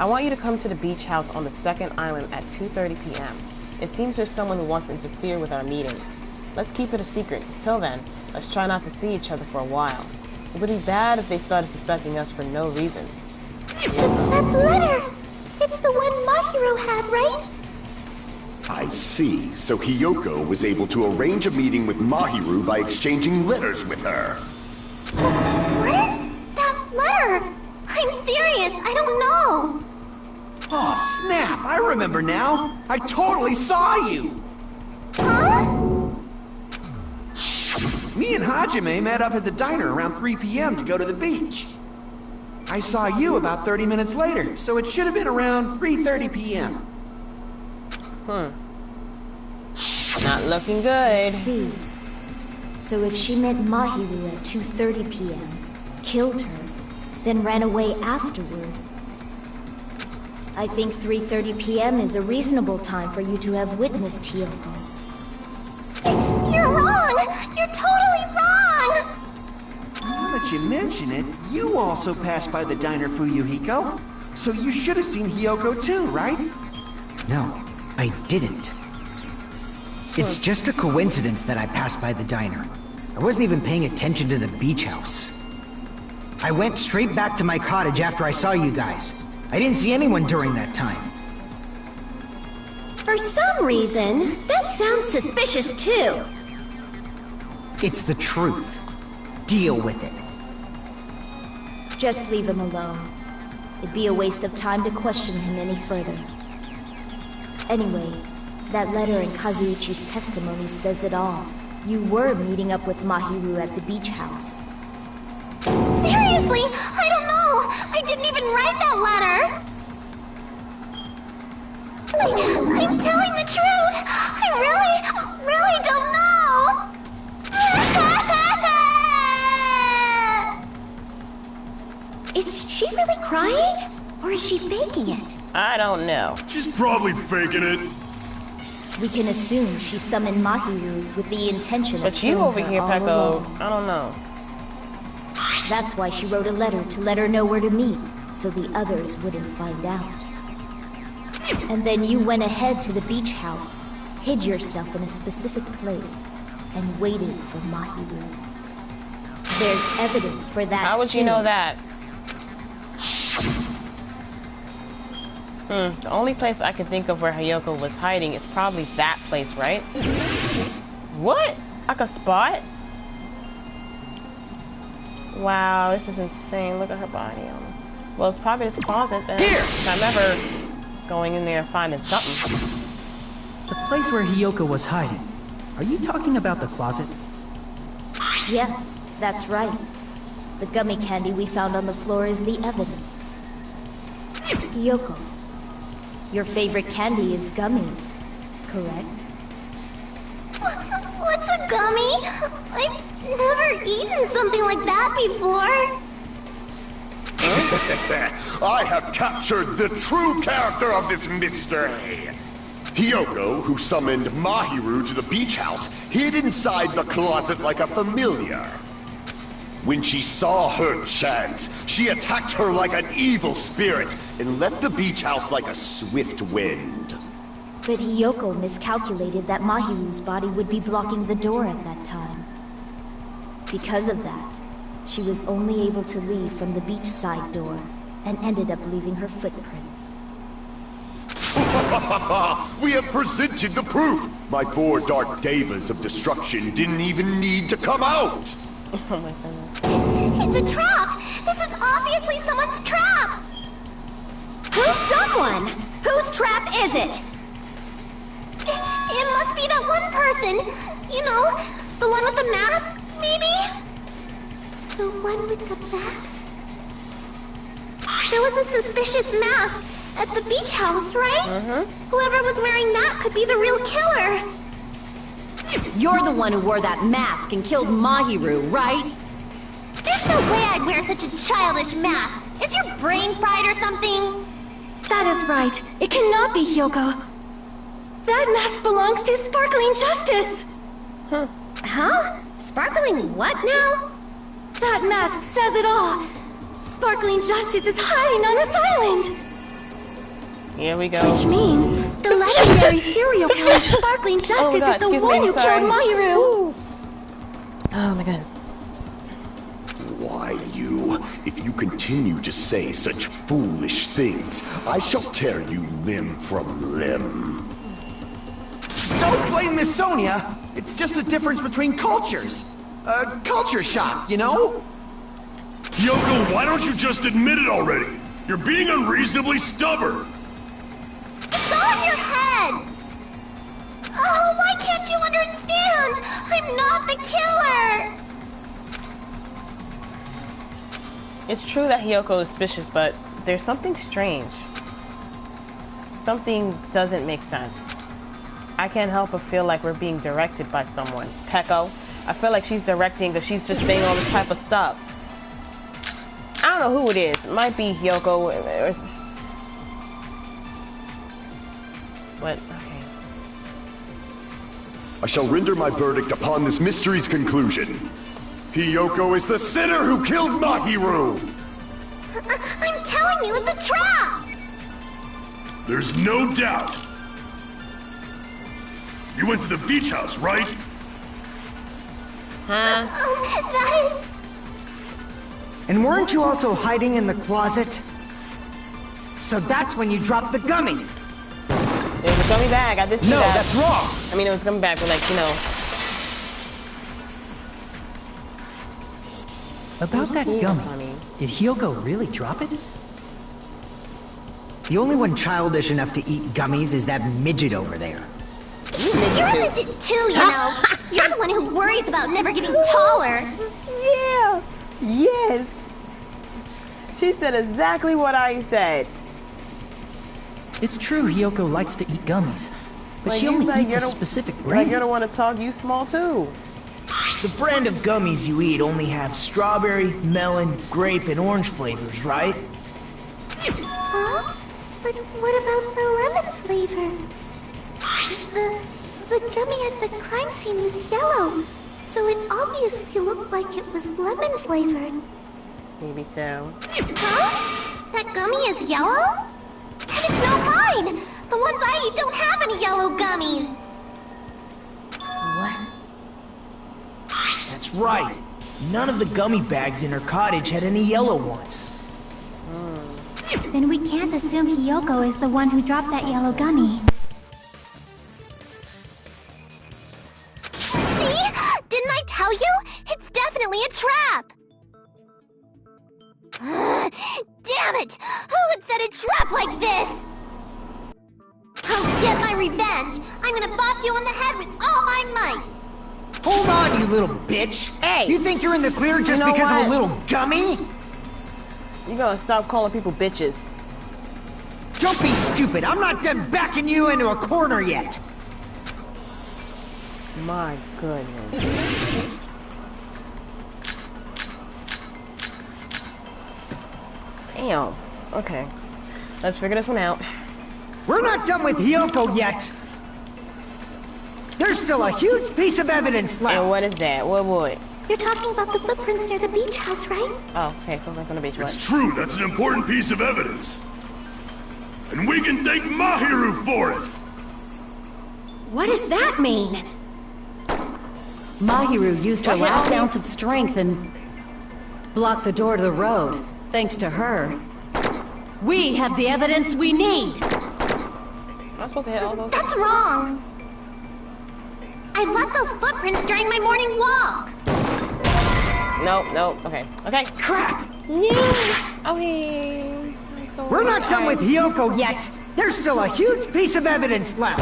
I want you to come to the beach house on the second island at 2:30 p.m. It seems there's someone who wants to interfere with our meeting. Let's keep it a secret. Until then, let's try not to see each other for a while. It would be bad if they started suspecting us for no reason. That letter! It's the one Mahiro had, right? I see. So Hiyoko was able to arrange a meeting with Mahiru by exchanging letters with her. What is that letter? I'm serious, I don't know. Oh, snap! I remember now! I totally saw you! Huh? Me and Hajime met up at the diner around 3 p.m. to go to the beach. I saw you about 30 minutes later, so it should have been around 3:30 p.m. Not looking good. I see. So if she met Mahiru at 2:30 p.m., killed her, then ran away afterward, I think 3:30 p.m. is a reasonable time for you to have witnessed Hiyoko. You're wrong! You're totally wrong! Now that you mention it, you also passed by the diner, Fuyuhiko. So you should have seen Hiyoko too, right? No, I didn't. It's just a coincidence that I passed by the diner. I wasn't even paying attention to the beach house. I went straight back to my cottage after I saw you guys. I didn't see anyone during that time. For some reason, that sounds suspicious too. It's the truth. Deal with it. Just leave him alone. It'd be a waste of time to question him any further. Anyway, that letter in Kazuichi's testimony says it all. You were meeting up with Mahiru at the beach house. Seriously, I don't know! I didn't even write that letter! I'm telling the truth! I really don't know! Is she really crying? Or is she faking it? I don't know. She's probably faking it. We can assume she summoned Mahiru with the intention of But you killing over her here, all Peko, along. I don't know. That's why she wrote a letter to let her know where to meet, so the others wouldn't find out. And then you went ahead to the beach house, hid yourself in a specific place, and waited for Mahiru. There's evidence for that, How would too. you know that? The only place I can think of where Hiyoko was hiding is probably that place, right? What? Like a spot? Wow, this is insane. Look at her body. Well, it's probably this closet then. Here! I remember going in there and finding something. The place where Hiyoko was hiding. Are you talking about the closet? Yes, that's right. The gummy candy we found on the floor is the evidence. Hiyoko, your favorite candy is gummies, correct? What's a gummy? I've never eaten something like that before. I have captured the true character of this mystery. Hiyoko, who summoned Mahiru to the beach house, hid inside the closet like a familiar. When she saw her chance, she attacked her like an evil spirit and left the beach house like a swift wind. But Hiyoko miscalculated that Mahiru's body would be blocking the door at that time. Because of that, she was only able to leave from the beachside door and ended up leaving her footprints. We have presented the proof! My 4 dark devas of destruction didn't even need to come out! Oh my goodness. It's a trap! This is obviously someone's trap! Who's someone? Whose trap is it? It must be that one person. You know, the one with the mask, maybe? The one with the mask? There was a suspicious mask at the beach house, right? Whoever was wearing that could be the real killer. You're the one who wore that mask and killed Mahiru, right? There's no way I'd wear such a childish mask. Is your brain fried or something? That is right. It cannot be Hiyoko. That mask belongs to Sparkling Justice! Huh? Sparkling what now? That mask says it all! Sparkling Justice is hiding on this island! Here we go. Which means the legendary serial killer Sparkling Justice God, is the excuse one me, who sorry. killed Mahiru! Oh my god. Why you? If you continue to say such foolish things, I shall tear you limb from limb. Don't blame Miss Sonia. It's just a difference between cultures. A culture shock, you know? Yoko, why don't you just admit it already? You're being unreasonably stubborn. It's all in your heads! Oh, why can't you understand? I'm not the killer! It's true that Hiyoko is suspicious, but there's something strange. Something doesn't make sense. I can't help but feel like we're being directed by someone. Peko, I feel like she's directing because she's just saying all this type of stuff. I don't know who it is. It might be Hiyoko. What? Okay. I shall render my verdict upon this mystery's conclusion. Hiyoko is the sinner who killed Mahiru! I'm telling you, it's a trap! There's no doubt. You went to the beach house, right? Huh? That is... And weren't you also hiding in the closet? So that's when you dropped the gummy! It was a gummy bag. I did see that. No, that's wrong! I mean, it was a gummy bag, but like, you know. About that gummy, did Hiyoko really drop it? The only one childish enough to eat gummies is that midget over there. You're a midget too, you know. You're the one who worries about never getting taller. Yeah. Yes. She said exactly what I said. It's true Hiyoko likes to eat gummies, but Like, she only like, eats a you're the- specific Like, brand. you're the one to talk, you small too. The brand of gummies you eat only have strawberry, melon, grape, and orange flavors, right? Huh? But what about the lemon flavor? The gummy at the crime scene was yellow, so it obviously looked like it was lemon flavored. Maybe so. Huh? That gummy is yellow? Then it's not mine! The ones I eat don't have any yellow gummies! What? That's right. None of the gummy bags in her cottage had any yellow ones. Then we can't assume Hiyoko is the one who dropped that yellow gummy. See? Didn't I tell you? It's definitely a trap! Damn it! Who had set a trap like this? I'll get my revenge! I'm gonna bop you on the head with all my might! Hold on, you little bitch! Hey! You think you're in the clear just You know because of what? a little gummy? You gotta stop calling people bitches. Don't be stupid! I'm not done backing you into a corner yet! My goodness. Damn. Okay. Let's figure this one out. We're not done with Hiyoko yet! There's still a huge piece of evidence left! And what is that? What? You're talking about the footprints near the beach house, right? Oh, okay, footprints on the beach. It's What? true, that's an important piece of evidence. And we can thank Mahiru for it! What does that mean? Mahiru used her What last happened? ounce of strength and blocked the door to the road. Thanks to her, we have the evidence we need. Am I supposed to hit all those? That's wrong! I left those footprints during my morning walk! Nope. Okay. Crap! Yeah. Okay. I'm so We're not done sorry. with Hiyoko yet! There's still a huge piece of evidence left!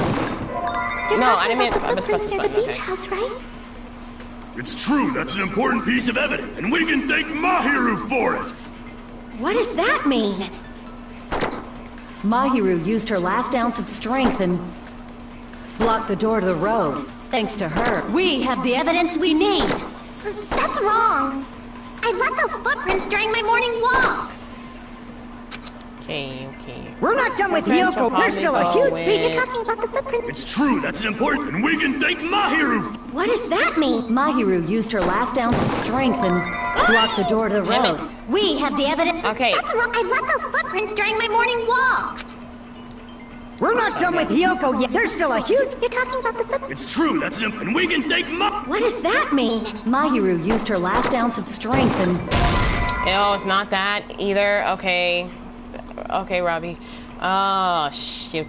You're No, I talking didn't mean- about I the was footprints near the specifying, beach okay. house, right? It's true, that's an important piece of evidence, and we can thank Mahiru for it! What does that mean? Mahiru used her last ounce of strength and blocked the door to the road. Thanks to her, we have the evidence we need. That's wrong! I left those footprints during my morning walk! Okay. We're not done with Footprints will Hiyoko! There's still a probably huge go piece. with- You're talking about the footprints. It's true, that's an important, and we can thank Mahiru What does that mean? Mahiru used her last ounce of strength and blocked the door to the Damn road. it. We have the evidence. Okay. That's wrong! I left those footprints during my morning walk! We're not done with Hiyoko yet! There's still a huge... You're talking about the footprints. It's true, that's an and we can thank What does that mean? Mahiru used her last ounce of strength and Oh, it's not that either. Okay, Robbie. Oh shoot.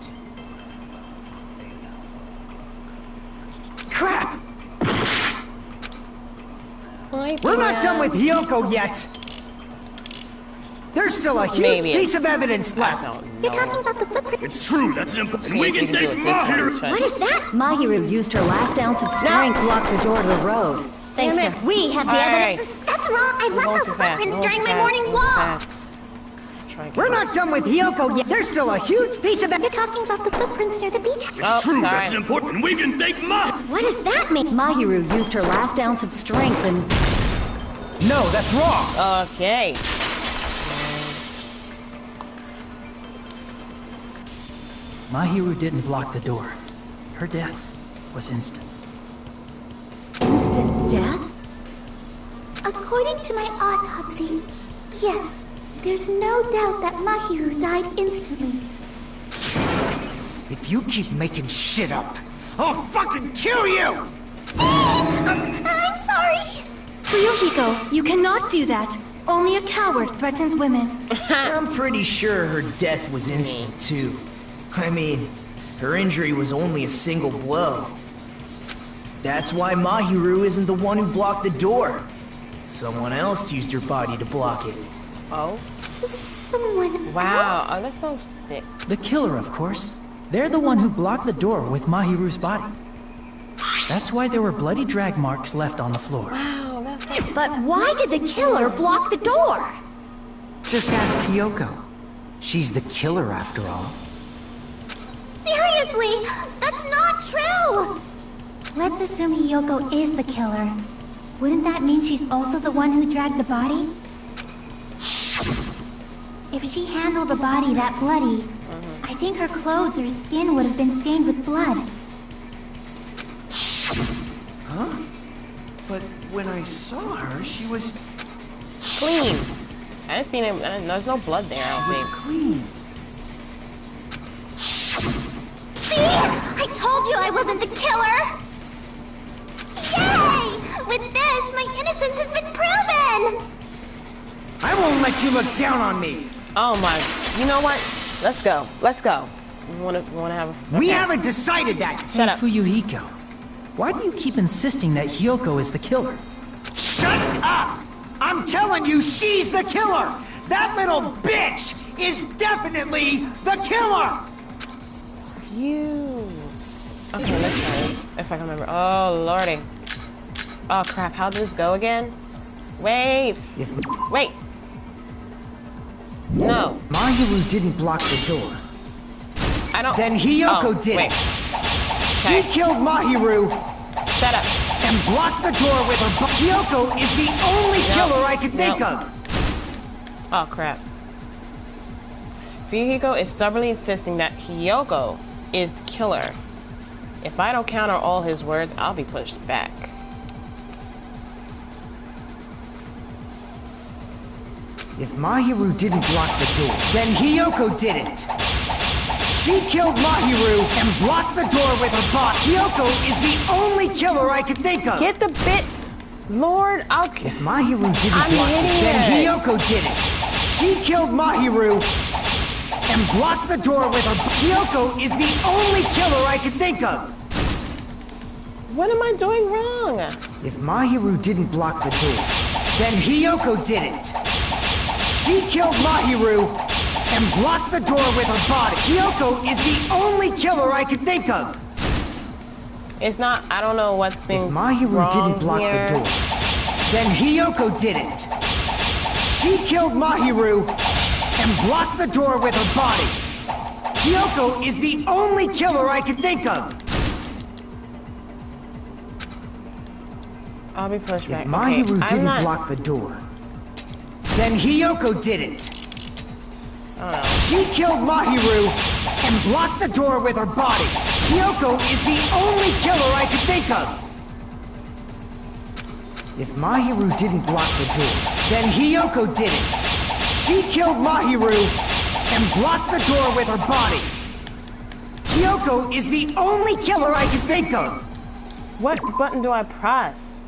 Crap! Hi, We're not Pam. done with Hiyoko yet! There's still a huge piece of evidence left. You're talking about the footprint. It's true, that's an important. We can take Mahiru. What is that? Mahiru used her last ounce of strength to block the door to the road. Thanks to we have the evidence. That's wrong. I left those footprints during my morning walk. We're not done with Hiyoko yet. There's still a huge piece of You're talking about the footprints near the beach. It's true, that's an important. We can take Mahiru. What does that mean? Mahiru used her last ounce of strength and... No, that's wrong. Okay. Mahiru didn't block the door. Her death was instant. Instant death? According to my autopsy, yes, there's no doubt that Mahiru died instantly. If you keep making shit up, I'll fucking kill you! I'm sorry. Fuyuhiko, you cannot do that. Only a coward threatens women. I'm pretty sure her death was instant, too. I mean, her injury was only a single blow. That's why Mahiru isn't the one who blocked the door. Someone else used her body to block it. Oh? Someone Wow, else? oh, that's so sick. The killer, of course. They're the one who blocked the door with Mahiru's body. That's why there were bloody drag marks left on the floor. Wow, that's so... But why did the killer block the door? Just ask Hiyoko. She's the killer after all. Seriously, that's not true! Let's assume Hiyoko is the killer. Wouldn't that mean she's also the one who dragged the body? If she handled a body that bloody, I think her clothes or skin would have been stained with blood. Huh? But when I saw her, she was... clean. I didn't see him. There's no blood there, I don't think. clean. See? I told you I wasn't the killer! Yay! With this, my innocence has been proven! I won't let you look down on me! Oh my... You know what? Let's go. Let's go. We wanna have a... We haven't decided that! Shut up. Fuyuhiko, why do you keep insisting that Hiyoko is the killer? Shut up! I'm telling you, she's the killer! That little bitch is definitely the killer! You... Okay, let's try it. If I can remember. Oh, lordy. Oh, crap. How did this go again? Wait. Wait. No. Mahiru didn't block the door. I don't... Then Hiyoko did wait. it. She killed Mahiru. Shut up. And blocked the door with her butt. Hiyoko is the only killer I can think of. Oh, crap. Fuyuhiko is stubbornly insisting that Hiyoko is the killer. If I don't counter all his words, I'll be pushed back. If Mahiru didn't block the door, then Hiyoko did it. She killed Mahiru and blocked the door with her body. Hiyoko is the only killer I could think of. Get the bit, Lord. If Mahiru didn't block it, then Hiyoko did it. She killed Mahiru and blocked the door with her. Hiyoko is the only killer I could think of. What am I doing wrong? If Mahiru didn't block the door, then Hiyoko did it. She killed Mahiru and blocked the door with her body. Hiyoko is the only killer I could think of. It's not, I don't know what's being If Mahiru didn't block here. the door, then Hiyoko did it. She killed Mahiru and blocked the door with her body. Hiyoko is the only killer I could think of. I'll be pushed back. If Mahiru okay, didn't block the door, then Hiyoko did it. She killed Mahiru and blocked the door with her body. Hiyoko is the only killer I could think of. If Mahiru didn't block the door, then Hiyoko did it. She killed Mahiru and blocked the door with her body. Hiyoko is the only killer I could think of. What button do I press?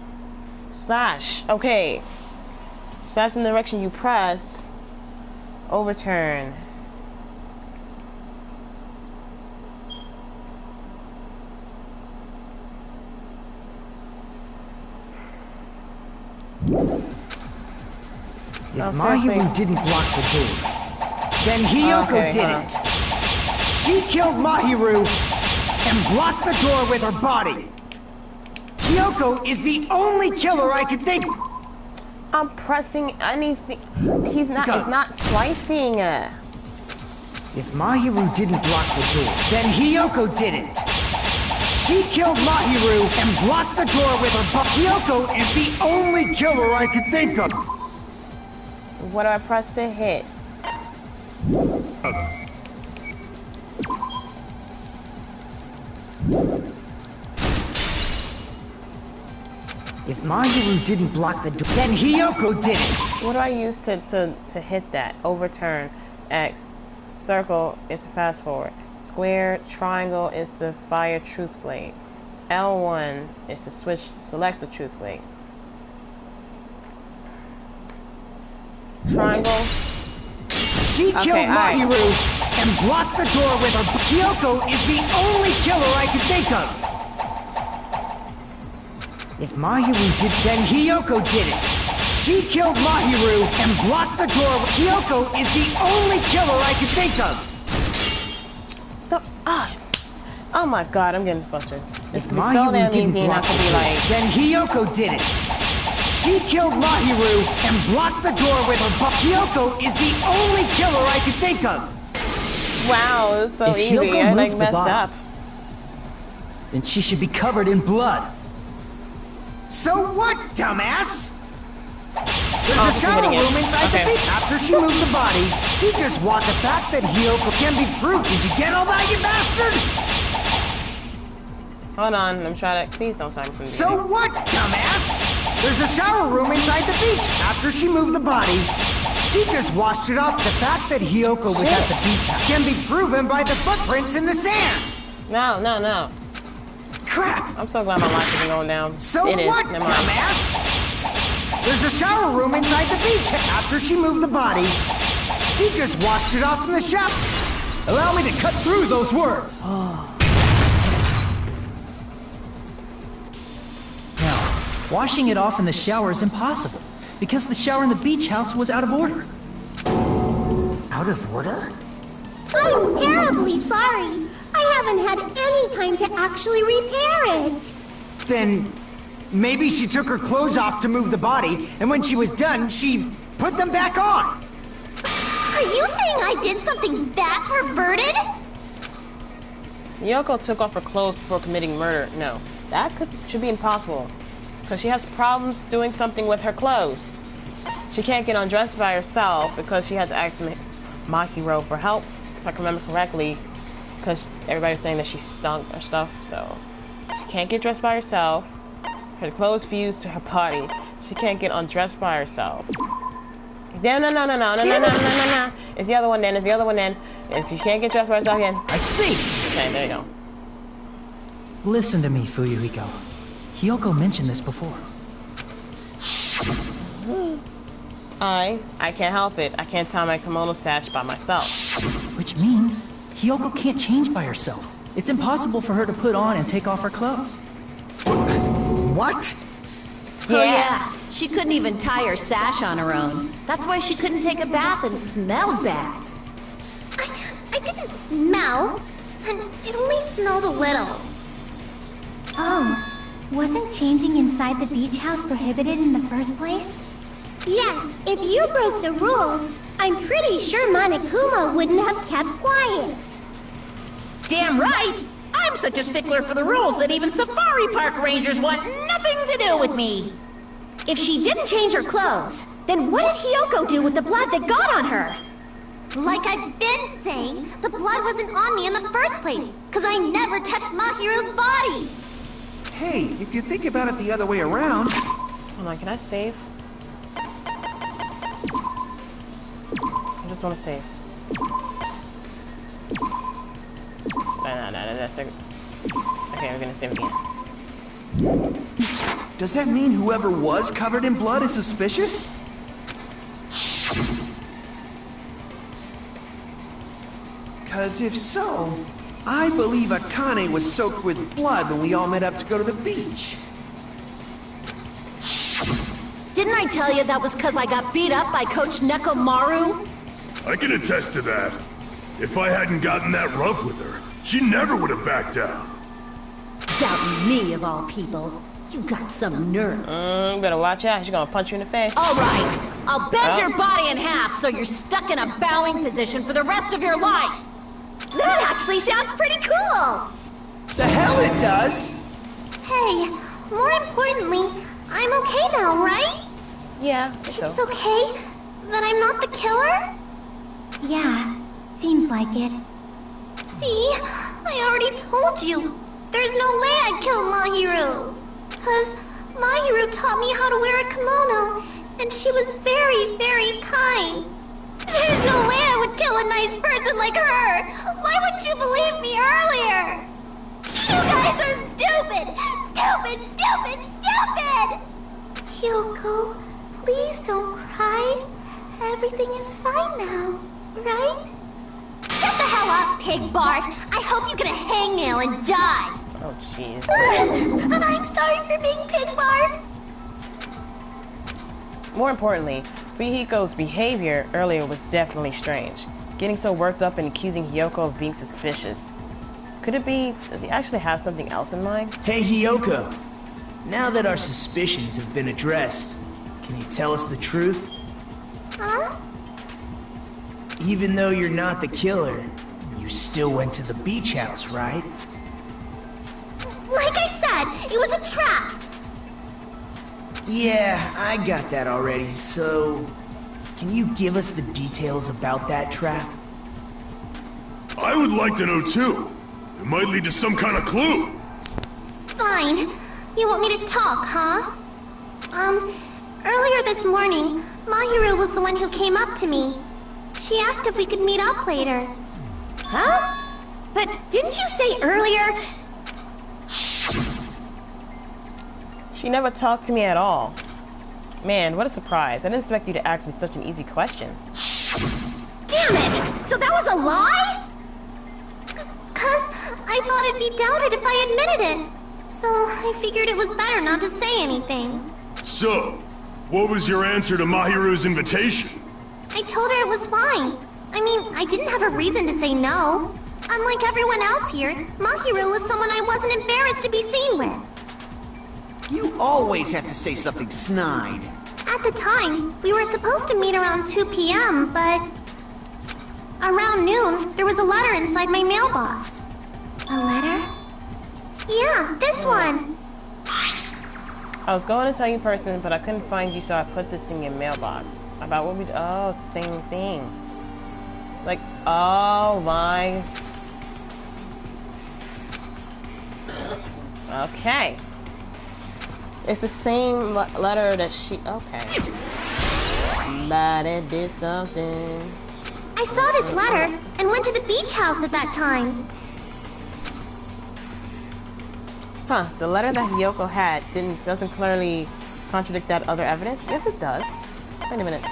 Slash. Okay. Slash in the direction you press. Overturn. If Mahiru didn't block the door, then Hiyoko didn't. She killed Mahiru and blocked the door with her body. Hiyoko is the only killer I could think. I'm pressing anything. He's not. It's not slicing. If Mahiru didn't block the door, then Hiyoko didn't. She killed Mahiru and blocked the door with her body. Hiyoko is the only killer I could think of. What do I press to hit? If Mahiru didn't block the door, then Hiyoko didn't. What do I use to hit that? Overturn. X. Circle is to fast forward. Square. Triangle is to fire truth blade. L1 is to select the truth blade. Triangle. She killed Mahiru and blocked the door with her. Hiyoko is the only killer I could think of. If Mahiru did, then Hiyoko did it. She killed Mahiru and blocked the door. Hiyoko is the only killer I could think of. Oh my god, I'm getting frustrated. If Mahiru didn't block the door, then Hiyoko did it. She killed Mahiru and blocked the door with her. Hiyoko is the only killer I could think of. Wow, it was so easy. I like messed up. Then she should be covered in blood. So what, dumbass? There's a shower room inside the beach. After she moved the body, she just walked the fact that Hiyoko can be proved. Did you get all that, you bastard? Hold on, I'm trying to. Please don't start from the So beginning. what, dumbass? There's a shower room inside the beach. After she moved the body, she just washed it off. The fact that Hiyoko was at the beach can be proven by the footprints in the sand. No. Crap! I'm so glad my life isn't going down. So it what, is. Never mind. dumbass? There's a shower room inside the beach. After she moved the body, she just washed it off in the shower. Allow me to cut through those words. Now, washing it off in the shower is impossible, because the shower in the beach house was out of order. Out of order? I'm terribly sorry. I haven't had any time to actually repair it. Then maybe she took her clothes off to move the body, and when she was done, she put them back on. Are you saying I did something that perverted? Yoko took off her clothes before committing murder. No, that should be impossible, because she has problems doing something with her clothes. She can't get undressed by herself because she had to ask Mahiro for help, if I can remember correctly, because everybody's saying that she stunk or stuff, so she can't get dressed by herself. Her clothes fused to her body. She can't get undressed by herself. No. It's the other one then. If she can't get dressed by herself again. I see. Okay, there you go. Listen to me, Fuyuhiko. Hiyoko mentioned this before. I can't help it. I can't tie my kimono sash by myself. Which means Hiyoko can't change by herself. It's impossible for her to put on and take off her clothes. What? Oh yeah, she couldn't even tie her sash on her own. That's why she couldn't take a bath and smelled bad. I didn't smell, and it only smelled a little. Oh, wasn't changing inside the beach house prohibited in the first place? Yes, if you broke the rules, I'm pretty sure Monokuma wouldn't have kept quiet. Damn right! I'm such a stickler for the rules that even safari park rangers want nothing to do with me! If she didn't change her clothes, then what did Hiyoko do with the blood that got on her? Like I've been saying, the blood wasn't on me in the first place, because I never touched Mahiro's body! Hey, if you think about it the other way around... Hold on, can I save? I just want to save. No, that's it. Okay, we're gonna save again. Does that mean whoever was covered in blood is suspicious? Because if so, I believe Akane was soaked with blood when we all met up to go to the beach. Did didn't I tell you that was because I got beat up by Coach Nekomaru? I can attest to that. If I hadn't gotten that rough with her, she never would have backed down. Doubting me, of all people. You got some nerve. Better watch out. She's gonna punch you in the face. All right. I'll bend your body in half so you're stuck in a bowing position for the rest of your life. That actually sounds pretty cool! The hell it does! Hey, more importantly, I'm okay now, right? Yeah, It's okay that I'm not the killer? Yeah, seems like it. See, I already told you. There's no way I'd kill Mahiru. 'Cause Mahiru taught me how to wear a kimono, and she was very, very kind. There's no way I would kill a nice person like her! Why wouldn't you believe me earlier? You guys are stupid! Stupid, stupid, stupid! Hyoko, please don't cry. Everything is fine now, right? Shut the hell up, pig barf! I hope you get a hangnail and die! Oh, jeez. I'm sorry for being pig barf! More importantly, Fuyuhiko's behavior earlier was definitely strange. Getting so worked up and accusing Hyoko of being suspicious. Could it be, does he actually have something else in mind? Hey, Hyoko. Now that our suspicions have been addressed, can you tell us the truth? Huh? Even though you're not the killer, you still went to the beach house, right? Like I said, it was a trap! Yeah, I got that already, so... Can you give us the details about that trap? I would like to know too. It might lead to some kind of clue. Fine. You want me to talk, huh? Earlier this morning, Mahiru was the one who came up to me. She asked if we could meet up later. Huh? But didn't you say earlier... She never talked to me at all. Man, what a surprise. I didn't expect you to ask me such an easy question. Damn it! So that was a lie? 'Cause I thought it'd be doubted if I admitted it. So I figured it was better not to say anything. So, what was your answer to Mahiru's invitation? I told her it was fine. I mean, I didn't have a reason to say no. Unlike everyone else here, Mahiru was someone I wasn't embarrassed to be seen with. You always have to say something snide. At the time, we were supposed to meet around 2 p.m., but... Around noon, there was a letter inside my mailbox. A letter? Yeah, this one. I was going to tell you in person, but I couldn't find you, so I put this in your mailbox. About what we... Oh, same thing. Like, oh my... Okay. It's the same letter that she... Okay. But it did something. I saw this letter and went to the beach house at that time. Huh, the letter that Hyoko had doesn't clearly contradict that other evidence? Yes, it does. Wait a minute.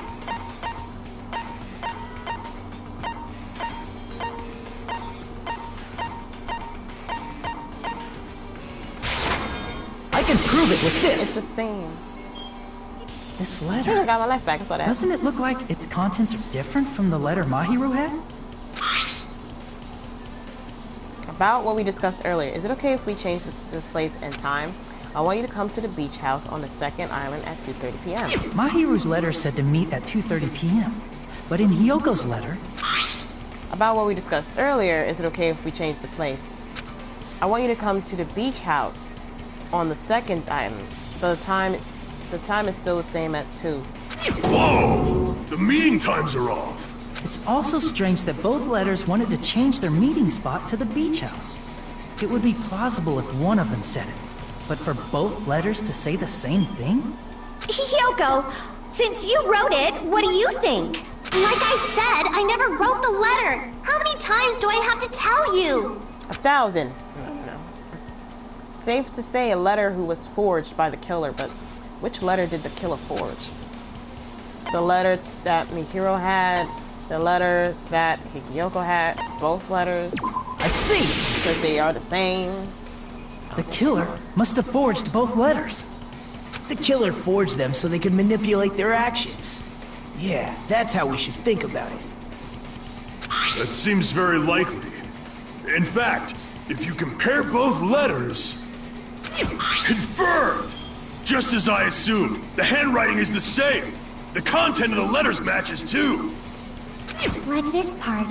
I can prove it with It's this! the same. This I letter. got my life back. I saw that. Doesn't it look like its contents are different from the letter Mahiru had? About what we discussed earlier, is it okay if we change the place and time? I want you to come to the beach house on the second island at 2:30 p.m. Mahiru's letter said to meet at 2:30 p.m. But in Hyoko's letter... About what we discussed earlier, is it okay if we change the place? I want you to come to the beach house on the second island. The time is still the same at 2. Whoa! The meeting times are off. It's also strange that both letters wanted to change their meeting spot to the beach house. It would be plausible if one of them said it, but for both letters to say the same thing? Hyoko, since you wrote it, what do you think? Like I said, I never wrote the letter. How many times do I have to tell you? 1,000. No. Safe to say a letter who was forged by the killer, but which letter did the killer forge? The letter that Mihiro had, the letter that Hyoko had, both letters. I see! Because they are the same. The killer must have forged both letters. The killer forged them so they could manipulate their actions. Yeah, that's how we should think about it. That seems very likely. In fact, if you compare both letters... Confirmed! Just as I assumed, the handwriting is the same. The content of the letters matches too. Like this part.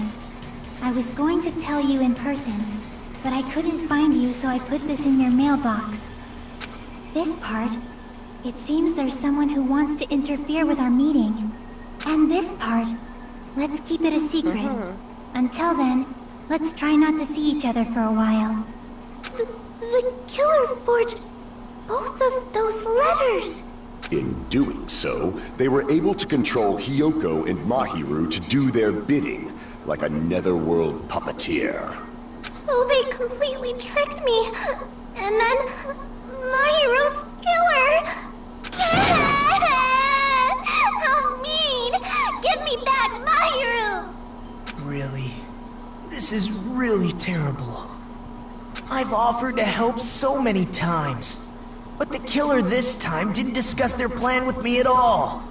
I was going to tell you in person, but I couldn't find you, so I put this in your mailbox. This part. It seems there's someone who wants to interfere with our meeting. And this part. Let's keep it a secret. Until then, let's try not to see each other for a while. The killer forged both of those letters. In doing so, they were able to control Hiyoko and Mahiru to do their bidding, like a netherworld puppeteer. So they completely tricked me. And then Mahiru's killer. How mean! Give me back Mahiru! Really? This is really terrible. I've offered to help so many times. But the killer this time didn't discuss their plan with me at all.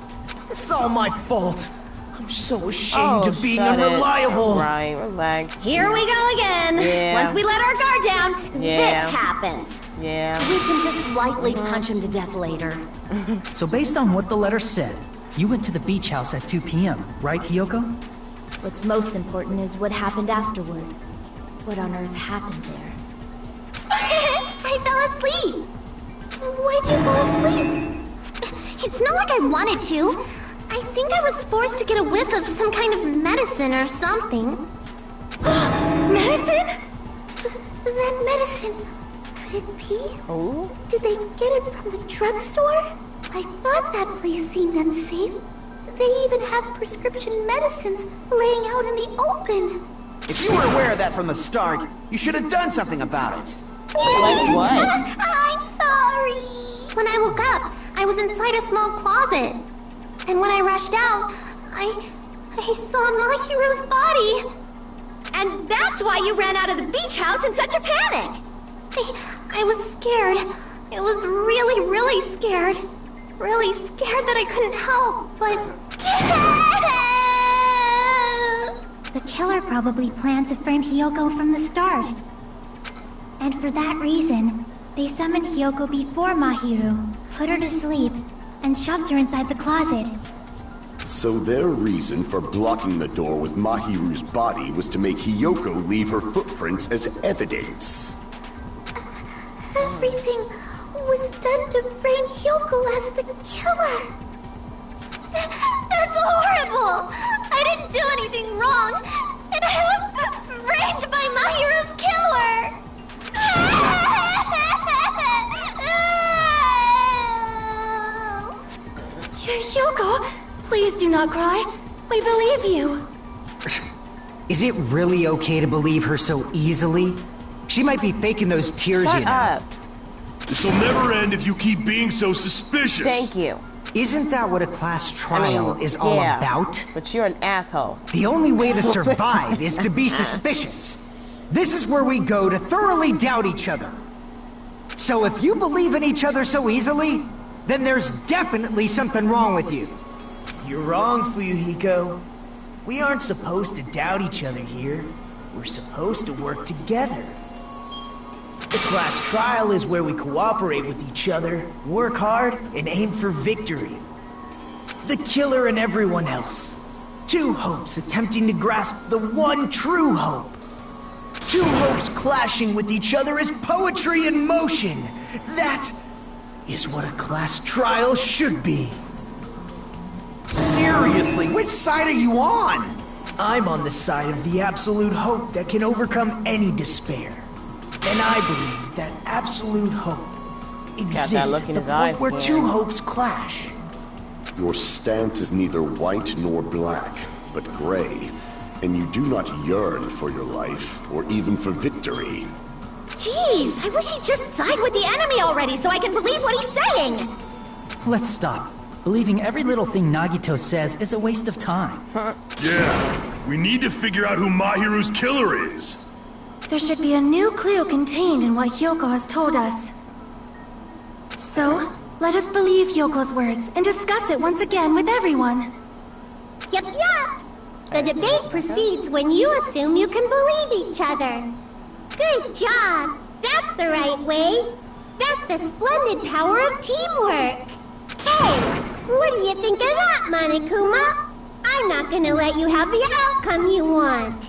It's all my fault. I'm so ashamed of being unreliable. Right, relax. Here we go again. Yeah. Once we let our guard down, this happens. Yeah. We can just lightly punch him to death later. So based on what the letter said, you went to the beach house at 2 p.m., right, Hiyoko? What's most important is what happened afterward. What on earth happened there? I fell asleep. Why'd you fall asleep? It's not like I wanted to. I think I was forced to get a whiff of some kind of medicine or something. Medicine? That medicine. Could it be? Oh? Did they get it from the drugstore? I thought that place seemed unsafe. They even have prescription medicines laying out in the open. If you were aware of that from the start, you should have done something about it. Like what? I'm sorry. When I woke up, I was inside a small closet. And when I rushed out, I saw Mahiru's body. And that's why you ran out of the beach house in such a panic. I was scared. I was really, really scared. Really scared that I couldn't help, but... The killer probably planned to frame Hiyoko from the start. And for that reason, they summoned Hiyoko before Mahiru, put her to sleep, and shoved her inside the closet. So their reason for blocking the door with Mahiru's body was to make Hiyoko leave her footprints as evidence. Everything was done to frame Hiyoko as the killer. That's horrible! I didn't do anything wrong, and I was framed by Mahiru's killer! Hiyoko, please do not cry. We believe you. Is it really okay to believe her so easily? She might be faking those tears, Shut you know. up. This'll never end if you keep being so suspicious. Thank you. Isn't that what a class trial is all about? But you're an asshole. The only way to survive is to be suspicious. This is where we go to thoroughly doubt each other. So if you believe in each other so easily, then there's definitely something wrong with you. You're wrong, Fuyuhiko. We aren't supposed to doubt each other here. We're supposed to work together. The class trial is where we cooperate with each other, work hard, and aim for victory. The killer and everyone else. Two hopes attempting to grasp the one true hope. Two hopes clashing with each other is poetry in motion. That is what a class trial should be. Seriously, which side are you on? I'm on the side of the absolute hope that can overcome any despair. And I believe that absolute hope exists at the point where two hopes clash. Your stance is neither white nor black, but gray, and you do not yearn for your life, or even for victory. Jeez, I wish he'd just side with the enemy already so I can believe what he's saying. Let's stop. Believing every little thing Nagito says is a waste of time. Yeah, we need to figure out who Mahiru's killer is. There should be a new clue contained in what Hiyoko has told us. So, Let us believe Yoko's words and discuss it once again with everyone. Yup, yup. The debate proceeds when you assume you can believe each other. Good job. That's the right way. That's the splendid power of teamwork. Hey, what do you think of that, Monokuma? I'm not gonna let you have the outcome you want.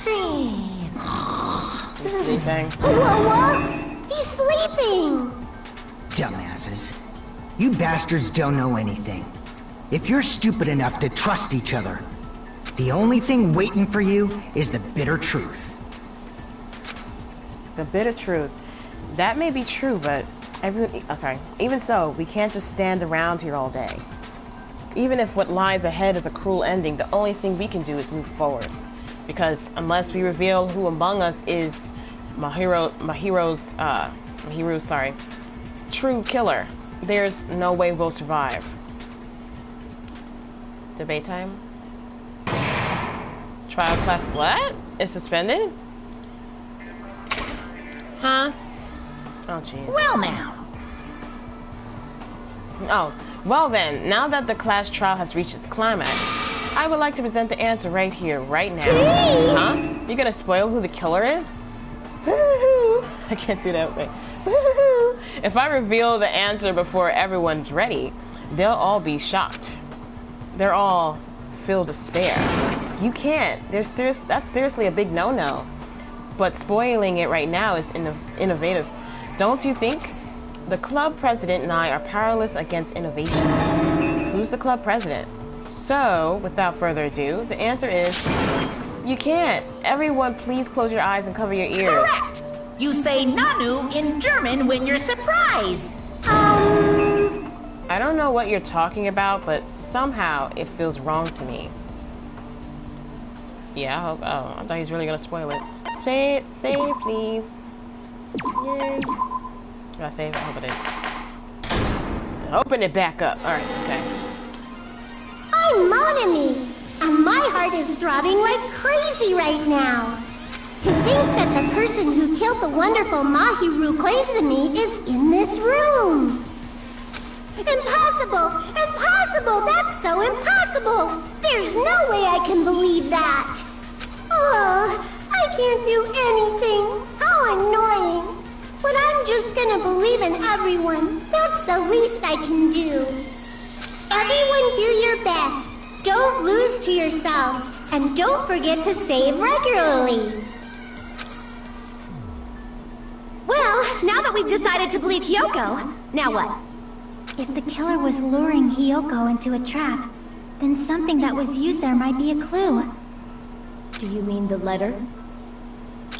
Hey. Sleeping. Whoa. He's sleeping. Dumbasses. You bastards don't know anything. If you're stupid enough to trust each other, the only thing waiting for you is the bitter truth. The bitter truth. That may be true, but even so, we can't just stand around here all day. Even if what lies ahead is a cruel ending, the only thing we can do is move forward. Because unless we reveal who among us is Mahiru's true killer, there's no way we'll survive. Debate time? Trial class, what? Is suspended? Huh? Oh, jeez. Well now. Oh, well then, now that the class trial has reached its climax, I would like to present the answer right here, right now. Huh? You gonna spoil who the killer is? I can't do that way. If I reveal the answer before everyone's ready, they'll all be shocked. They're all filled with despair. You can't. That's seriously a big no-no. But spoiling it right now is innovative. Don't you think? The club president and I are powerless against innovation. Who's the club president? So, without further ado, the answer is, you can't. Everyone, please close your eyes and cover your ears. Correct! You say Nanu in German when you're surprised. I don't know what you're talking about, but somehow it feels wrong to me. Yeah, I thought he was really gonna spoil it. Save, please. Yay. Did I save it? I hope it did. Open it back up. Alright, okay. I'm Monami, and my heart is throbbing like crazy right now. To think that the person who killed the wonderful Mahiru Koizumi is in this room. Impossible! Impossible! That's so impossible! There's no way I can believe that! Oh, I can't do anything! How annoying! But I'm just gonna believe in everyone. That's the least I can do. Everyone do your best. Don't lose to yourselves. And don't forget to save regularly. Well, now that we've decided to believe Hiyoko, now what? If the killer was luring Hiyoko into a trap, then something that was used there might be a clue. Do you mean the letter?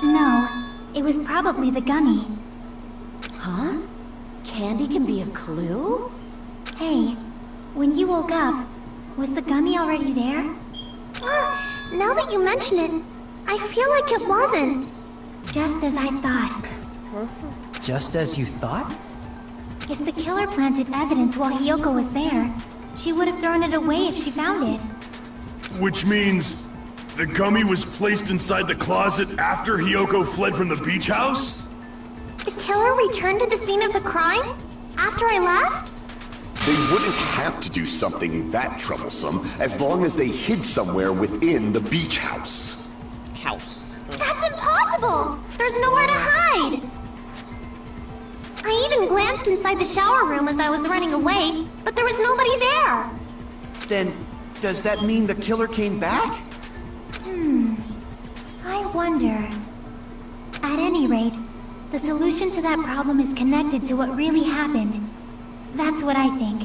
No, it was probably the gummy. Huh? Candy can be a clue? Hey, when you woke up, was the gummy already there? Now that you mention it, I feel like it wasn't. Just as I thought. Just as you thought? If the killer planted evidence while Hiyoko was there, she would have thrown it away if she found it. Which means the gummy was placed inside the closet after Hiyoko fled from the beach house? The killer returned to the scene of the crime? After I left? They wouldn't have to do something that troublesome as long as they hid somewhere within the beach house. That's impossible! There's nowhere to hide! I even glanced inside the shower room as I was running away, but there was nobody there! Then, does that mean the killer came back? I wonder. At any rate, the solution to that problem is connected to what really happened. That's what I think.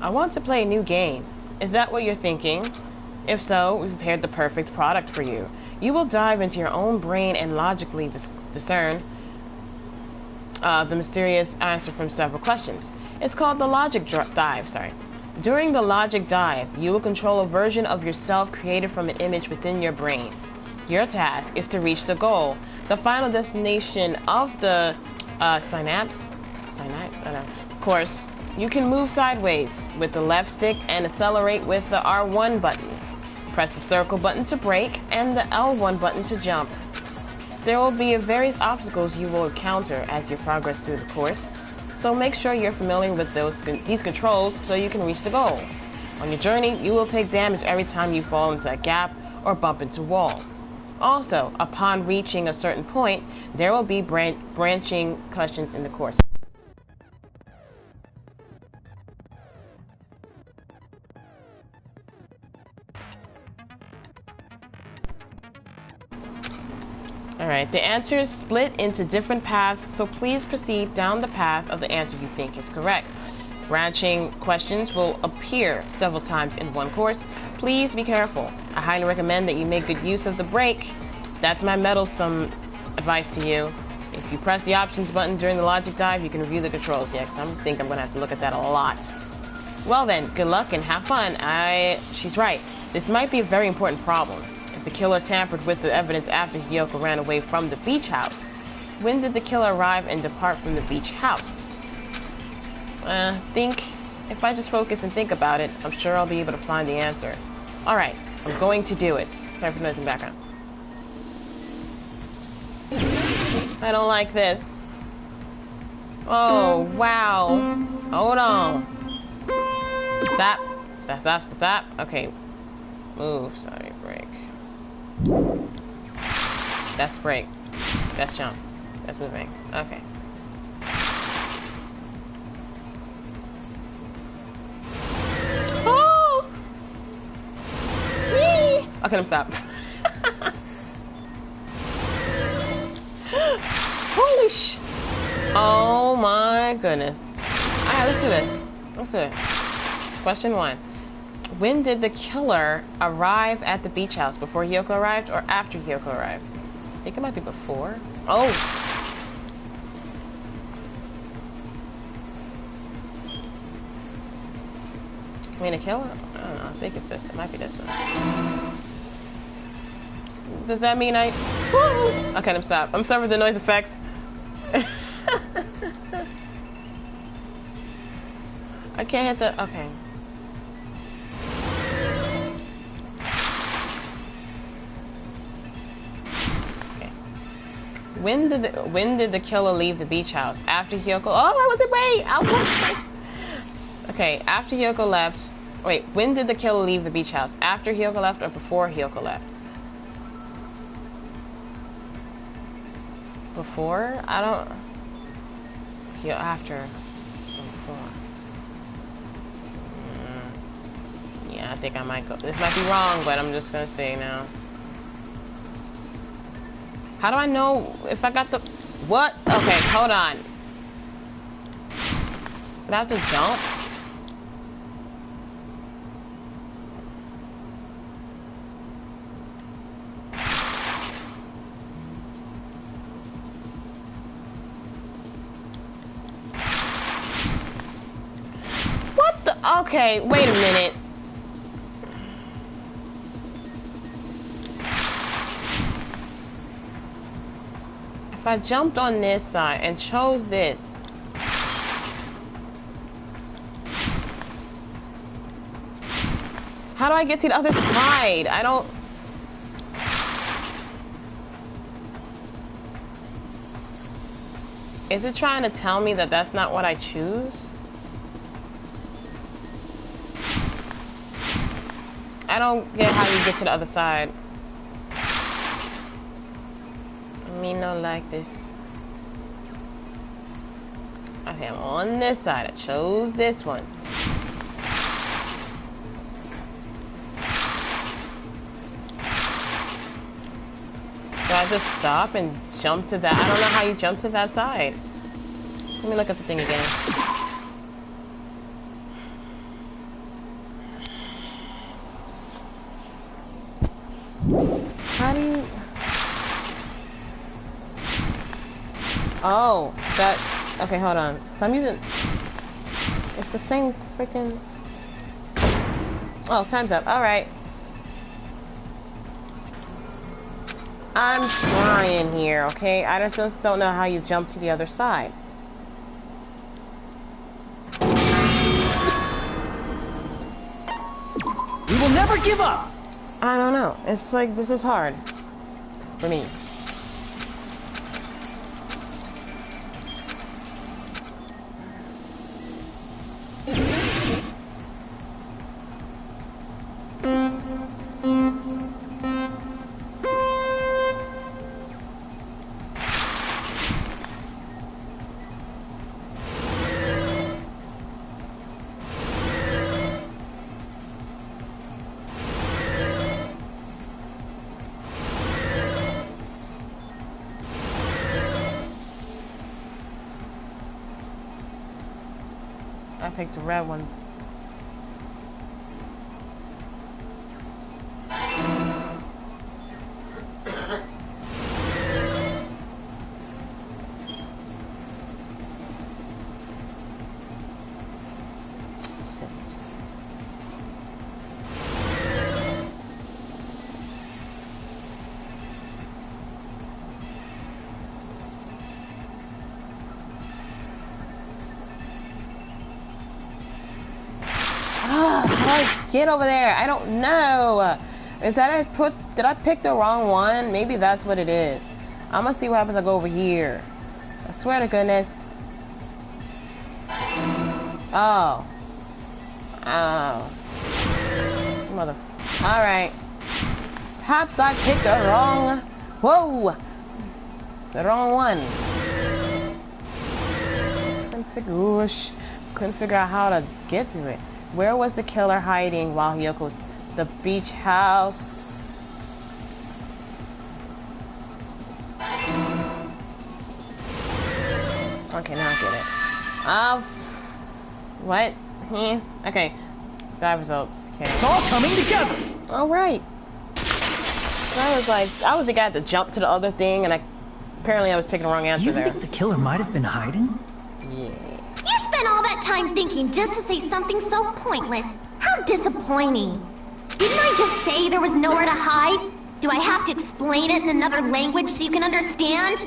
I want to play a new game. Is that what you're thinking? If so, we've prepared the perfect product for you. You will dive into your own brain and logically discern the mysterious answer from several questions. It's called the logic dive, During the logic dive, you will control a version of yourself created from an image within your brain. Your task is to reach the goal, the final destination of the synapse course. You can move sideways with the left stick and accelerate with the R1 button. Press the circle button to brake and the L1 button to jump. There will be various obstacles you will encounter as you progress through the course, so make sure you're familiar with these controls so you can reach the goal. On your journey, you will take damage every time you fall into a gap or bump into walls. Also, upon reaching a certain point, there will be branching questions in the course. Alright, the answers split into different paths, so please proceed down the path of the answer you think is correct. Branching questions will appear several times in one course. Please be careful. I highly recommend that you make good use of the brake. That's my meddlesome advice to you. If you press the options button during the logic dive, you can review the controls. Yeah, 'cause I think I'm going to have to look at that a lot. Well then, good luck and have fun. She's right. This might be a very important problem. If the killer tampered with the evidence after Hiyoko ran away from the beach house, when did the killer arrive and depart from the beach house? If I just focus and think about it, I'm sure I'll be able to find the answer. Alright, I'm going to do it. Sorry for noise in the background. I don't like this. Oh, wow. Hold on. Stop. Stop. Okay. Move. Sorry, break. That's break. That's jump. That's moving. Okay. Oh! Yee! Okay, let me stop. Holy sh! Oh my goodness. Alright, let's do this. Let's do it. Question 1. When did the killer arrive at the beach house? Before Hiyoko arrived or after Hiyoko arrived? I think it might be before. Oh! I mean, a killer? I don't know. I think it's this. It might be this one. Does that mean I... Woo! Okay, I'm stop. I'm sorry for the noise effects. I can't hit the... Okay. When did the killer leave the beach house? After Hiyoko... Oh, I wasn't wait! Okay, after Hiyoko left... Wait, when did the killer leave the beach house? After Hiyoko left or before Hiyoko left? Before? I don't... After. Before. Yeah, I think I might go... This might be wrong, but I'm just gonna say now. How do I know if I got the... What? Okay, hold on. Did I have to jump? What the... Okay, wait a minute. If I jumped on this side and chose this, how do I get to the other side? I don't... Is it trying to tell me that that's not what I choose? I don't get how you get to the other side. Me not like this. Okay, I'm on this side. I chose this one. Do I just stop and jump to that? I don't know how you jump to that side. Let me look at the thing again. How do you... Oh, that... Okay, hold on. So I'm using... It's the same freaking... Oh, time's up. Alright. I'm trying here, okay? I just don't know how you jump to the other side. We will never give up! I don't know. It's like, this is hard. For me. I picked the red one. Get over there. I don't know. Is that did I pick the wrong one? Maybe that's what it is. I'm gonna see what happens if I go over here. I swear to goodness. Oh. Oh. Mother. Alright. Perhaps I picked the wrong. Whoa! The wrong one. Couldn't figure out how to get to it. Where was the killer hiding while Hyoko's the beach house? Okay, now I get it. What? Okay. Dive results. Okay. It's all coming together. All right. I was the guy to jump to the other thing, and apparently I was picking the wrong answer there. You think the killer might have been hiding? Yeah. You spent all that time thinking just to say something so pointless. How disappointing. Didn't I just say there was nowhere to hide? Do I have to explain it in another language so you can understand?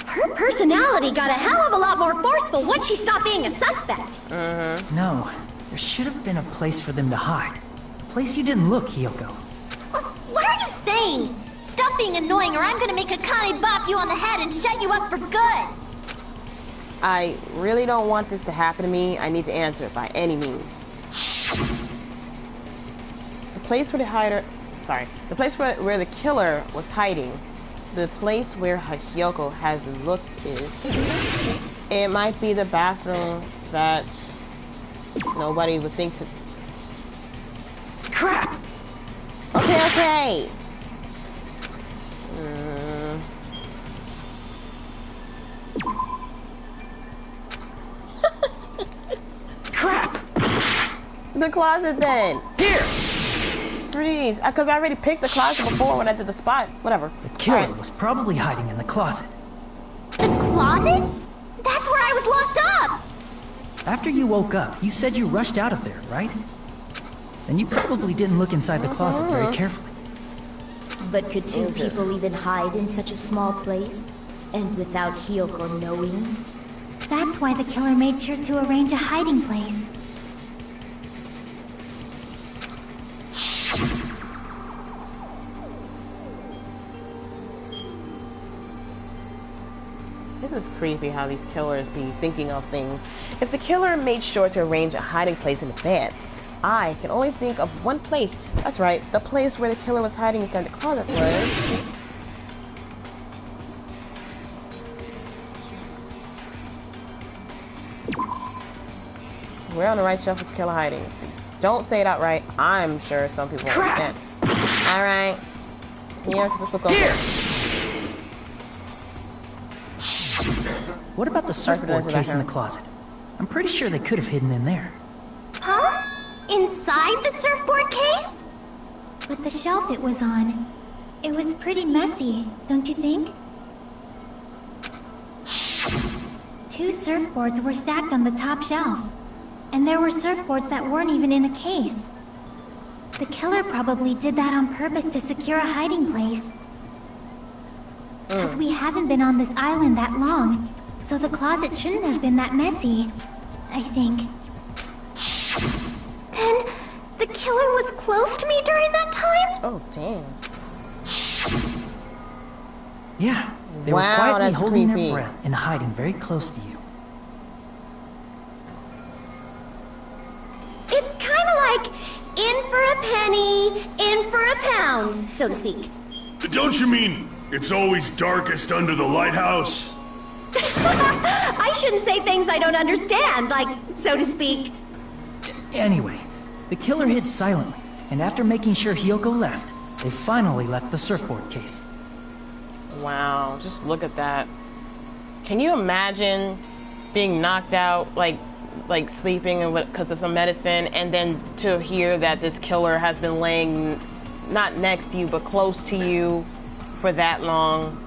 Her personality got a hell of a lot more forceful once she stopped being a suspect. No, there should have been a place for them to hide. A place you didn't look, Hyoko. What are you saying? Stop being annoying or I'm gonna make Akane bop you on the head and shut you up for good. I really don't want this to happen to me. I need to answer it by any means. The place where the place where the killer was hiding, the place where Hyoko has looked is, it might be the bathroom that nobody would think to. Crap! Okay. Crap! The closet then. Here! Freeze. Because I already picked the closet before when I did the spot. Whatever. The killer was probably hiding in the closet. The closet? That's where I was locked up! After you woke up, you said you rushed out of there, right? Then you probably didn't look inside the closet very carefully. But could two people even hide in such a small place? And without Hyoko knowing? That's why the killer made sure to arrange a hiding place. This is creepy how these killers be thinking of things. If the killer made sure to arrange a hiding place in advance, I can only think of one place. That's right, the place where the killer was hiding inside the closet was... Where on the right shelf is the killer hiding? Don't say it outright. I'm sure some people won't understand. Alright. Yeah, because this will go here. What about the surfboard case in the closet? I'm pretty sure they could have hidden in there. Huh? Inside the surfboard case? But the shelf it was on, it was pretty messy, don't you think? 2 surfboards were stacked on the top shelf. And there were surfboards that weren't even in a case. The killer probably did that on purpose to secure a hiding place. Because we haven't been on this island that long, so the closet shouldn't have been that messy, I think. Then, the killer was close to me during that time? Oh, damn. Yeah, they were quietly holding their breath and hiding very close to you. It's kind of like in for a penny, in for a pound, so to speak. Don't you mean it's always darkest under the lighthouse? I shouldn't say things I don't understand, like, so to speak. Anyway, the killer hid silently, and after making sure Hyoko left, they finally left the surfboard case. Wow, just look at that. Can you imagine being knocked out, like, like sleeping and because of some medicine, and then to hear that this killer has been laying not next to you but close to you for that long,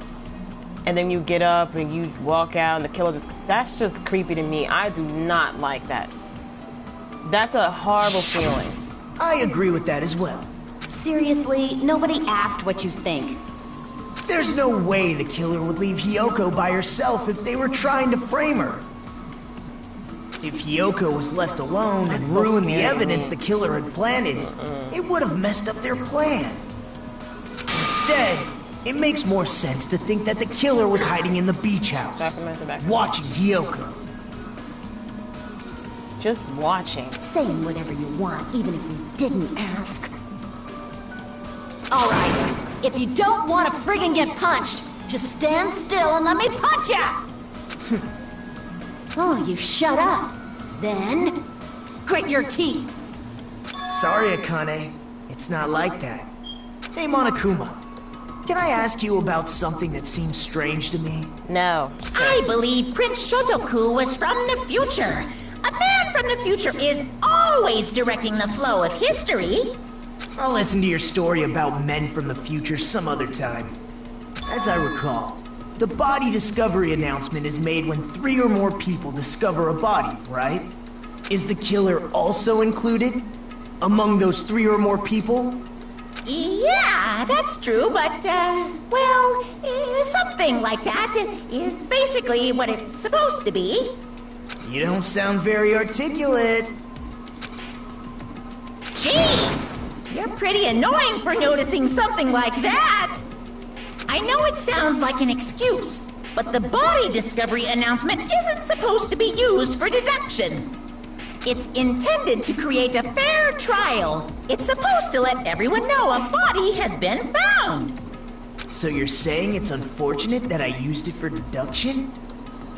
and then you get up and you walk out and the killer that's just creepy to me. I do not like that. That's a horrible feeling. I agree with that as well. Seriously, nobody asked what you think. There's no way the killer would leave Hiyoko by herself if they were trying to frame her. If Hiyoko was left alone and ruined the evidence the killer had planted, it would have messed up their plan. Instead, it makes more sense to think that the killer was hiding in the beach house, watching Hiyoko. Just watching. Saying whatever you want, even if you didn't ask. Alright, if you don't want to friggin' get punched, just stand still and let me punch ya! Oh, you shut up. Then, grit your teeth. Sorry, Akane. It's not like that. Hey, Monokuma. Can I ask you about something that seems strange to me? No. I believe Prince Shotoku was from the future. A man from the future is always directing the flow of history. I'll listen to your story about men from the future some other time. As I recall, the body discovery announcement is made when 3 or more people discover a body, right? Is the killer also included among those 3 or more people? Yeah, that's true, but, well, something like that is basically what it's supposed to be. You don't sound very articulate. Jeez! You're pretty annoying for noticing something like that! I know it sounds like an excuse, but the body discovery announcement isn't supposed to be used for deduction. It's intended to create a fair trial. It's supposed to let everyone know a body has been found. So you're saying it's unfortunate that I used it for deduction?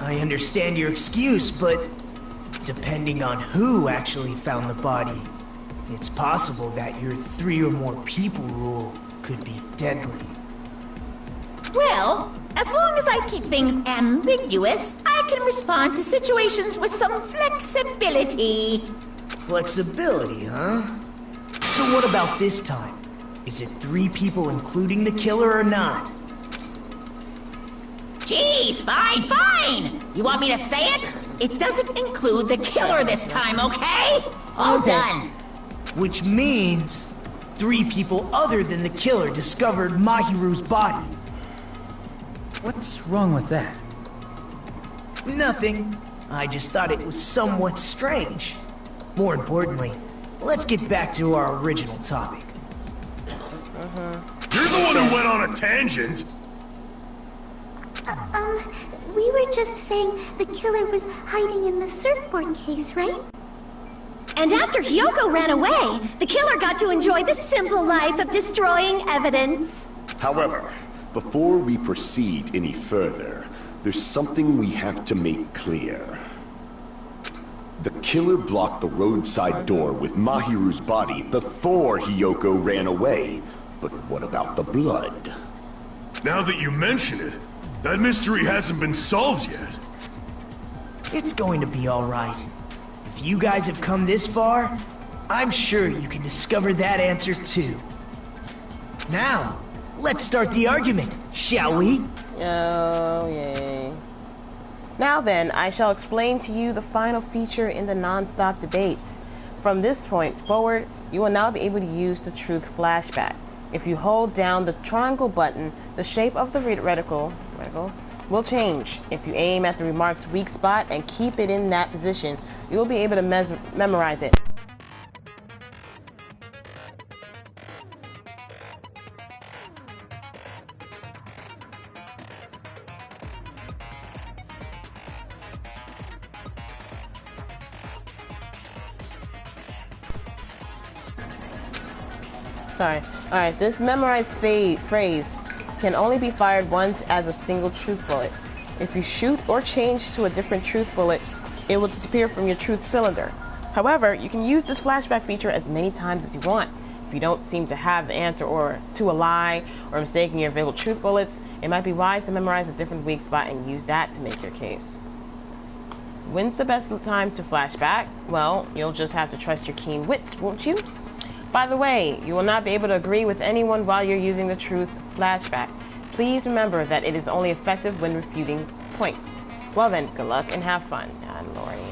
I understand your excuse, but depending on who actually found the body, it's possible that your 3 or more people rule could be deadly. Well, as long as I keep things ambiguous, I can respond to situations with some flexibility. Flexibility, huh? So what about this time? Is it 3 people including the killer or not? Jeez, fine! You want me to say it? It doesn't include the killer this time, okay? All done. Which means 3 people other than the killer discovered Mahiru's body. What's wrong with that? Nothing. I just thought it was somewhat strange. More importantly, let's get back to our original topic. You're the one who went on a tangent! We were just saying the killer was hiding in the surfboard case, right? And after Hiyoko ran away, the killer got to enjoy the simple life of destroying evidence. However, before we proceed any further, there's something we have to make clear. The killer blocked the roadside door with Mahiru's body before Hiyoko ran away. But what about the blood? Now that you mention it, that mystery hasn't been solved yet. It's going to be all right. If you guys have come this far, I'm sure you can discover that answer too. Now, let's start the argument, shall we? Oh, yay. Now then, I shall explain to you the final feature in the non-stop debates. From this point forward, you will now be able to use the truth flashback. If you hold down the triangle button, the shape of the reticle will change. If you aim at the remark's weak spot and keep it in that position, you will be able to memorize it. Alright, this memorized phrase can only be fired once as a single truth bullet. If you shoot or change to a different truth bullet, it will disappear from your truth cylinder. However, you can use this flashback feature as many times as you want. If you don't seem to have the answer or to a lie or mistaking your available truth bullets, it might be wise to memorize a different weak spot and use that to make your case. When's the best time to flashback? Well, you'll just have to trust your keen wits, won't you? By the way, you will not be able to agree with anyone while you're using the truth flashback. Please remember that it is only effective when refuting points. Well then, good luck and have fun. Ah, Lordy.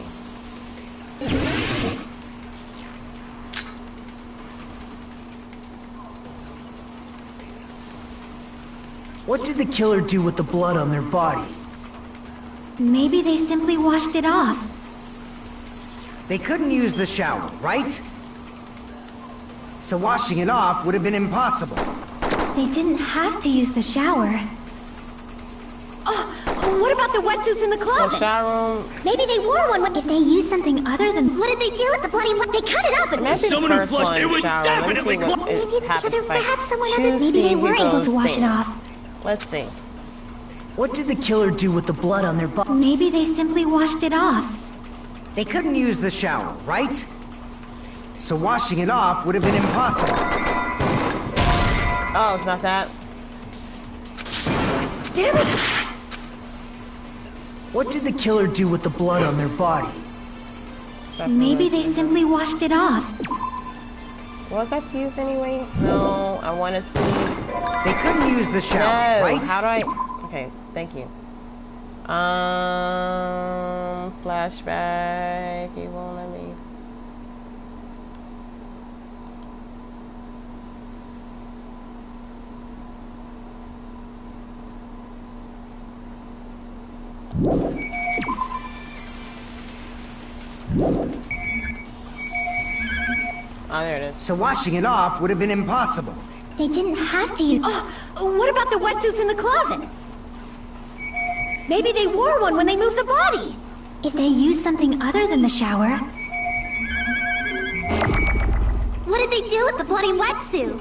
What did the killer do with the blood on their body? Maybe they simply washed it off. They couldn't use the shower, right? So washing it off would have been impossible. They didn't have to use the shower. Oh, what about the wetsuits in the closet? Shower room. Maybe they wore one. If they used something other than... What did they do with the bloody... They cut it up and... Maybe someone who flushed it would definitely... Maybe it's the other... Perhaps someone other... Maybe they were able to wash it off. Let's see. What did the killer do with the blood on their body? Maybe they simply washed it off. They couldn't use the shower, right? So washing it off would have been impossible. Oh, it's not that. Damn it! What did the killer do with the blood on their body? Maybe they simply washed it off. Was that used anyway? No, I want to see. They couldn't use the shower, No, right? how do I? Okay, thank you. Flashback. You won't let me. Oh, there it is. So washing it off would have been impossible. They didn't have to use... Oh, what about the wetsuits in the closet? Maybe they wore one when they moved the body. If they used something other than the shower... What did they do with the bloody wetsuit?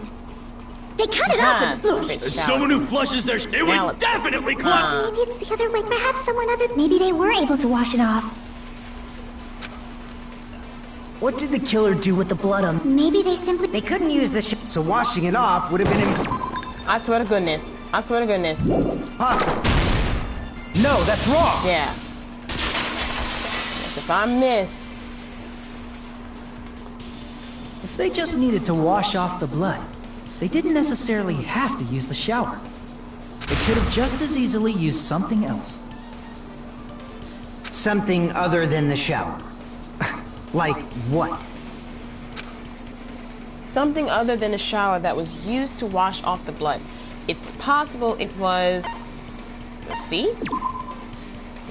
They cut it up and... As someone who flushes their... It would definitely clog! Maybe it's the other way. Perhaps someone other... Maybe they were able to wash it off. What did the killer do with the blood on... Maybe they simply... They couldn't use the so washing it off would have been I swear to goodness. I swear to goodness. impossible. No, that's wrong! Yeah. If I miss... If they just needed to wash off the blood, they didn't necessarily have to use the shower. They could have just as easily used something else. Something other than the shower. Like what? Something other than a shower that was used to wash off the blood. It's possible it was... the sea?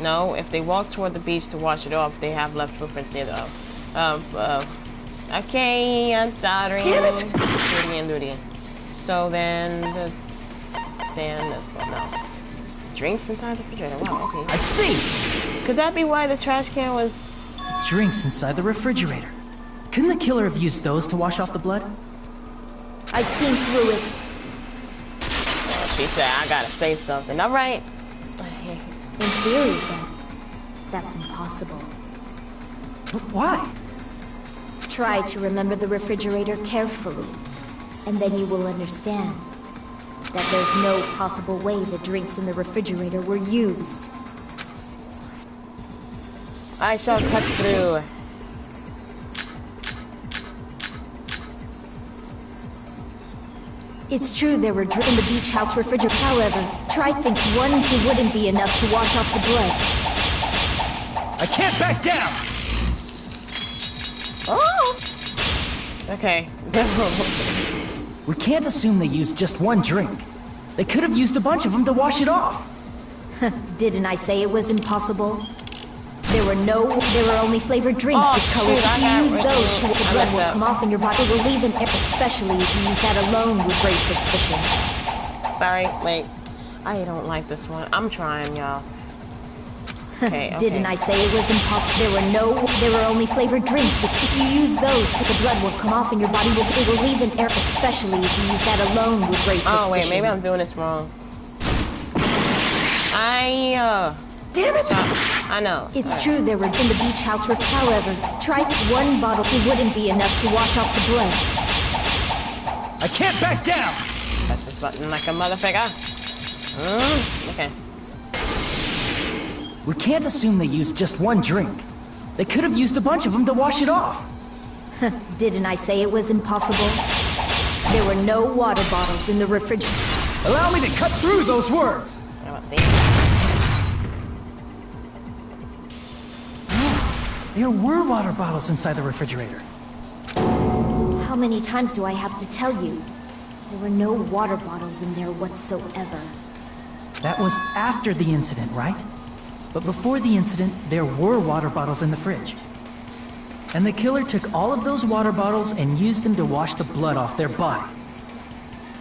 No, if they walked toward the beach to wash it off, they have left footprints near the... okay, I'm stuttering. Damn it! Do it again. So then, the sand, let's go, no. Drinks inside the refrigerator, wow, okay. I see! Could that be why the trash can was... Drinks inside the refrigerator. Couldn't the killer have used those to wash off the blood? I've seen through it. Oh, she said, I gotta say something. All right. In theory, then, that's impossible. But why? Try to remember the refrigerator carefully, and then you will understand that there's no possible way the drinks in the refrigerator were used. I shall cut through. It's true there were drinks in the beach house refrigerator. However, try think one who wouldn't be enough to wash off the blood. I can't back down! Oh! Okay. We can't assume they used just one drink. They could have used a bunch of them to wash it off. Didn't I say it was impossible? There were only flavored drinks with colors. If you use those, the blood will come off in your body. It will leave an air, especially if you use that alone with great suspicion. Sorry, wait. I don't like this one. I'm trying, y'all. Okay, okay. Didn't I say it was impossible? There were only flavored drinks, but if you use those, the blood will come off in your body. It will leave an air, especially if you use that alone with great suspicion. Oh wait, maybe I'm doing this wrong. Damn it! I know. It's true there were in the beach house. However, try one bottle. It wouldn't be enough to wash off the blood. I can't back down! Press this button like a motherfucker. Okay. We can't assume they used just one drink. They could have used a bunch of them to wash it off. Didn't I say it was impossible? There were no water bottles in the refrigerator. Allow me to cut through those words! There were water bottles inside the refrigerator. How many times do I have to tell you? There were no water bottles in there whatsoever. That was after the incident, right? But before the incident, there were water bottles in the fridge. And the killer took all of those water bottles and used them to wash the blood off their body.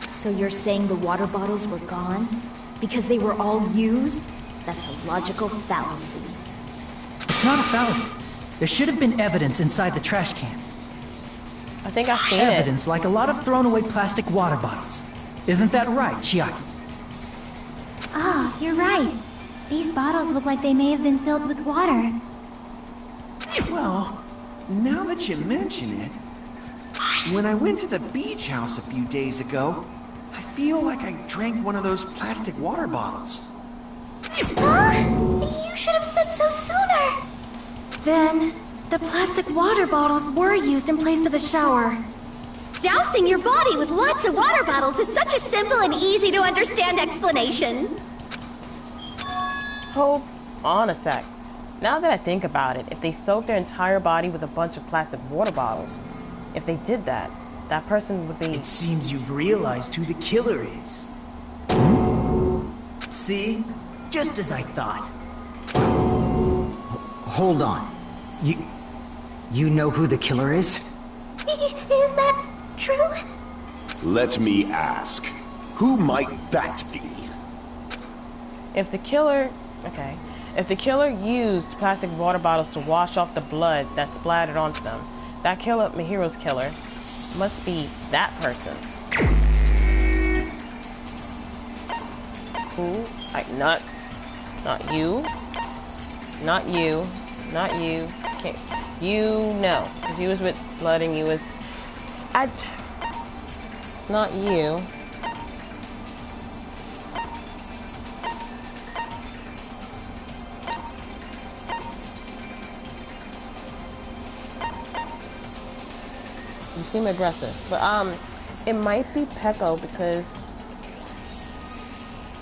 So you're saying the water bottles were gone? Because they were all used? That's a logical fallacy. It's not a fallacy. There should have been evidence inside the trash can. I think I've seen Evidence like a lot of thrown away plastic water bottles. Isn't that right, Chiaki? Oh, you're right. These bottles look like they may have been filled with water. Well, now that you mention it, when I went to the beach house a few days ago, I feel like I drank one of those plastic water bottles. Huh? You should have said so sooner! Then, the plastic water bottles were used in place of a shower. Dousing your body with lots of water bottles is such a simple and easy to understand explanation. Hold on a sec. Now that I think about it, if they soaked their entire body with a bunch of plastic water bottles, if they did that, that person would be... It seems you've realized who the killer is. See? Just as I thought. Hold on. You know who the killer is? Is that true? Let me ask. Who might that be? If the killer... Okay. If the killer used plastic water bottles to wash off the blood that splattered onto them, that killer, Mihiro's killer, must be that person. Who? Not you. Not you. Not you. Can't. You know. Because you was with blood and you was... It's not you. You seem aggressive. But, it might be Peko because...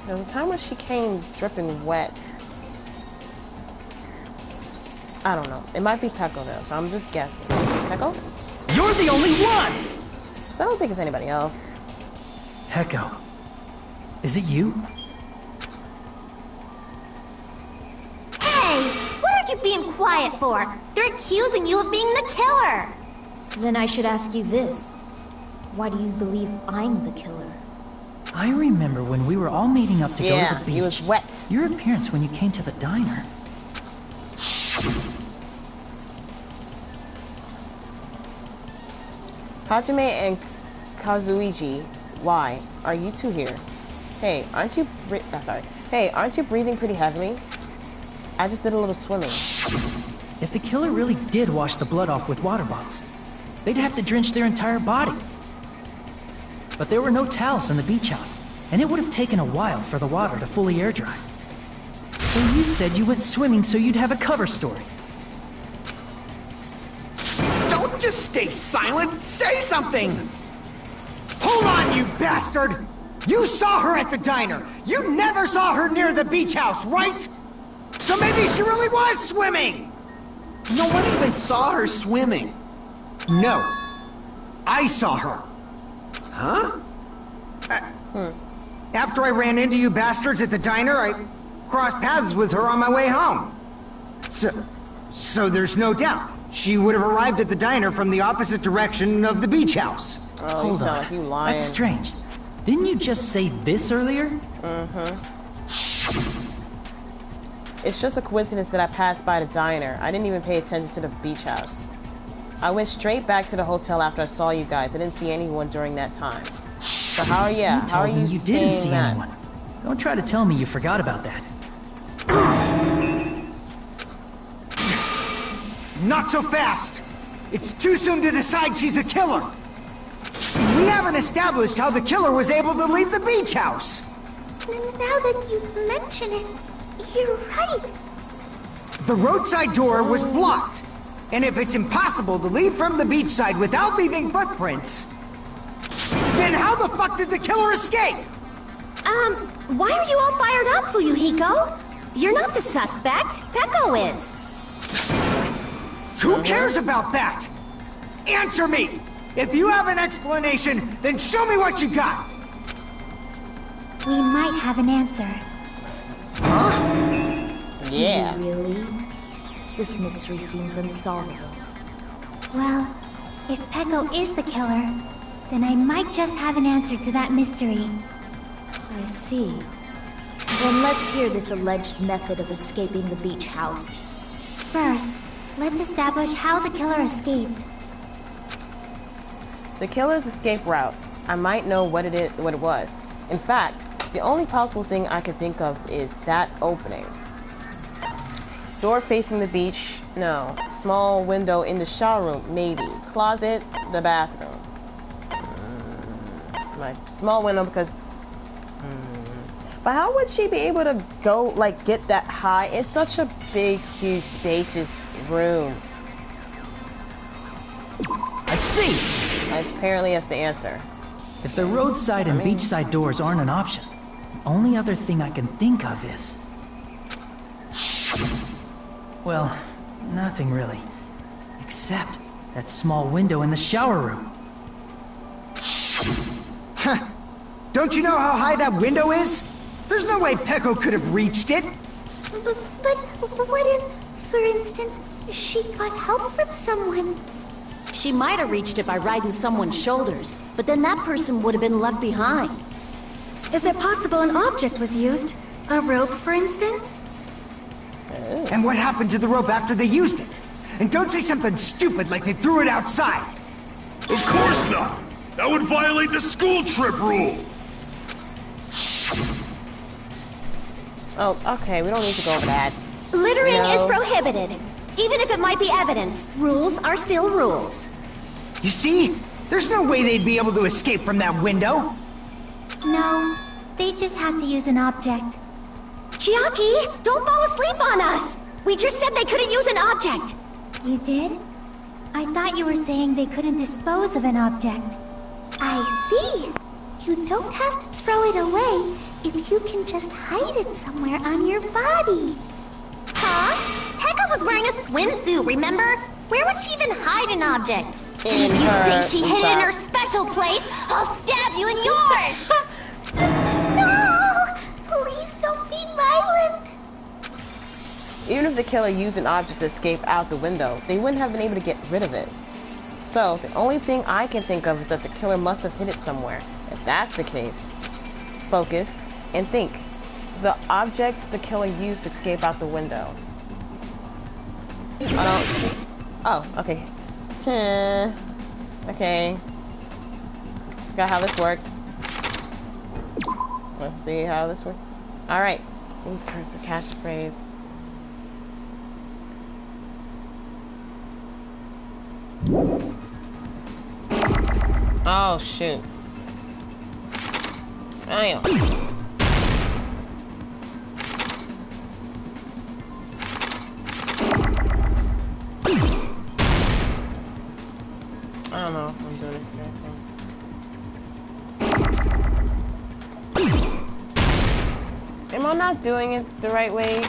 There was a time when she came dripping wet. I don't know. It might be Peko though, so I'm just guessing. Peko? You're the only one! So I don't think it's anybody else. Peko. Is it you? Hey! What are you being quiet for? They're accusing you of being the killer! Then I should ask you this. Why do you believe I'm the killer? I remember when we were all meeting up to go to the beach. He was wet. Your appearance when you came to the diner. Hajime and Kazuichi, why are you two here? Hey, aren't you breathing pretty heavily? I just did a little swimming. If the killer really did wash the blood off with water bottles, they'd have to drench their entire body. But there were no towels in the beach house, and it would have taken a while for the water to fully air dry. So you said you went swimming so you'd have a cover story. Don't just stay silent! Say something! Hold on, you bastard! You saw her at the diner! You never saw her near the beach house, right? So maybe she really was swimming! No one even saw her swimming. No. I saw her. Huh? After I ran into you bastards at the diner, I crossed paths with her on my way home. So there's no doubt. She would have arrived at the diner from the opposite direction of the beach house. Oh, hold on. like you lying. That's strange. Didn't you just say this earlier? It's just a coincidence that I passed by the diner. I didn't even pay attention to the beach house. I went straight back to the hotel after I saw you guys. I didn't see anyone during that time. So how are you? How are you didn't see that? anyone. Don't try to tell me you forgot about that. Not so fast! It's too soon to decide she's a killer! We haven't established how the killer was able to leave the beach house! Now that you mention it, you're right. The roadside door was blocked. And if it's impossible to leave from the beachside without leaving footprints, then how the fuck did the killer escape? Why are you all fired up, Fuyuhiko? You're not the suspect. Peko is. Who cares about that? Answer me! If you have an explanation, then show me what you got! We might have an answer. Huh? Yeah. Really? This mystery seems unsolvable. Well, if Peko is the killer, then I might just have an answer to that mystery. I see. Then let's hear this alleged method of escaping the beach house. First, let's establish how the killer escaped. The killer's escape route. I might know what it was. In fact, the only possible thing I could think of is that opening. Door facing the beach? No. Small window in the shower room? Maybe. Closet? The bathroom. My small window because... But how would she be able to go, like, get that high? It's such a big, huge, spacious room. I see! Apparently that's the answer. If the roadside and beachside doors aren't an option, the only other thing I can think of is... Well, nothing really. Except that small window in the shower room. Huh. Don't you know how high that window is? There's no way Peko could have reached it. But what if, for instance, she got help from someone? She might have reached it by riding someone's shoulders, but then that person would have been left behind. Is it possible an object was used? A rope, for instance? And what happened to the rope after they used it? And don't say something stupid like they threw it outside. Of course not! That would violate the school trip rule! Oh, okay, we don't need to go over that. Littering No. is prohibited. Even if it might be evidence, rules are still rules. You see? There's no way they'd be able to escape from that window. No, they just have to use an object. Chiaki, don't fall asleep on us! We just said they couldn't use an object! You did? I thought you were saying they couldn't dispose of an object. I see! You don't have to throw it away if you can just hide it somewhere on your body. Huh? Pekka was wearing a swimsuit, remember? Where would she even hide an object? In If you her say she hid it in her sock. special place, I'll stab you in yours! No! Please don't be violent! Even if the killer used an object to escape out the window, they wouldn't have been able to get rid of it. So, the only thing I can think of is that the killer must have hid it somewhere. If that's the case, focus and think. The object the killer used to escape out the window. Oh, okay. Okay. Forgot how this works. Let's see how this works. Alright. Move the cursor, catch the phrase. Oh, shoot. Damn. I don't know if I'm doing this correctly. Am I not doing it the right way?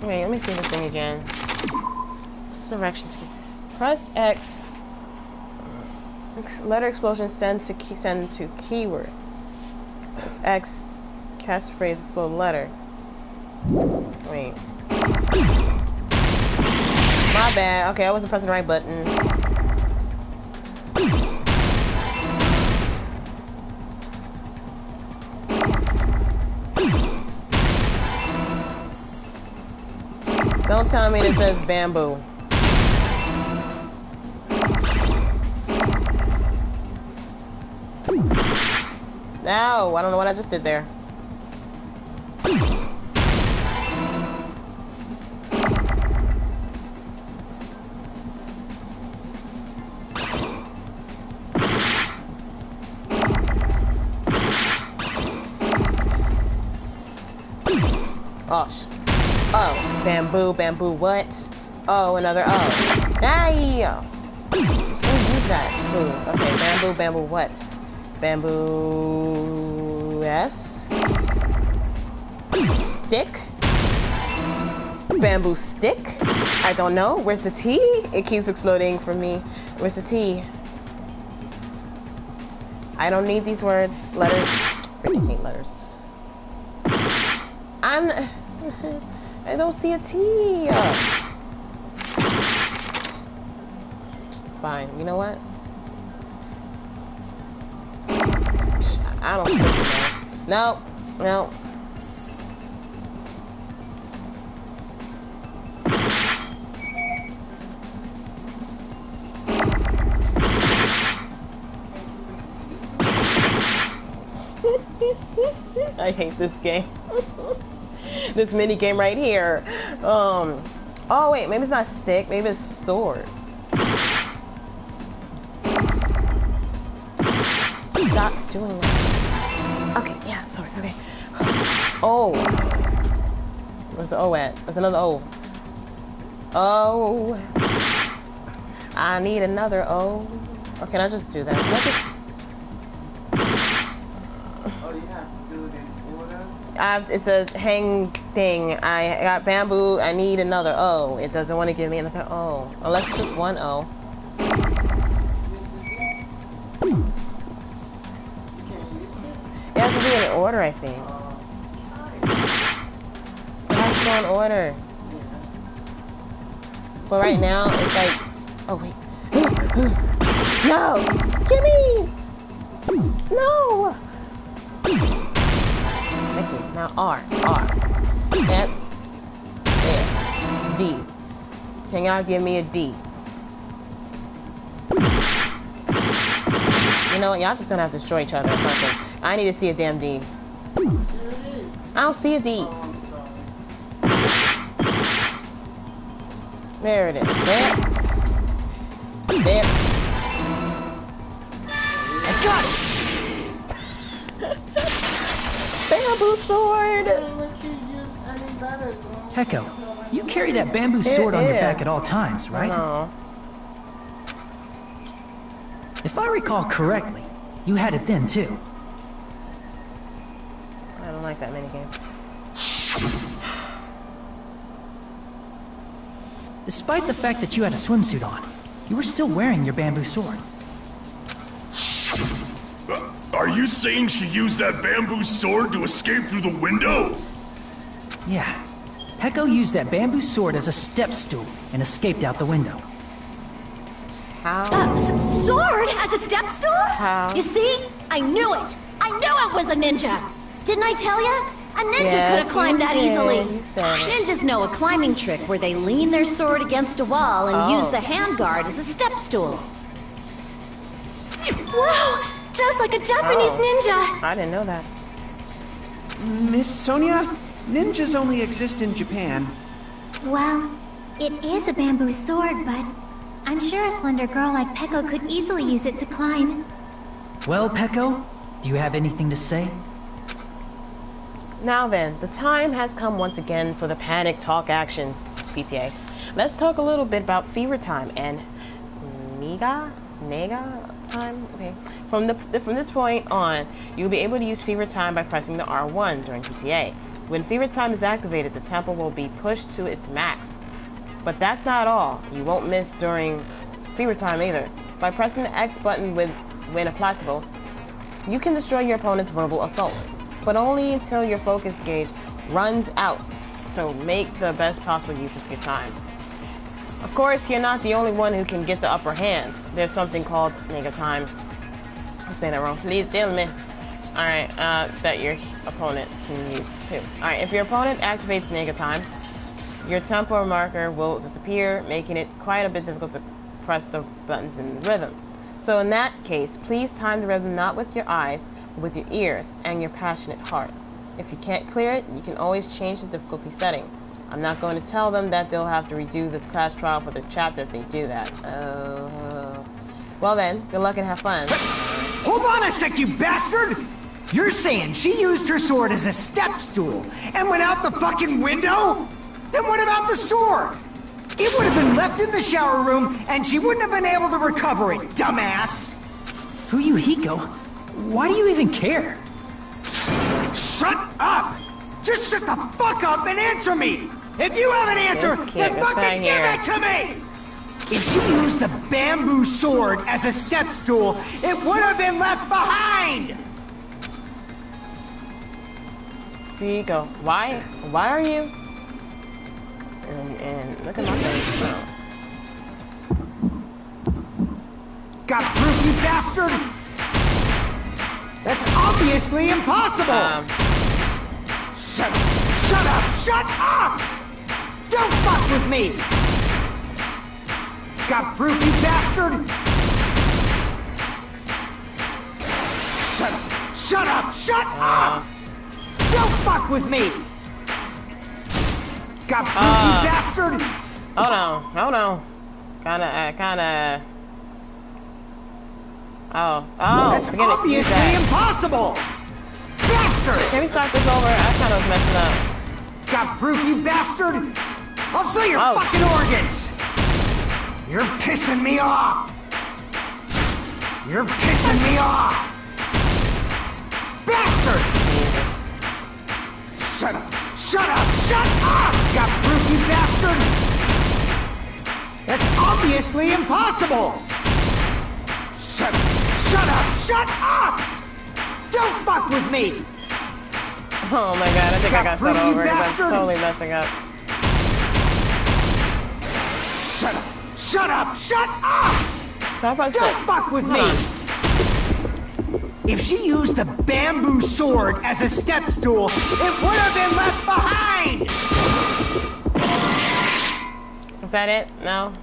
Wait, let me see this thing again. What's the directions? Press X. Letter explosion send to keyword. Press X. Catch the phrase explode letter. Wait. My bad. Okay, I wasn't pressing the right button. Don't tell me this says bamboo. No, I don't know what I just did there. Oh, oh, bamboo, bamboo, what? Oh, another O. Hey! Just gonna use that. Ooh, okay, bamboo, bamboo, what? Bamboo... S? Stick? Bamboo stick? I don't know. Where's the T? It keeps exploding for me. Where's the T? I don't need these words. Letters. Freaking hate letters. I don't see a T. Fine. You know what? I don't freaking know. No. No. I hate this game. This mini game right here. Oh wait, maybe it's not stick, maybe it's sword. Stop doing that. Okay, yeah, sword, okay. Oh. Where's the O at? There's another O. Oh. I need another O. Or can I just do that? Can I just... it's a hang thing. I got bamboo. I need another O. It doesn't want to give me another O. Unless it's just one O. It has to be in order, I think. It has to go in order. But right now, it's like... Oh, wait. No! Gimme! No! Thank you. Now R. And there. D. Can y'all give me a D? You know what? Y'all just gonna have to destroy each other or something. I need to see a damn D. I don't see a D. There it is. There. There. I got it! Bamboo sword! Heko, you carry that bamboo sword on your back at all times, right? If I recall correctly, you had it then too. I don't like that minigame. Despite the fact that you had a swimsuit on, you were still wearing your bamboo sword. Are you saying she used that bamboo sword to escape through the window? Yeah. Heko used that bamboo sword as a step stool and escaped out the window. How? Sword as a step stool? How? You see? I knew it! I knew it was a ninja! Didn't I tell ya? A ninja could have climbed that easily. Ninjas know a climbing trick where they lean their sword against a wall and use the handguard as a step stool. Wow! Just like a Japanese ninja! I didn't know that. Miss Sonia, ninjas only exist in Japan. Well, it is a bamboo sword, but I'm sure a slender girl like Peko could easily use it to climb. Well, Peko, do you have anything to say? Now then, the time has come once again for the panic talk action, PTA. Let's talk a little bit about fever time and nega time. Okay. From this point on, you'll be able to use fever time by pressing the R1 during PTA. When fever time is activated, the tempo will be pushed to its max. But that's not all. You won't miss during fever time either. By pressing the X button when applicable, you can destroy your opponent's verbal assaults, but only until your focus gauge runs out. So make the best possible use of your time. Of course, you're not the only one who can get the upper hand. There's something called nega time. I'm saying that wrong. Please deal with me. Alright, that your opponent can use too. Alright, if your opponent activates nega time, your tempo marker will disappear, making it quite a bit difficult to press the buttons in the rhythm. So in that case, please time the rhythm not with your eyes, but with your ears and your passionate heart. If you can't clear it, you can always change the difficulty setting. I'm not going to tell them that they'll have to redo the class trial for the chapter if they do that. Well then, good luck and have fun. Hold on a sec, you bastard! You're saying she used her sword as a step stool and went out the fucking window? Then what about the sword? It would have been left in the shower room and she wouldn't have been able to recover it, dumbass! Fuyuhiko, why do you even care? Shut up! Just shut the fuck up and answer me! If you have an answer, then fucking give it to me! If she used the bamboo sword as a step stool, it would have been left behind! Fuyuhiko, why are you? And look at my face now. Got proof, you bastard? That's obviously impossible! Shut up! Don't fuck with me! Got proof, you bastard? Shut up! Don't fuck with me! Got proof, you bastard? Hold on. Kinda. Oh. That's obviously impossible! Bastard! Can we start this over? I kinda was messing up. Got proof, you bastard? I'll sell your fucking organs! You're pissing me off! Bastard! Shut up! Got proof, you bastard? That's obviously impossible! Shut up! Don't fuck with me! Oh my god, I think I got that over. I'm totally messing up. Shut up! Don't fuck with me! If she used the bamboo sword as a step stool, it would have been left behind! Is that it? No?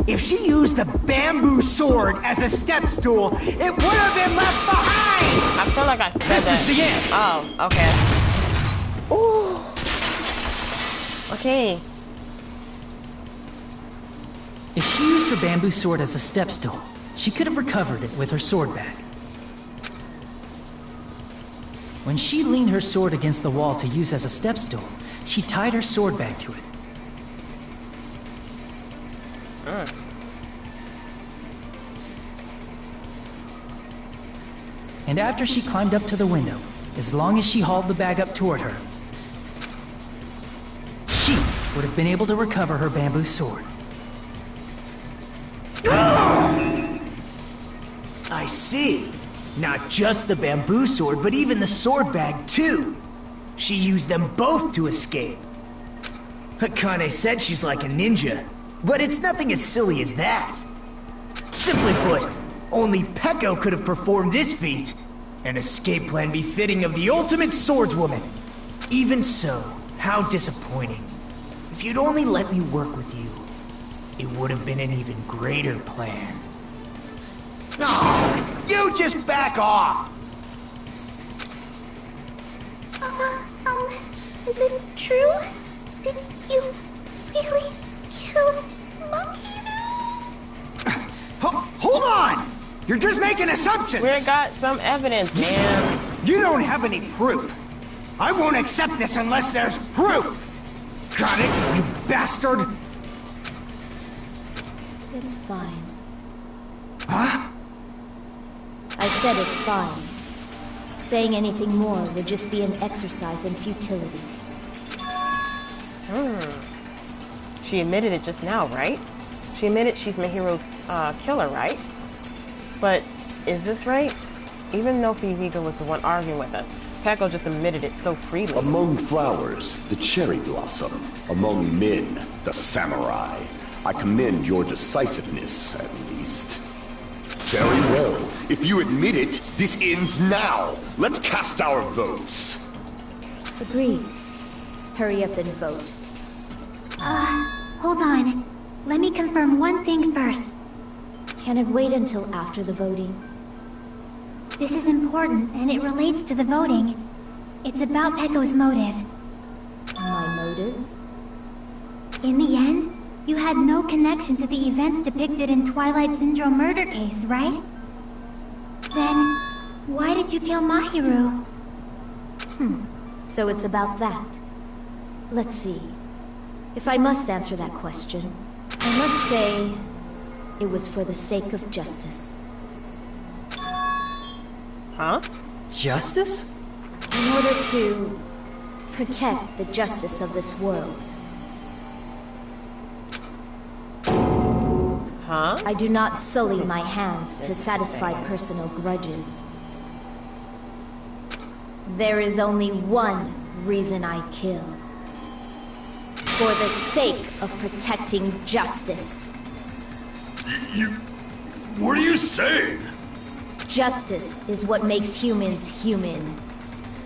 If she used the bamboo sword as a step stool, it would have been left behind! I feel like I said this that. Is the end! Oh, okay. Ooh. Okay. If she used her bamboo sword as a step stool, she could have recovered it with her sword bag. When she leaned her sword against the wall to use as a step stool, she tied her sword bag to it. And after she climbed up to the window, as long as she hauled the bag up toward her, she would have been able to recover her bamboo sword. I see. Not just the bamboo sword, but even the sword bag too. She used them both to escape. Akane said she's like a ninja, but it's nothing as silly as that. Simply put, only Peko could have performed this feat. An escape plan befitting of the ultimate swordswoman. Even so, how disappointing. If you'd only let me work with you, it would have been an even greater plan. No! You just back off! Is it true? Did you really kill Mahiru? Hold on! You're just making assumptions! We got some evidence, man. You don't have any proof. I won't accept this unless there's proof! Got it, you bastard? It's fine. Huh? I said it's fine. Saying anything more would just be an exercise in futility. She admitted it just now, right? She admitted she's Mahiru's killer, right? But is this right? Even though Fuyuhiko was the one arguing with us, Peko just admitted it so freely. Among flowers, the cherry blossom. Among men, the samurai. I commend your decisiveness, at least. Very well. If you admit it, this ends now. Let's cast our votes. Agreed. Hurry up and vote. Hold on. Let me confirm one thing first. Can it wait until after the voting? This is important, and it relates to the voting. It's about Pecco's motive. My motive? In the end, you had no connection to the events depicted in Twilight Syndrome murder case, right? Then, why did you kill Mahiru? So it's about that. Let's see. If I must answer that question, I must say it was for the sake of justice. Huh? Justice? In order to protect the justice of this world. Huh? I do not sully my hands to satisfy personal grudges. There is only one reason I kill. For the sake of protecting justice. What are you saying? Justice is what makes humans human.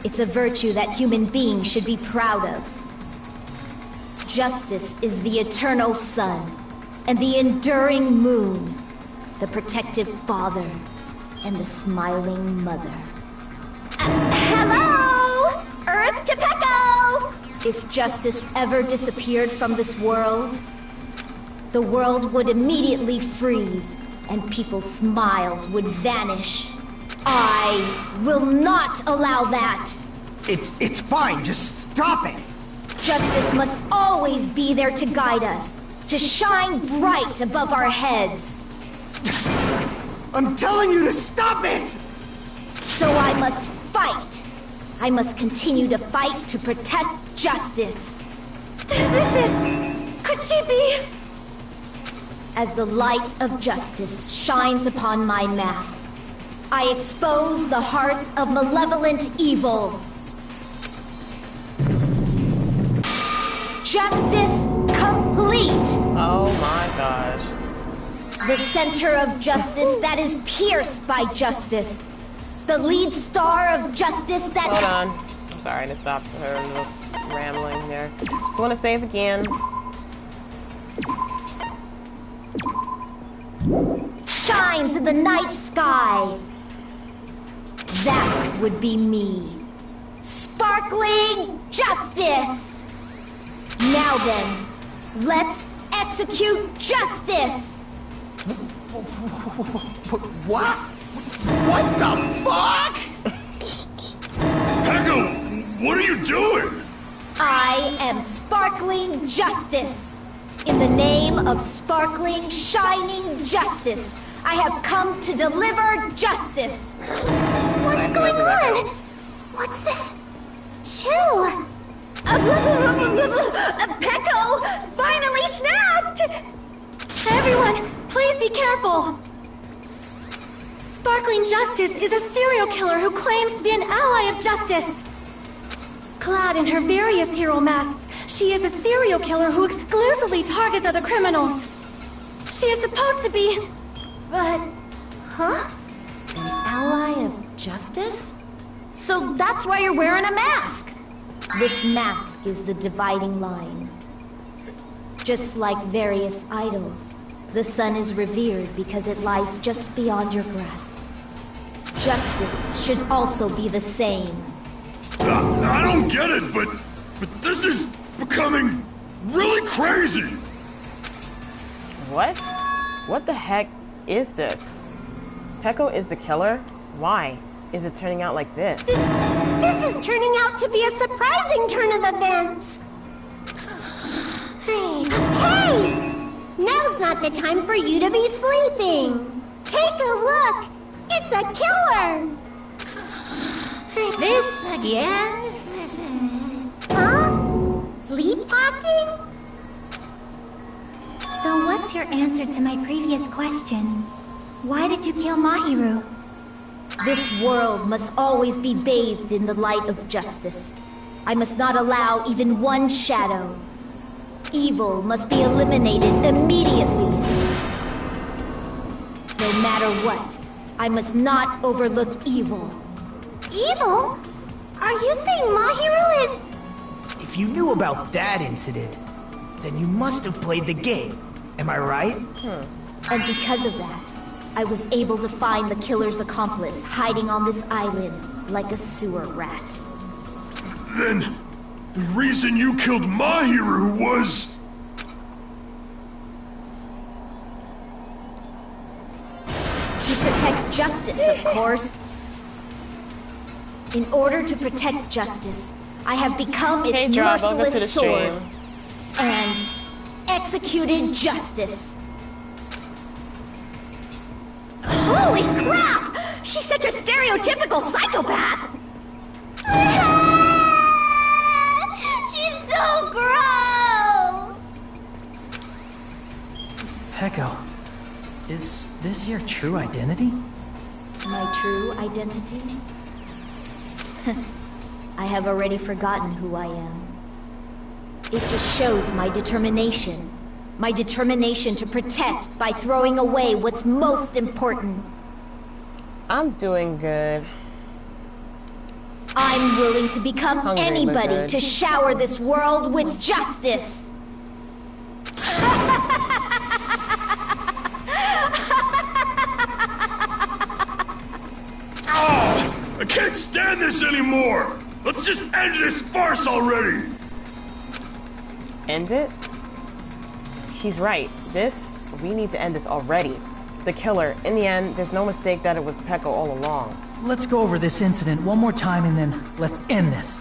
It's a virtue that human beings should be proud of. Justice is the eternal sun, and the enduring moon, the protective father, and the smiling mother. Hello! Earth to Pecco! If justice ever disappeared from this world, the world would immediately freeze, and people's smiles would vanish. I will not allow that! It's fine, just stop it! Justice must always be there to guide us, to shine bright above our heads. I'm telling you to stop it! So I must fight. I must continue to fight to protect justice. Could she be? As the light of justice shines upon my mask, I expose the hearts of malevolent evil. Justice complete! Oh my gosh. The center of justice that is pierced by justice. The lead star of justice that... Hold on. I'm sorry to stop her little rambling there. Just want to save again. Shines in the night sky. That would be me. Sparkling justice! Now then, let's execute justice! What? What the fuck? Pecco, what are you doing? I am sparkling justice. In the name of sparkling, shining justice, I have come to deliver justice. What's going on? What's this? Chill. Pecco finally snapped! Everyone, please be careful! Sparkling Justice is a serial killer who claims to be an ally of justice. Clad in her various hero masks, she is a serial killer who exclusively targets other criminals. She is supposed to be... but... Huh? An ally of justice? So that's why you're wearing a mask! This mask is the dividing line. Just like various idols, the sun is revered because it lies just beyond your grasp. Justice should also be the same. I don't get it, but this is becoming really crazy. What? What the heck is this? Pecco is the killer? Why is it turning out like this? This is turning out to be a surprising turn of events. Hey! Now's not the time for you to be sleeping. Take a look. It's a killer. This again? Huh? Sleepwalking? So what's your answer to my previous question? Why did you kill Mahiru? This world must always be bathed in the light of justice. I must not allow even one shadow. Evil must be eliminated immediately. No matter what, I must not overlook evil. Evil? Are you saying Mahiru is... If you knew about that incident, then you must have played the game. Am I right? And because of that, I was able to find the killer's accomplice hiding on this island like a sewer rat. Then, the reason you killed Mahiru was... To protect justice, of course. In order to protect justice, I have become its merciless sword and executed justice. Holy crap! She's such a stereotypical psychopath! She's so gross! Peko, is this your true identity? My true identity? I have already forgotten who I am. It just shows my determination. My determination to protect by throwing away what's most important. I'm doing good. I'm willing to become anybody to shower this world with justice. I can't stand this anymore! Let's just end this farce already! End it? He's right. We need to end this already. The killer, in the end, there's no mistake that it was Peko all along. Let's go over this incident one more time and then let's end this.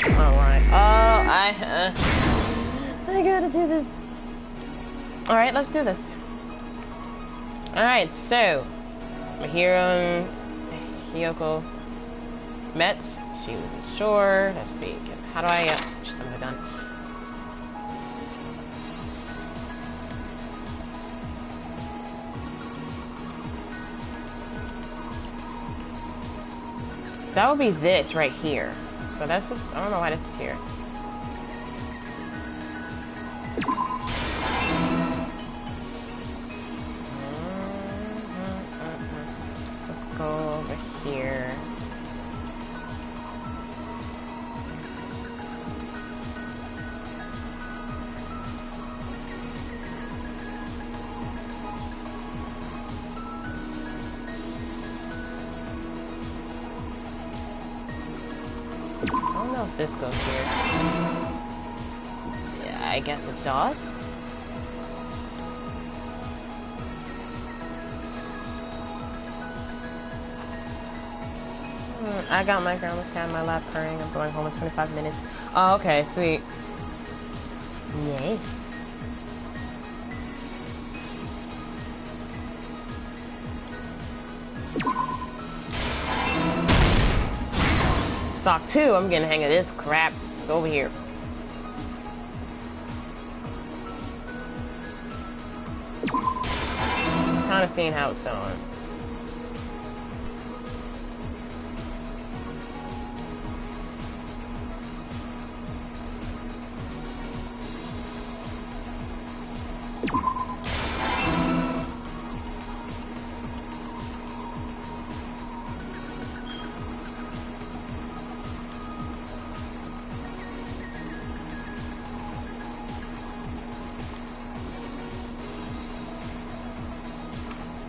Alright. I gotta do this. Alright, let's do this. Alright, so Mahiru and Hiyoko met. She wasn't sure. Let's see. How do I switch them to gun? That would be this right here. So that's just, I don't know why this is here. Let's go over here. I don't know if this goes here. Yeah, I guess it does. I got my grandma's cat in my lap purring. I'm going home in 25 minutes. Oh, okay, sweet. Yay. Stock 2, I'm getting the hang of this crap. Go over here. Kind of seeing how it's going.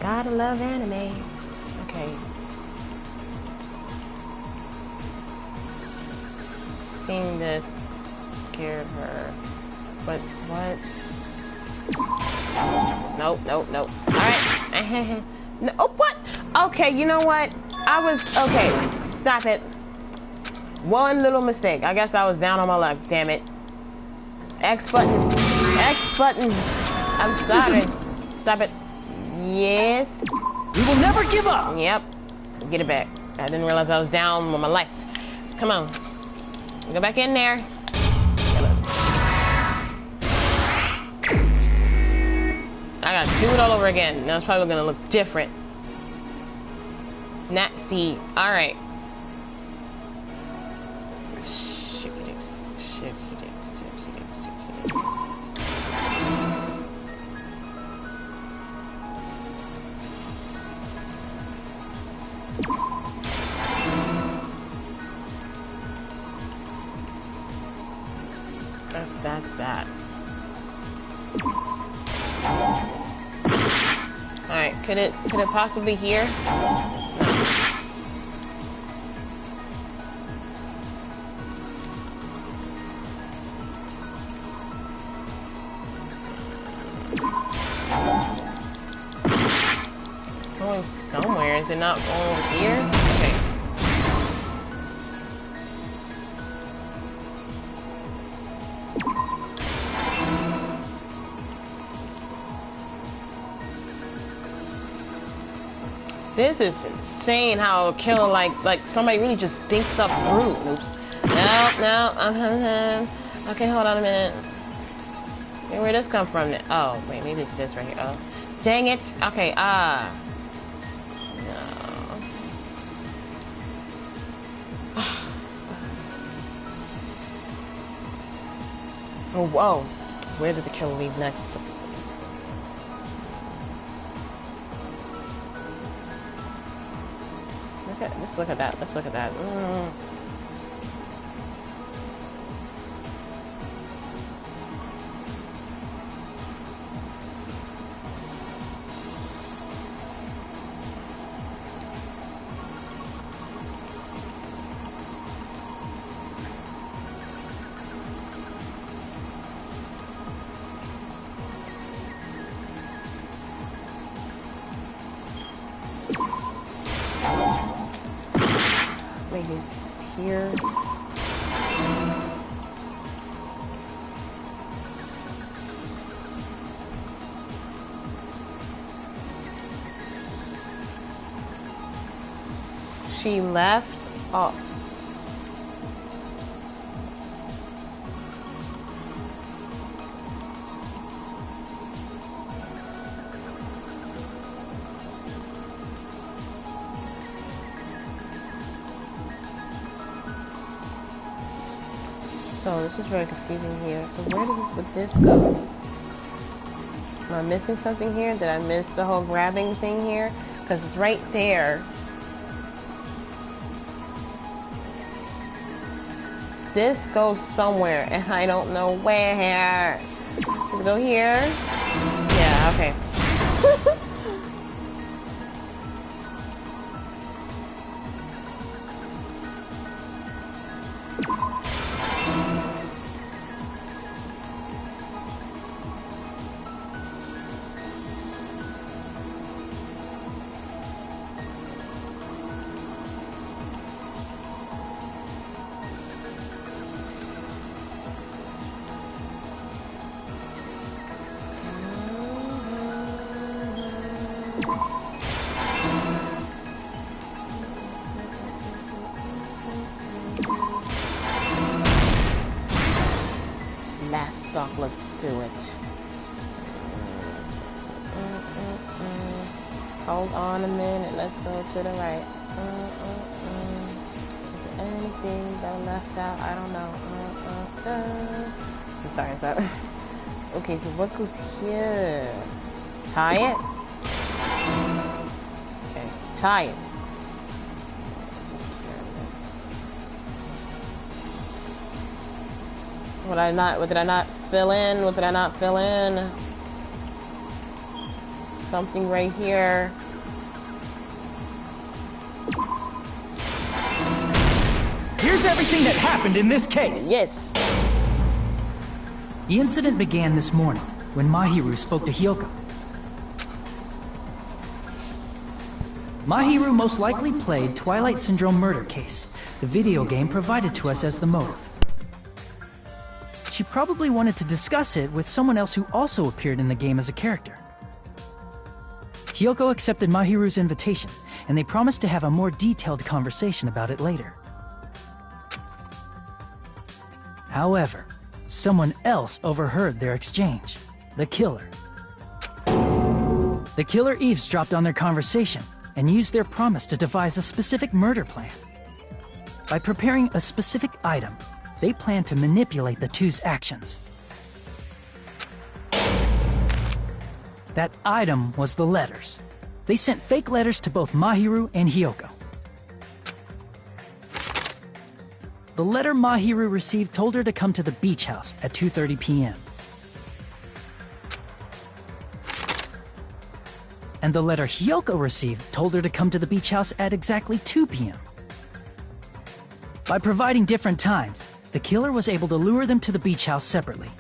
Gotta love anime. Okay. Seeing this scared her. But what? Nope, nope, nope. Alright. No, oh, what? Okay, you know what? Okay, stop it. One little mistake. I guess I was down on my luck, damn it. X button. I'm sorry. Stop it. Yes. We will never give up. Yep. Get it back. I didn't realize I was down with my life. Come on. Go back in there. I gotta do it all over again. Now it's probably gonna look different. Not see. Alright. That's that. Alright. Could it possibly be here? No. Going somewhere. Is it not going over here? Okay. This is insane how a killer like somebody really just thinks up through. Oops. No. Okay, hold on a minute. Where'd this come from? Oh, wait, maybe it's this right here. Oh. Dang it. Okay, no. Oh, whoa. Where did the killer leave next? Let's look at that. Let's look at that. Maybe it's here. She left. Oh. So this is very confusing here. So where would this go? Am I missing something here? Did I miss the whole grabbing thing here? Because it's right there. This goes somewhere, and I don't know where. Does it go here? Yeah, okay. Last stop, let's do it. Hold on a minute, let's go to the right. Is there anything that I left out? I don't know. I'm sorry. Okay, so what goes here? Tie it? Okay, tie it. What did I not fill in? What did I not fill in? Something right here. Here's everything that happened in this case. Yes. The incident began this morning when Mahiru spoke to Hyoko. Mahiru most likely played Twilight Syndrome Murder Case, the video game provided to us as the motive. She probably wanted to discuss it with someone else who also appeared in the game as a character. Hyoko accepted Mahiru's invitation, and they promised to have a more detailed conversation about it later. However, someone else overheard their exchange. The killer. The killer eavesdropped on their conversation and used their promise to devise a specific murder plan. By preparing a specific item, they planned to manipulate the two's actions. That item was the letters. They sent fake letters to both Mahiru and Hyoko. The letter Mahiru received told her to come to the beach house at 2:30 p.m. and the letter Hiyoko received told her to come to the beach house at exactly 2 p.m. By providing different times, the killer was able to lure them to the beach house separately.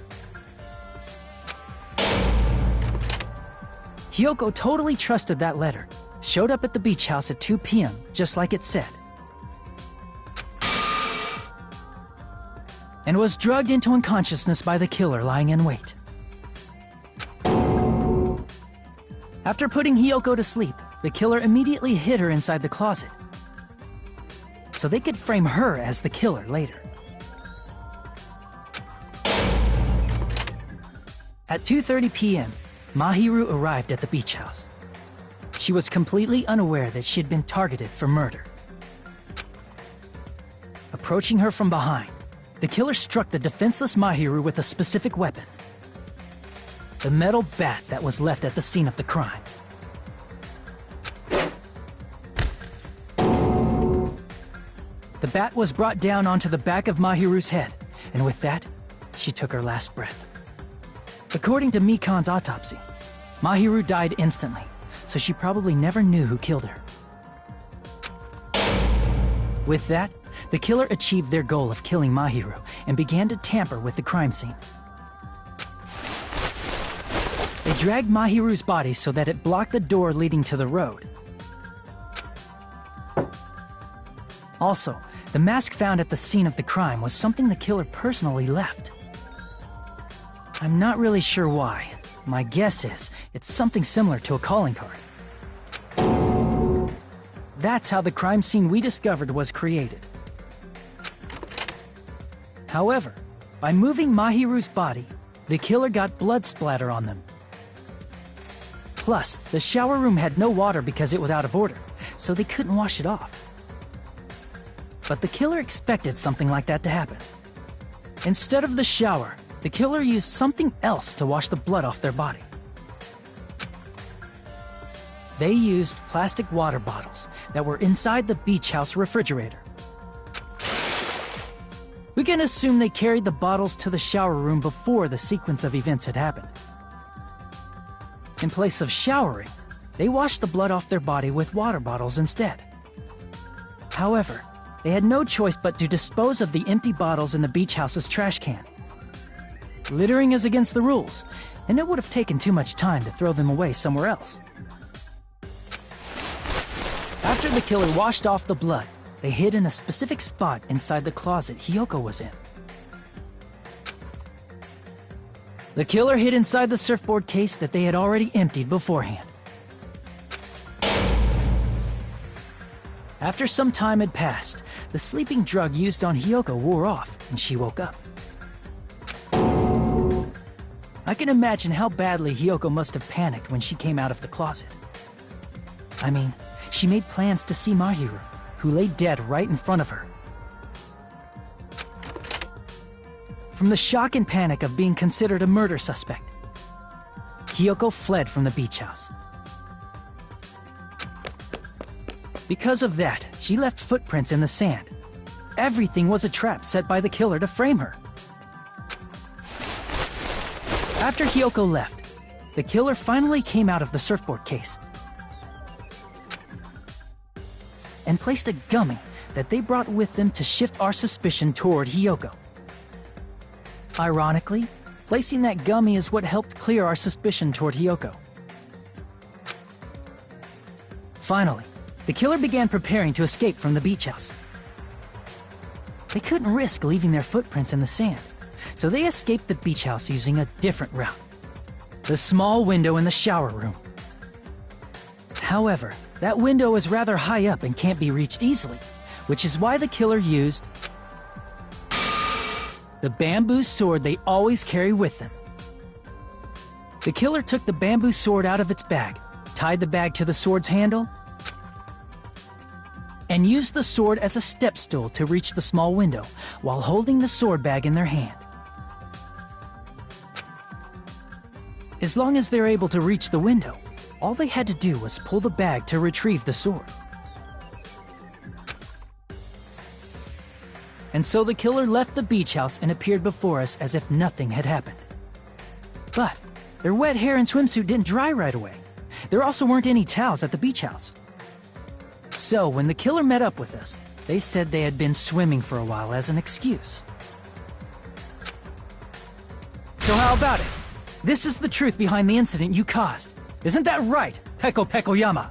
Hiyoko totally trusted that letter, showed up at the beach house at 2 p.m., just like it said, and was drugged into unconsciousness by the killer lying in wait. After putting Hiyoko to sleep, the killer immediately hid her inside the closet, so they could frame her as the killer later. At 2:30 p.m., Mahiru arrived at the beach house. She was completely unaware that she had been targeted for murder. Approaching her from behind, the killer struck the defenseless Mahiru with a specific weapon, the metal bat that was left at the scene of the crime. The bat was brought down onto the back of Mahiru's head, and with that, she took her last breath. According to Mikan's autopsy, Mahiru died instantly, so she probably never knew who killed her. With that, the killer achieved their goal of killing Mahiru and began to tamper with the crime scene. They dragged Mahiru's body so that it blocked the door leading to the road. Also, the mask found at the scene of the crime was something the killer personally left. I'm not really sure why. My guess is it's something similar to a calling card. That's how the crime scene we discovered was created. However, by moving Mahiru's body, the killer got blood splatter on them. Plus, the shower room had no water because it was out of order, so they couldn't wash it off. But the killer expected something like that to happen. Instead of the shower, the killer used something else to wash the blood off their body. They used plastic water bottles that were inside the beach house refrigerator. We can assume they carried the bottles to the shower room before the sequence of events had happened. In place of showering, they washed the blood off their body with water bottles instead. However, they had no choice but to dispose of the empty bottles in the beach house's trash can. Littering is against the rules, and it would have taken too much time to throw them away somewhere else. After the killer washed off the blood, they hid in a specific spot inside the closet Hiyoko was in. The killer hid inside the surfboard case that they had already emptied beforehand. After some time had passed, the sleeping drug used on Hiyoko wore off, and she woke up. I can imagine how badly Hiyoko must have panicked when she came out of the closet. I mean, she made plans to see Mahiru, who lay dead right in front of her. From the shock and panic of being considered a murder suspect, Hiyoko fled from the beach house. Because of that, she left footprints in the sand. Everything was a trap set by the killer to frame her. After Hiyoko left, the killer finally came out of the surfboard case and placed a gummy that they brought with them to shift our suspicion toward Hiyoko. Ironically, placing that gummy is what helped clear our suspicion toward Hiyoko. Finally, the killer began preparing to escape from the beach house. They couldn't risk leaving their footprints in the sand, so they escaped the beach house using a different route: the small window in the shower room. However, that window is rather high up and can't be reached easily, which is why the killer used the bamboo sword they always carry with them. The killer took the bamboo sword out of its bag, tied the bag to the sword's handle, and used the sword as a step stool to reach the small window while holding the sword bag in their hand. As long as they're able to reach the window, all they had to do was pull the bag to retrieve the sword. And so the killer left the beach house and appeared before us as if nothing had happened. But their wet hair and swimsuit didn't dry right away. there also weren't any towels at the beach house. So, when the killer met up with us, they said they had been swimming for a while as an excuse. So how about it? This is the truth behind the incident you caused. Isn't that right, Peko Pekoyama?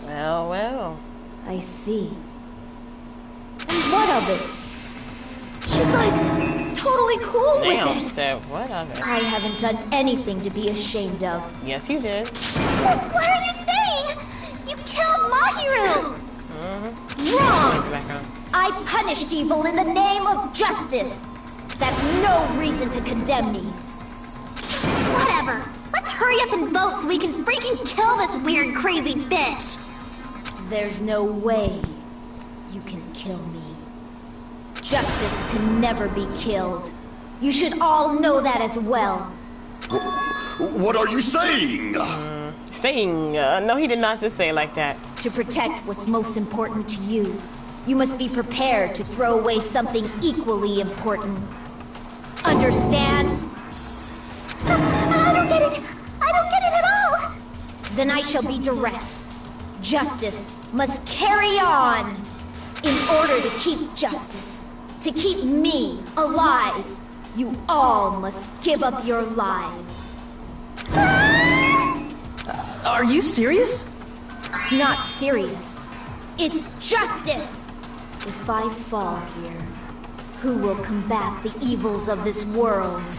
Well, well. I see. And what of it? She's like, totally cool with it. Damn, what of it? I haven't done anything to be ashamed of. Yes, you did. What are you saying? You killed Mahiru! Wrong! I punished evil in the name of justice. That's no reason to condemn me. Whatever. Let's hurry up and vote so we can freaking kill this weird, crazy bitch. There's no way you can kill me. Justice can never be killed. You should all know that as well. What are you saying? No, he did not just say it like that. To protect what's most important to you, you must be prepared to throw away something equally important. Understand? I don't get it. I don't get it at all. Then I shall be direct. Justice must carry on. In order to keep justice, to keep me alive, you all must give up your lives. Are you serious? It's not serious. It's justice! If I fall here, who will combat the evils of this world?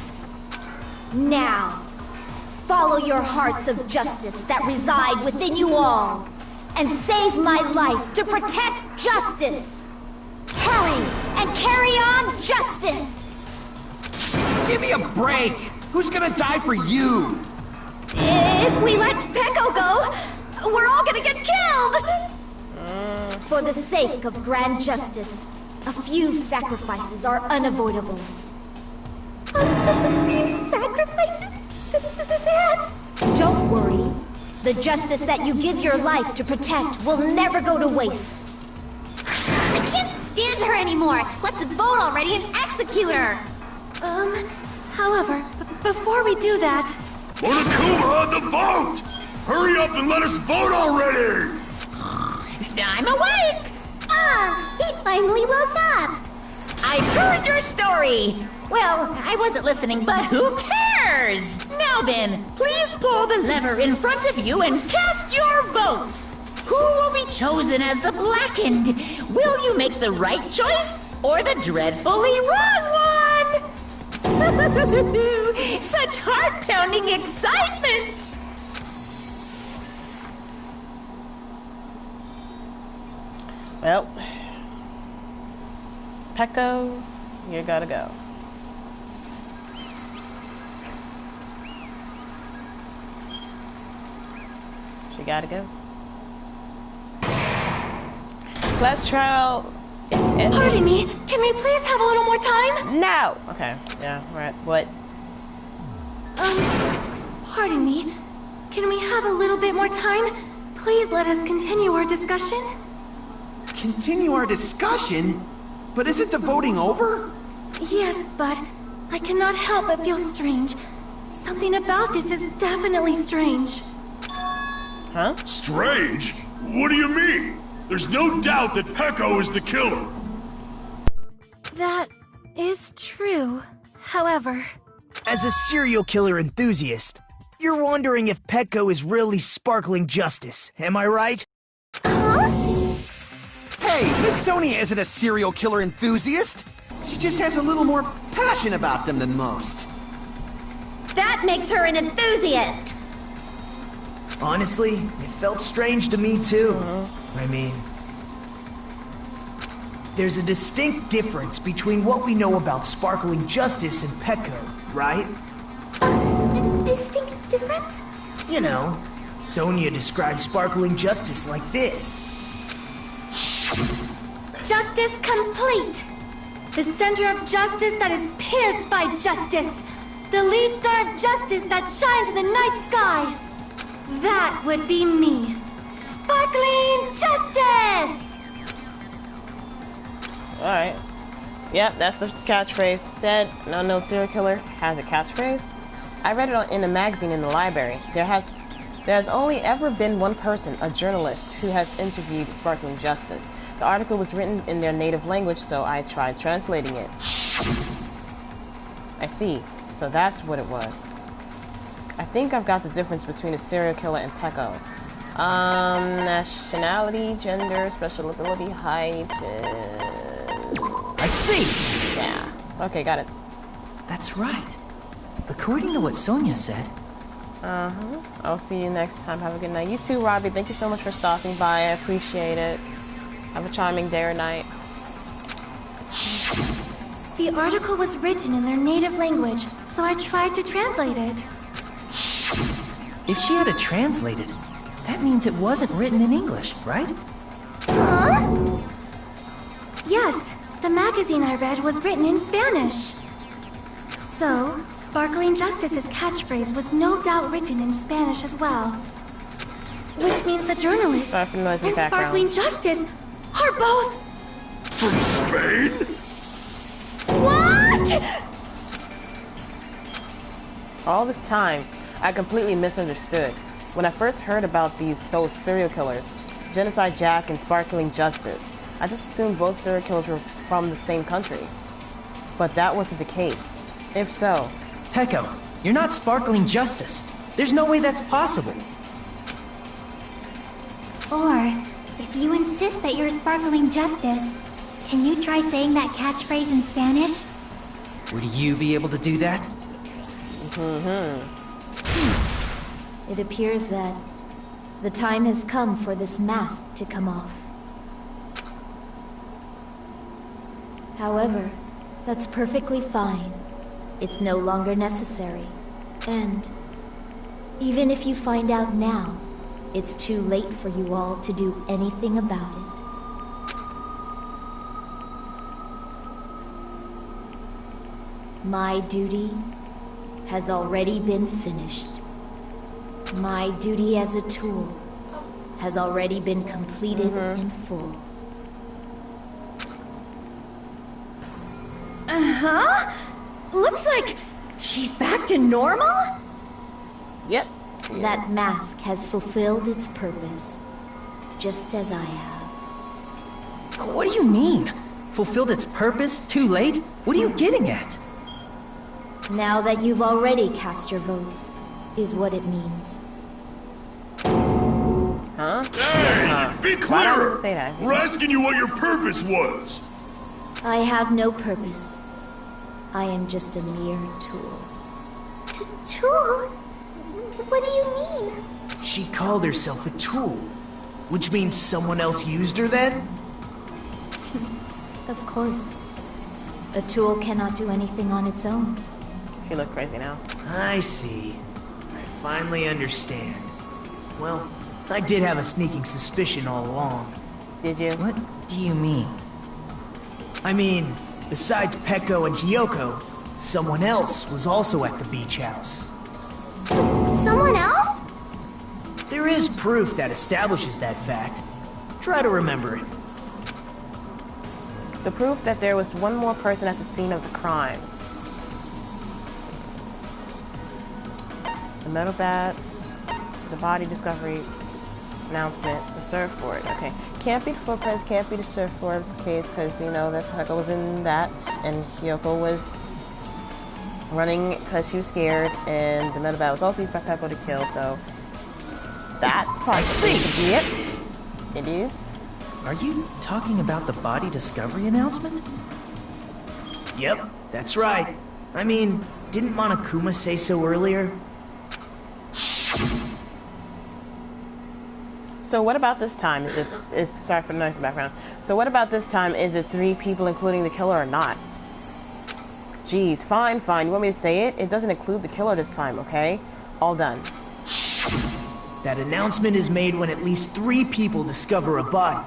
Now, follow your hearts of justice that reside within you all, and save my life to protect justice! Hurry, and carry on justice! Give me a break! Who's gonna die for you? If we let Peko go, we're all gonna get killed! For the sake of grand justice, a few sacrifices are unavoidable. A few sacrifices? That's... Don't worry. The justice that you give your life to protect will never go to waste. I can't stand her anymore! Let's vote already and execute her! However, before we do that... Monokuma, the vote! Hurry up and let us vote already! I'm awake! He finally woke up! I heard your story! Well, I wasn't listening, but who cares? Now then, please pull the lever in front of you and cast your vote! Who will be chosen as the Blackened? Will you make the right choice or the dreadfully wrong one? Such heart-pounding excitement! Well, Peko, you gotta go. She gotta go. Class trial is ending. Pardon me, can we please have a little more time? No! Okay, yeah, right. What? Pardon me. Can we have a little bit more time? Please let us continue our discussion. Continue our discussion? But isn't the voting over? Yes, but I cannot help but feel strange. Something about this is definitely strange. Huh? Strange? What do you mean? There's no doubt that Peko is the killer. That is true. However... As a serial killer enthusiast, you're wondering if Peko is really sparkling justice, am I right? Hey, Miss Sonia isn't a serial killer enthusiast. She just has a little more passion about them than most. That makes her an enthusiast! Honestly, it felt strange to me too. I mean, there's a distinct difference between what we know about sparkling justice and Peko, right? Distinct difference? You know, Sonia describes sparkling justice like this. Justice complete! The center of justice that is pierced by justice! The lead star of justice that shines in the night sky! That would be me! Sparkling justice! Alright. Yep, that's the catchphrase. Dead, an unknown serial killer has a catchphrase. I read it in a magazine in the library. There has only ever been one person, a journalist, who has interviewed Sparkling Justice. The article was written in their native language, so I tried translating it. I see. So that's what it was. I think I've got the difference between a serial killer and Pecco. Nationality, gender, special ability, height. I see! Yeah. Okay, got it. That's right. According to what Sonia said. Uh-huh. I'll see you next time. Have a good night. You too, Robbie. Thank you so much for stopping by. I appreciate it. Have a charming day or night. The article was written in their native language, so I tried to translate it. If she had to translate it, that means it wasn't written in English, right? Huh? Yes, the magazine I read was written in Spanish. So, Sparkling Justice's catchphrase was no doubt written in Spanish as well. Which means the journalist and Sparkling Justice are both... From Spain? What?! All this time, I completely misunderstood. When I first heard about those serial killers, Genocide Jack and Sparkling Justice, I just assumed both serial killers were from the same country. But that wasn't the case. If so... Pecco, you're not Sparkling Justice. There's no way that's possible. Or, if you insist that you're Sparkling Justice, can you try saying that catchphrase in Spanish? Would you be able to do that? It appears that the time has come for this mask to come off. However, that's perfectly fine. It's no longer necessary. And even if you find out now, it's too late for you all to do anything about it. My duty has already been finished. My duty as a tool has already been completed in full. Uh-huh? Looks like she's back to normal? Yep. That mask has fulfilled its purpose, just as I have. What do you mean? Fulfilled its purpose? Too late? What are you getting at? Now that you've already cast your votes, is what it means. Huh? Hey! Be clearer! Say that? We're asking you what your purpose was! I have no purpose. I am just a mere tool. Tool? What do you mean? She called herself a tool, which means someone else used her then? Of course. A tool cannot do anything on its own. She look crazy now. I see. I finally understand. Well, I did have a sneaking suspicion all along. Did you? What do you mean? I mean, besides Pecco and Hiyoko, someone else was also at the beach house. Someone else? There is proof that establishes that fact. Try to remember it. The proof that there was one more person at the scene of the crime. The metal bats, the body discovery announcement, the surfboard. Okay, can't be the footprints, can't be the surfboard case, because we know that Pecco was in that, and Hiyoko was running because she was scared, and the metal bat was also used by Pecco to kill, so that probably could be it. It is. Are you talking about the body discovery announcement? Yep, that's right. I mean, didn't Monokuma say so earlier? So what about this time? Sorry for the noise in the background. So what about this time? Is it 3 people including the killer or not? Jeez, fine. You want me to say it? It doesn't include the killer this time, okay? All done. That announcement is made when at least 3 people discover a body.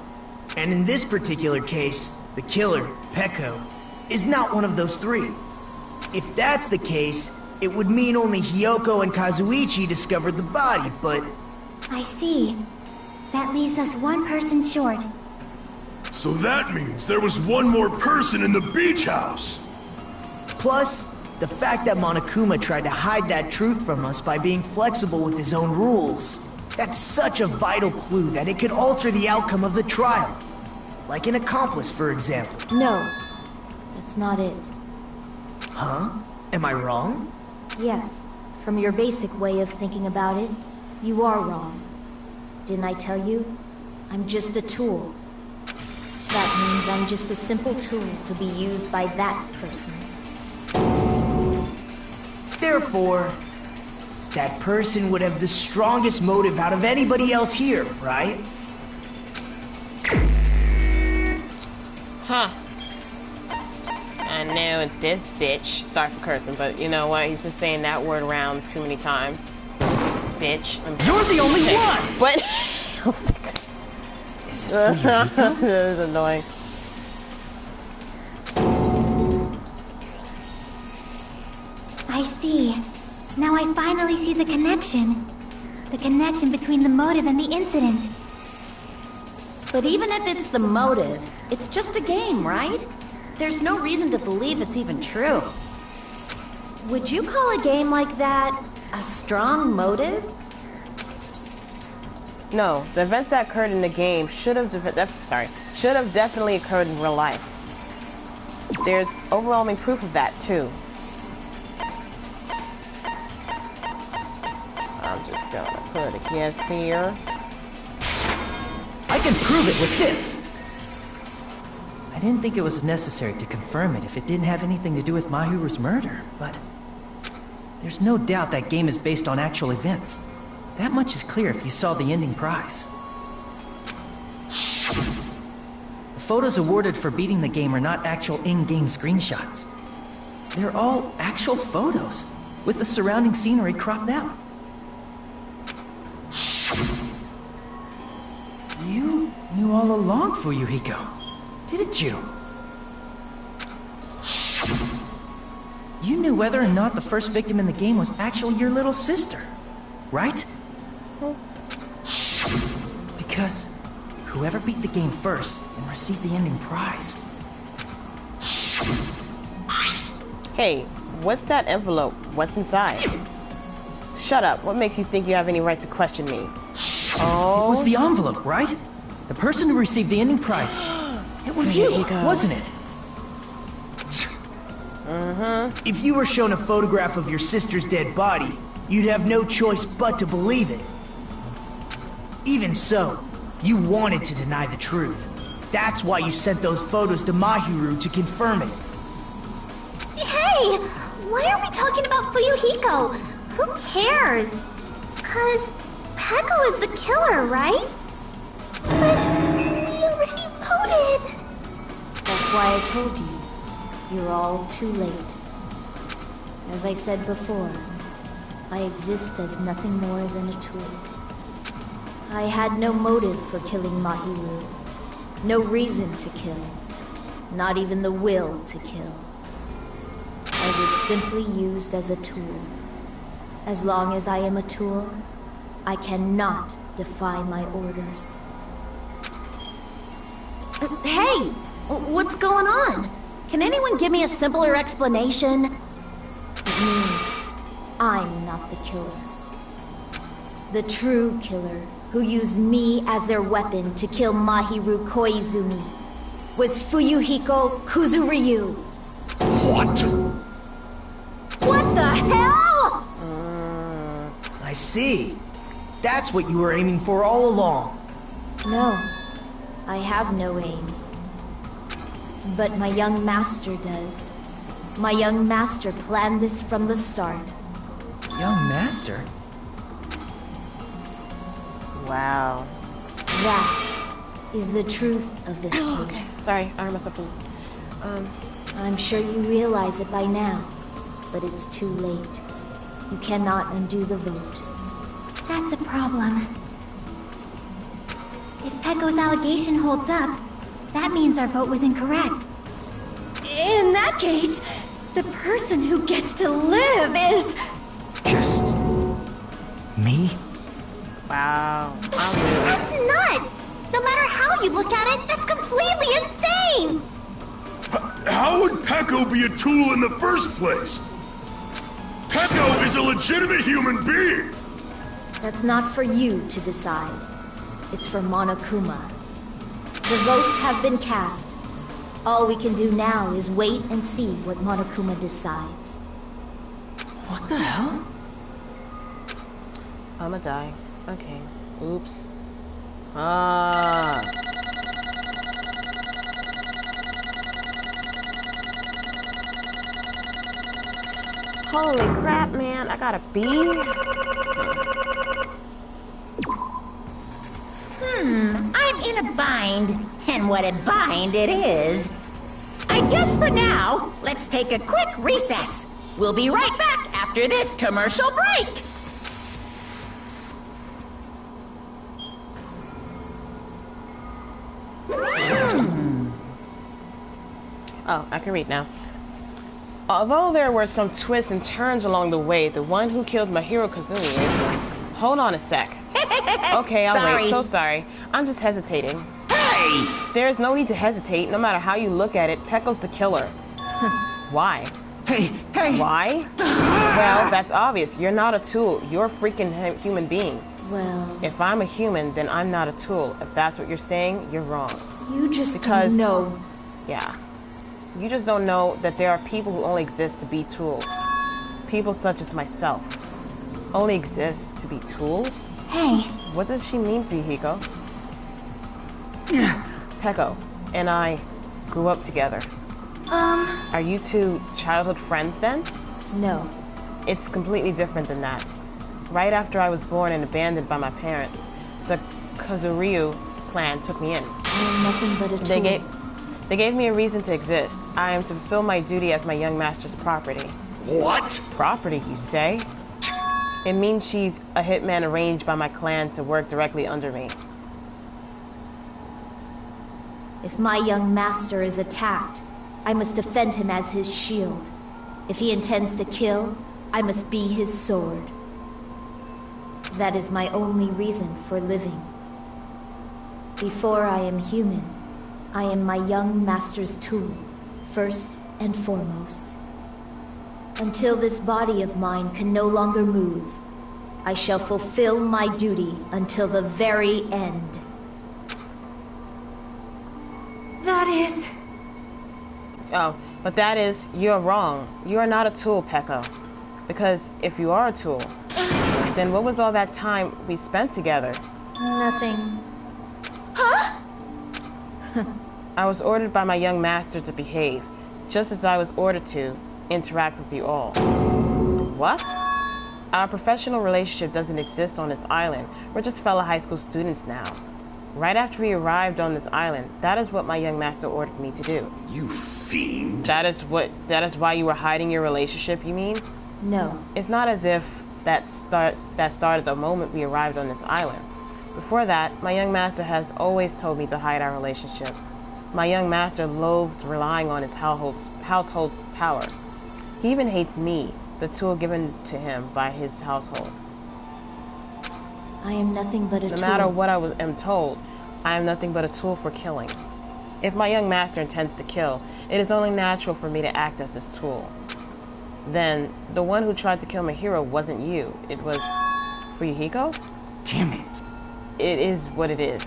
And in this particular case, the killer, Pecco, is not one of those 3. If that's the case, it would mean only Hiyoko and Kazuichi discovered the body, but... I see. That leaves us one person short. So that means there was one more person in the beach house! Plus, the fact that Monokuma tried to hide that truth from us by being flexible with his own rules. That's such a vital clue that it could alter the outcome of the trial. Like an accomplice, for example. No, that's not it. Huh? Am I wrong? Yes, from your basic way of thinking about it, you are wrong. Didn't I tell you? I'm just a tool. That means I'm just a simple tool to be used by that person. Therefore, that person would have the strongest motive out of anybody else here, right? Huh. I know it's this bitch. Sorry for cursing, but you know what? He's been saying that word around too many times. Bitch. You're the only one! But... Is it for you? This is annoying. I see. Now I finally see the connection. The connection between the motive and the incident. But even if it's the motive, it's just a game, right? There's no reason to believe it's even true. Would you call a game like that a strong motive? No, the events that occurred in the game should have definitely occurred in real life. There's overwhelming proof of that too. I'm just gonna put a guess here. I can prove it with this! I didn't think it was necessary to confirm it if it didn't have anything to do with Mahiru's murder, but... there's no doubt that game is based on actual events. That much is clear if you saw the ending prize. The photos awarded for beating the game are not actual in-game screenshots. They're all actual photos, with the surrounding scenery cropped out. You knew all along, Fuyuhiko, didn't you? You knew whether or not the first victim in the game was actually your little sister, right? Because whoever beat the game first and received the ending prize. Hey, what's that envelope? What's inside? Shut up. What makes you think you have any right to question me? Oh. It was the envelope, right? The person who received the ending prize. It was you, wasn't it? If you were shown a photograph of your sister's dead body, you'd have no choice but to believe it. Even so, you wanted to deny the truth. That's why you sent those photos to Mahiru to confirm it. Hey! Why are we talking about Fuyuhiko? Who cares? 'Cause Peko is the killer, right? But we already voted! That's why I told you. You're all too late. As I said before, I exist as nothing more than a tool. I had no motive for killing Mahiru. No reason to kill. Not even the will to kill. I was simply used as a tool. As long as I am a tool, I cannot defy my orders. Hey! What's going on? Can anyone give me a simpler explanation? It means I'm not the killer. The true killer, who used me as their weapon to kill Mahiru Koizumi, was Fuyuhiko Kuzuryu. What? What the hell? I see. That's what you were aiming for all along. No, I have no aim. But my young master does. My young master planned this from the start. Young master? Wow. That is the truth of this case. Okay. Sorry, I heard myself. I'm sure you realize it by now, but it's too late. You cannot undo the vote. That's a problem. If Peko's allegation holds up, that means our vote was incorrect. In that case, the person who gets to live is... Just... me? Wow. That's nuts! No matter how you look at it, that's completely insane! How would Peko be a tool in the first place? Peko is a legitimate human being! That's not for you to decide. It's for Monokuma. The votes have been cast. All we can do now is wait and see what Monokuma decides. What the hell? I'ma die. Okay. Oops. Holy crap, man. I got a B? I'm in a bind. And what a bind it is. I guess for now, let's take a quick recess. We'll be right back after this commercial break. Oh, I can read now. Although there were some twists and turns along the way, the one who killed Mahiro Kazumi is... Hold on a sec. Okay, I'll wait. So sorry. I'm just hesitating. Hey! There's no need to hesitate. No matter how you look at it, Peko's the killer. Why? Hey! Why? Well, that's obvious. You're not a tool. You're a freaking human being. Well... If I'm a human, then I'm not a tool. If that's what you're saying, you're wrong. You just don't know. Yeah. You just don't know that there are people who only exist to be tools. People such as myself. Only exist to be tools? Hey. What does she mean for you, Hiko? Peko and I grew up together. Are you two childhood friends then? No. It's completely different than that. Right after I was born and abandoned by my parents, the Kazuryu clan took me in. I am nothing but a tool. They gave me a reason to exist. I am to fulfill my duty as my young master's property. What? Property, you say? It means she's a hitman arranged by my clan to work directly under me. If my young master is attacked, I must defend him as his shield. If he intends to kill, I must be his sword. That is my only reason for living. Before I am human, I am my young master's tool, first and foremost. Until this body of mine can no longer move, I shall fulfill my duty until the very end. That is... Oh, but that is, you're wrong. You are not a tool, Peko. Because if you are a tool, then what was all that time we spent together? Nothing. Huh? I was ordered by my young master to behave, just as I was ordered to interact with you all. What? Our professional relationship doesn't exist on this island. We're just fellow high school students now. Right after we arrived on this island, that is what my young master ordered me to do. You fiend. That is why you were hiding your relationship, you mean? No. It's not as if that started the moment we arrived on this island. Before that, my young master has always told me to hide our relationship. My young master loathes relying on his household's power. He even hates me, the tool given to him by his household. I am nothing but a tool. No matter what I am told, I am nothing but a tool for killing. If my young master intends to kill, it is only natural for me to act as his tool. Then, the one who tried to kill my hero wasn't you. It was Fuyuhiko? Damn it. It is what it is.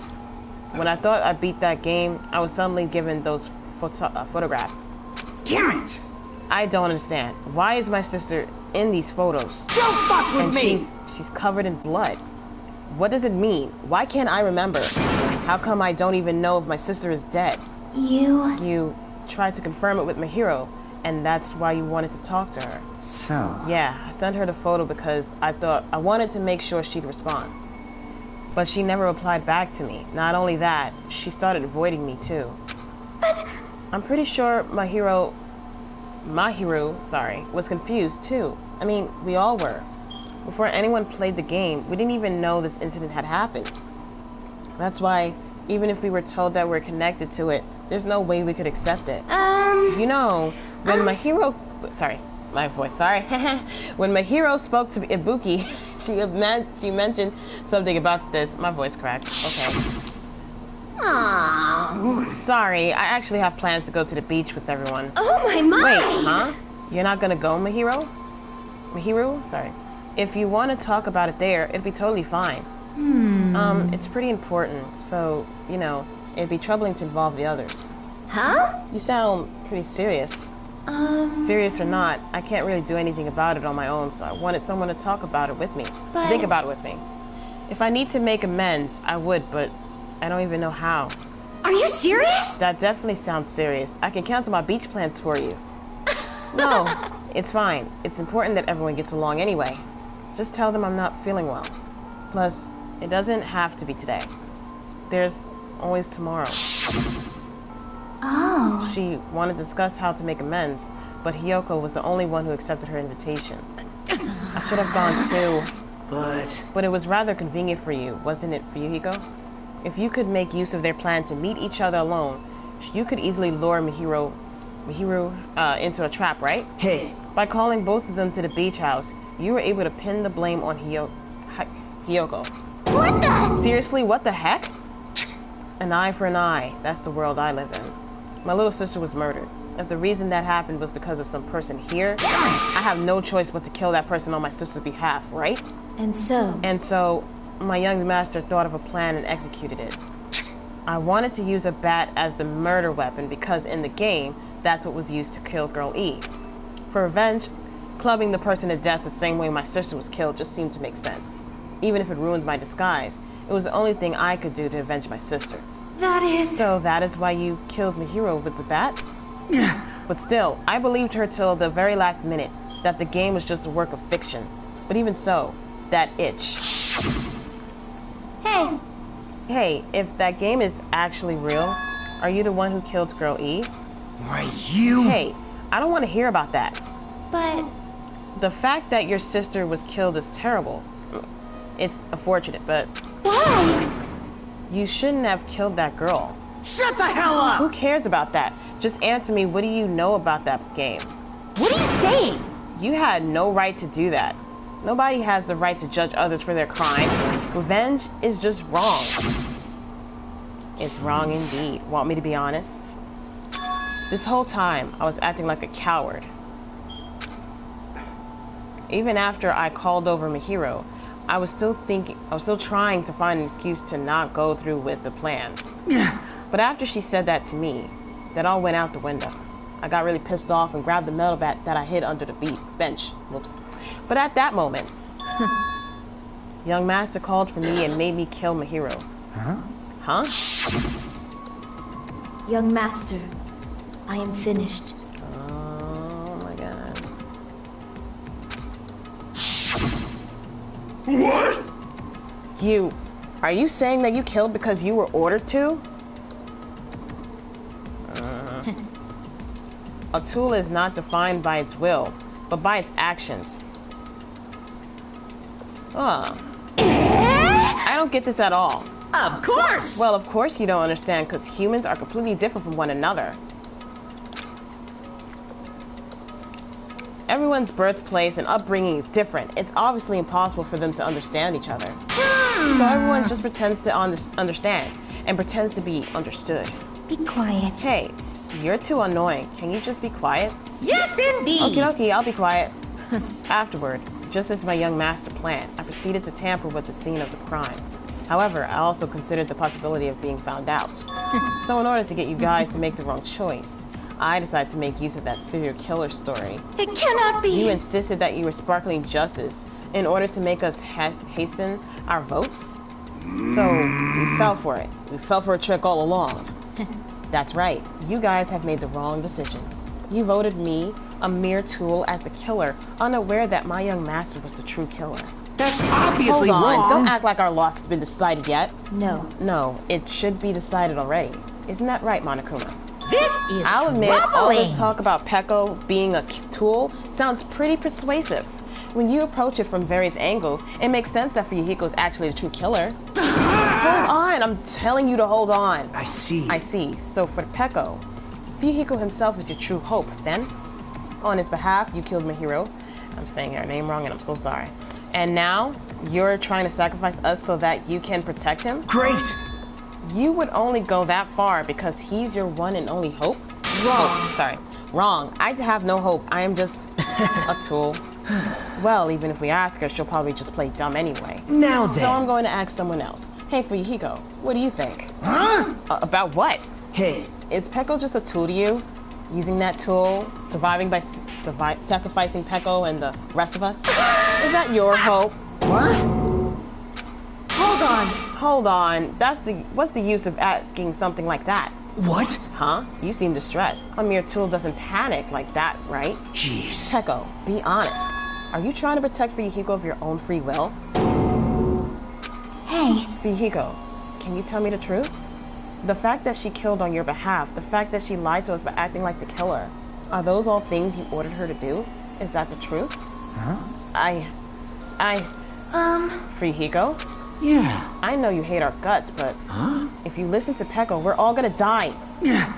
When I thought I beat that game, I was suddenly given those photographs. Damn it! I don't understand. Why is my sister in these photos? Don't fuck with me! She's covered in blood. What does it mean? Why can't I remember? How come I don't even know if my sister is dead? You tried to confirm it with my hero, and that's why you wanted to talk to her. So... Yeah, I sent her the photo because I wanted to make sure she'd respond. But she never replied back to me. Not only that, she started avoiding me too. But... I'm pretty sure Mahiru, was confused too. I mean, we all were. Before anyone played the game, we didn't even know this incident had happened. That's why, even if we were told that we're connected to it, there's no way we could accept it. You know, when Mahiro... Sorry, my voice, sorry. When Mahiro spoke to Ibuki, she mentioned something about this. My voice cracked. Okay. Aww. Sorry, I actually have plans to go to the beach with everyone. Oh my! Wait, huh? You're not gonna go, Mahiru? Sorry. If you want to talk about it there, it'd be totally fine. It's pretty important, so, you know, it'd be troubling to involve the others. Huh? You sound pretty serious. Serious or not, I can't really do anything about it on my own, so I wanted someone to talk about it with me. To think about it with me. If I need to make amends, I would, but I don't even know how. Are you serious? That definitely sounds serious. I can cancel my beach plans for you. No, it's fine. It's important that everyone gets along anyway. Just tell them I'm not feeling well. Plus, it doesn't have to be today. There's always tomorrow. Oh. She wanted to discuss how to make amends, but Hiyoko was the only one who accepted her invitation. I should have gone too. But it was rather convenient for you, wasn't it for you, Hiko? If you could make use of their plan to meet each other alone, you could easily lure Mahiru into a trap, right? Hey. By calling both of them to the beach house, you were able to pin the blame on Hiyoko. What the? Seriously, what the heck? An eye for an eye. That's the world I live in. My little sister was murdered. If the reason that happened was because of some person here, I have no choice but to kill that person on my sister's behalf, right? And so, my young master thought of a plan and executed it. I wanted to use a bat as the murder weapon because in the game, that's what was used to kill Girl E. For revenge, clubbing the person to death the same way my sister was killed just seemed to make sense. Even if it ruined my disguise, it was the only thing I could do to avenge my sister. So that is why you killed Mahiru with the bat? But still, I believed her till the very last minute that the game was just a work of fiction. But even so, that itch. Hey, if that game is actually real, are you the one who killed Girl E? Why, you... Hey, I don't want to hear about that. But... The fact that your sister was killed is terrible. It's unfortunate, but... Why? You shouldn't have killed that girl. Shut the hell up! Who cares about that? Just answer me, what do you know about that game? What are you saying? You had no right to do that. Nobody has the right to judge others for their crimes. Revenge is just wrong. It's wrong indeed. Want me to be honest? This whole time, I was acting like a coward. Even after I called over Mahiru, I was still trying to find an excuse to not go through with the plan. But after she said that to me, that all went out the window. I got really pissed off and grabbed the metal bat that I hid under the bench. Whoops. But at that moment, young master called for me and made me kill Mahiru. Huh? Young master, I am finished. Oh my god. What? Are you saying that you killed because you were ordered to? A tool is not defined by its will, but by its actions. I don't get this at all. Of course! Well, of course you don't understand, because humans are completely different from one another. Everyone's birthplace and upbringing is different. It's obviously impossible for them to understand each other. So everyone just pretends to understand, and pretends to be understood. Be quiet. Hey, you're too annoying. Can you just be quiet? Yes, indeed! Okie dokie, I'll be quiet. Afterward, just as my young master planned, I proceeded to tamper with the scene of the crime. However, I also considered the possibility of being found out. So in order to get you guys to make the wrong choice, I decided to make use of that serial killer story. It cannot be! You insisted that you were sparkling justice in order to make us hasten our votes? So, we fell for it. We fell for a trick all along. That's right. You guys have made the wrong decision. You voted me, a mere tool, as the killer, unaware that my young master was the true killer. That's obviously Hold on. wrong. Don't act like our loss has been decided yet. No, it should be decided already. Isn't that right, Monokuma? This is I'll admit, all this troubling. talk about Peko being a tool sounds pretty persuasive. When you approach it from various angles, it makes sense that Fuyuhiko's actually the true killer. Hold on, I'm telling you to hold on. I see. So for Peko, Fuyuhiko himself is your true hope, then? On his behalf, you killed Mahiru. I'm saying her name wrong and I'm so sorry. And now, you're trying to sacrifice us so that you can protect him? Great! You would only go that far because he's your one and only hope? Wrong. Oh, sorry. Wrong. I have no hope. I am just a tool. Well, even if we ask her, she'll probably just play dumb anyway. Now then. So I'm going to ask someone else. Hey, Fuyuhiko, what do you think? Huh? About what? Hey. Is Peko just a tool to you? Using that tool, surviving by sacrificing Peko and the rest of us? Is that your hope? What? Hold on. Hold on. What's the use of asking something like that? What? Huh? You seem distressed. A mere tool doesn't panic like that, right? Jeez. Peko, be honest. Are you trying to protect Fuyuhiko of your own free will? Hey. Fuyuhiko, can you tell me the truth? The fact that she killed on your behalf, the fact that she lied to us by acting like the killer, are those all things you ordered her to do? Is that the truth? Huh? Fuyuhiko? Yeah. I know you hate our guts, but huh? If you listen to Peko, we're all gonna die. Young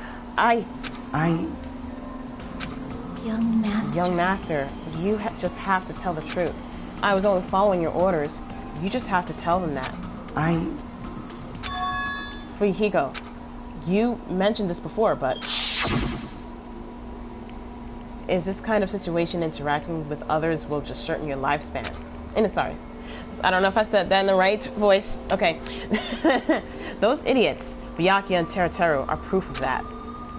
Master. Young Master, you just have to tell the truth. I was only following your orders. You just have to tell them that. Fuyuhiko, you mentioned this before, but is this kind of situation interacting with others will just shorten your lifespan? Sorry. I don't know if I said that in the right voice. Okay. Those idiots, Byakuya and Teruteru, are proof of that.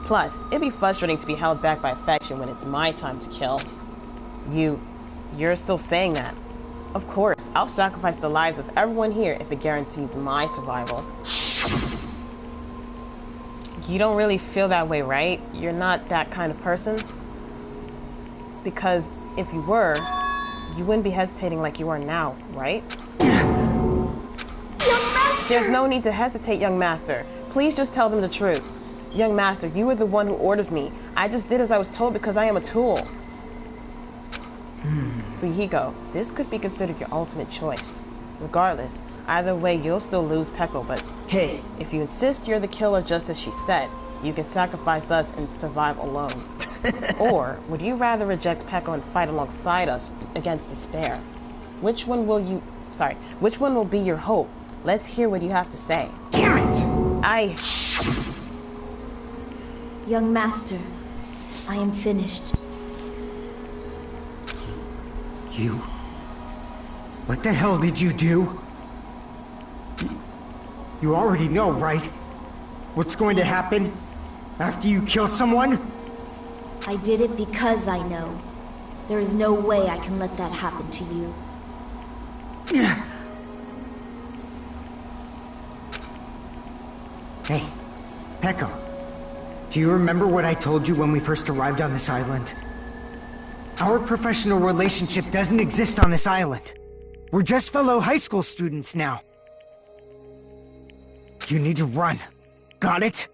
Plus, it'd be frustrating to be held back by affection when it's my time to kill. You're still saying that. Of course, I'll sacrifice the lives of everyone here if it guarantees my survival. You don't really feel that way, right? You're not that kind of person? Because if you were, you wouldn't be hesitating like you are now, right? Young Master! There's no need to hesitate, Young Master. Please just tell them the truth. Young Master, you were the one who ordered me. I just did as I was told because I am a tool. Fuyuhiko, this could be considered your ultimate choice. Regardless, either way, you'll still lose Peko, but hey, if you insist you're the killer just as she said, you can sacrifice us and survive alone. Or would you rather reject Peko and fight alongside us against despair? Which one will be your hope? Let's hear what you have to say. Damn it! Young Master, I am finished. You? What the hell did you do? You already know, right? What's going to happen after you kill someone? I did it because I know. There is no way I can let that happen to you. Hey, Peko. Do you remember what I told you when we first arrived on this island? Our professional relationship doesn't exist on this island. We're just fellow high school students now. You need to run. Got it?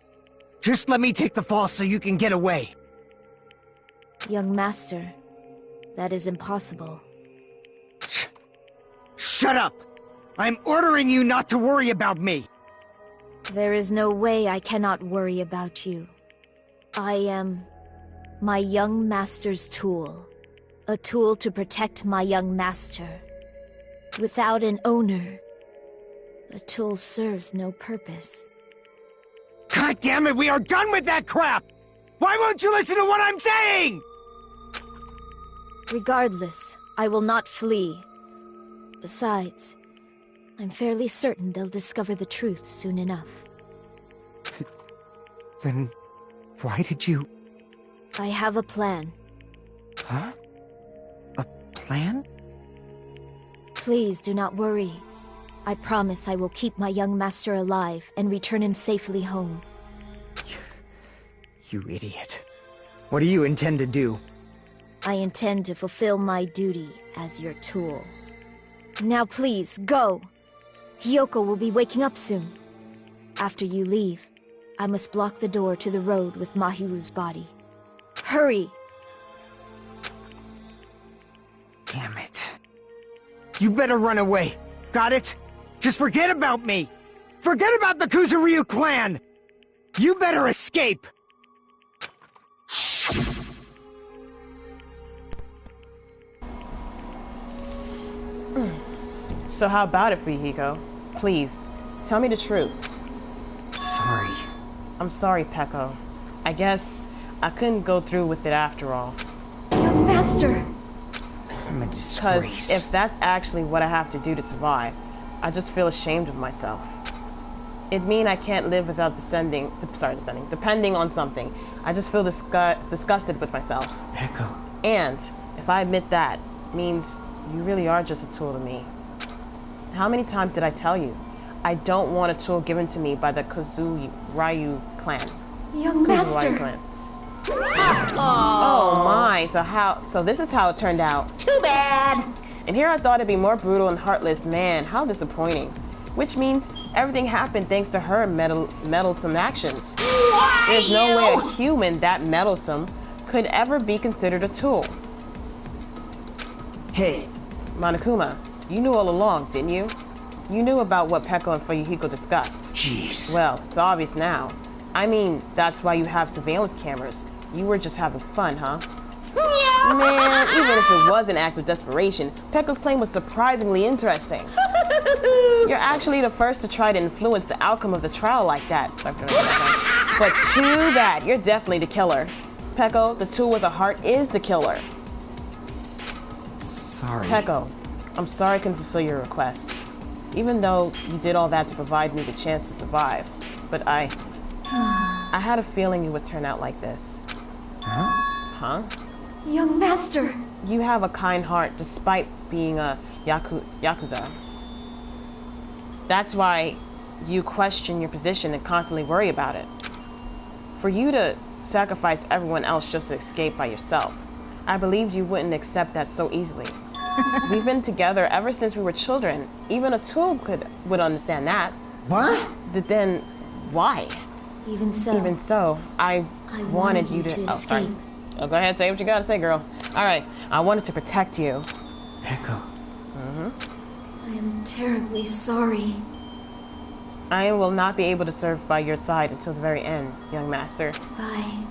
Just let me take the fall so you can get away. Young Master, that is impossible. Shut up! I'm ordering you not to worry about me! There is no way I cannot worry about you. I am my young master's tool. A tool to protect my young master. Without an owner, a tool serves no purpose. God damn it, we are done with that crap! Why won't you listen to what I'm saying? Regardless, I will not flee. Besides, I'm fairly certain they'll discover the truth soon enough. Then why did you... I have a plan. Huh? A plan? Please do not worry. I promise I will keep my young master alive and return him safely home. You idiot. What do you intend to do? I intend to fulfill my duty as your tool. Now please, go! Hiyoko will be waking up soon. After you leave, I must block the door to the road with Mahiru's body. Hurry! Damn it. You better run away. Got it? Just forget about me! Forget about the Kuzuryu clan! You better escape! So how about it, Fuyuhiko? Please, tell me the truth. sorry. I'm sorry, Peko. I guess I couldn't go through with it after all. Young Master! I'm a Because disgrace. if that's actually what I have to do to survive, I just feel ashamed of myself. It'd mean I can't live without depending on something. I just feel disgusted with myself. Peko. And if I admit that, means you really are just a tool to me. How many times did I tell you? I don't want a tool given to me by the Ryu clan. Young Master! Clan. Oh my, so this is how it turned out. Too bad! And here I thought it'd be more brutal and heartless. Man, how disappointing. Which means everything happened thanks to her meddlesome actions. There's no way a human that meddlesome could ever be considered a tool. Hey. Monokuma, you knew all along, didn't you? You knew about what Peko and Fuyuhiko discussed. Jeez. Well, it's obvious now. I mean, that's why you have surveillance cameras. You were just having fun, huh? Man, even if it was an act of desperation, Peko's claim was surprisingly interesting. You're actually the first to try to influence the outcome of the trial like that. But too bad, you're definitely the killer. Peko, the tool with a heart, is the killer. Sorry. Peko, I'm sorry I couldn't fulfill your request. Even though you did all that to provide me the chance to survive. But I had a feeling you would turn out like this. Huh? Young Master! You have a kind heart despite being a Yakuza. That's why you question your position and constantly worry about it. For you to sacrifice everyone else just to escape by yourself, I believed you wouldn't accept that so easily. We've been together ever since we were children. Even a tool would understand that. What? But then, why? Even so, I wanted you to escape. Sorry. Oh, go ahead, say what you gotta say, girl. Alright, I wanted to protect you. Peko. I am terribly sorry. I will not be able to serve by your side until the very end, young master. Bye.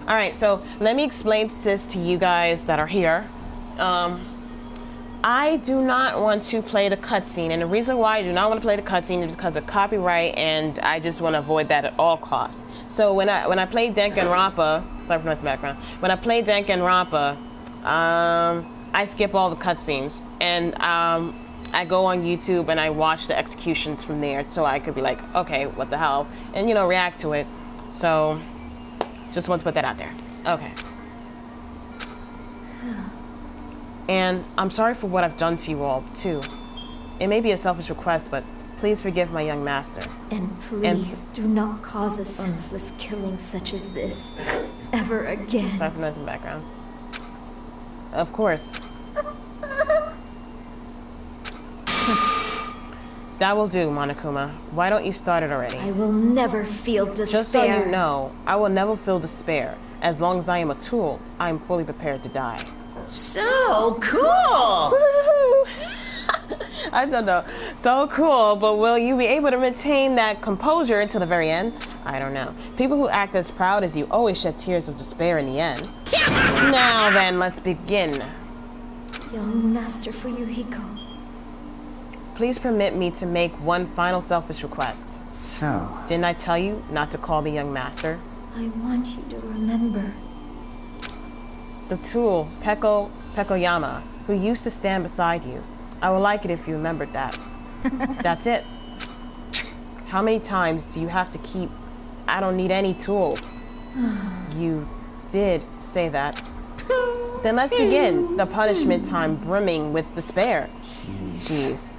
Alright, so let me explain this to you guys that are here. I do not want to play the cutscene, and the reason why I do not want to play the cutscene is because of copyright, and I just want to avoid that at all costs. So when I played Danganronpa, sorry for the background. When I played Danganronpa, I skip all the cutscenes, and I go on YouTube and I watch the executions from there, so I could be like, okay, what the hell, and react to it. So just want to put that out there. Okay. And I'm sorry for what I've done to you all, too. It may be a selfish request, but please forgive my young master. And please do not cause a senseless killing such as this ever again. Sorry for noise in the background. Of course. That will do, Monokuma. Why don't you start it already? I will never feel despair. Just so you know, I will never feel despair. As long as I am a tool, I am fully prepared to die. So cool! I don't know. So cool, but will you be able to maintain that composure until the very end? I don't know. People who act as proud as you always shed tears of despair in the end. Now then, let's begin. Young Master Fuyuhiko. Please permit me to make one final selfish request. So? Didn't I tell you not to call me young master? I want you to remember. The tool, Pekoyama, who used to stand beside you. I would like it if you remembered that. That's it. How many times do you have to keep, I don't need any tools? You did say that. Then let's begin. The punishment time brimming with despair. Jeez.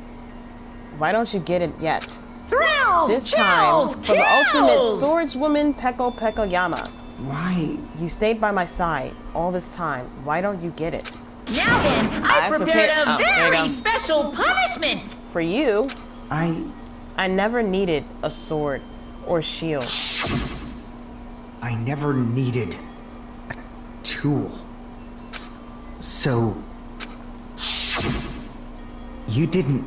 Why don't you get it yet? Thrills, this chills, time, for the ultimate swordswoman Pekoyama. Why? You stayed by my side all this time. Why don't you get it? Now then, I've prepared a very special punishment! For you? I never needed a sword or shield. I never needed a tool. So... You didn't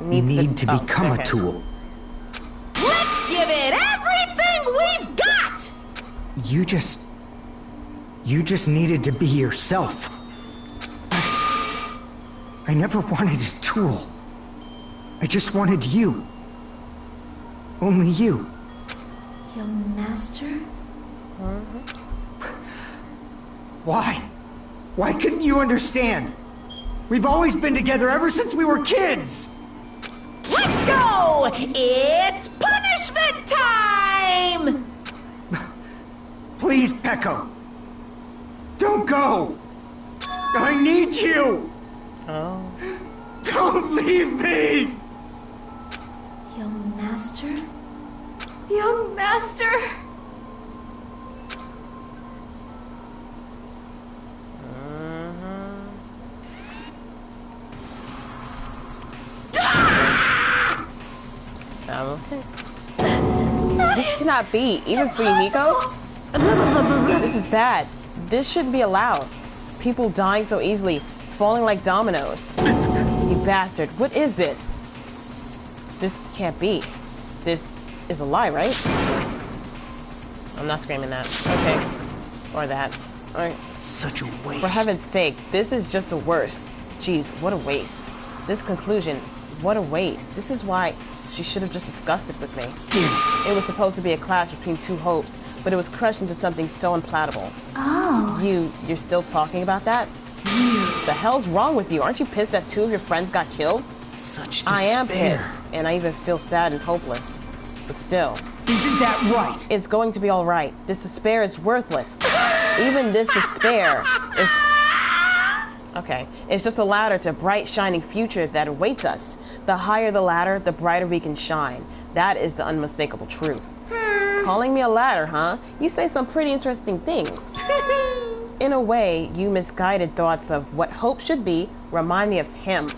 need to become a tool. Let's give it everything we've got! You just needed to be yourself. I never wanted a tool. I just wanted you. Only you. Young master? Why? Why couldn't you understand? We've always been together ever since we were kids! Let's go! It's punishment time! Please, Peko. Don't go! I need you! Oh. Don't leave me! Young master? Young master! I'm okay. This cannot be, even for Yuhiko. This is bad. This shouldn't be allowed. People dying so easily, falling like dominoes. You bastard, what is this? This can't be. This is a lie, right? I'm not screaming that. Okay. Or that. Alright. Such a waste. For heaven's sake, this is just the worst. Jeez, what a waste. This conclusion, what a waste. This is why she should have just discussed it with me. Damn it. It was supposed to be a clash between two hopes, but it was crushed into something so unpalatable. Oh. You're still talking about that? The hell's wrong with you? Aren't you pissed that 2 of your friends got killed? Such despair. I am pissed, and I even feel sad and hopeless. But still. Isn't that right? It's going to be alright. This despair is worthless. Even this despair is... Okay. It's just a ladder to a bright, shining future that awaits us. The higher the ladder, the brighter we can shine. That is the unmistakable truth. Calling me a ladder, huh? You say some pretty interesting things. In a way, you misguided thoughts of what hope should be remind me of him.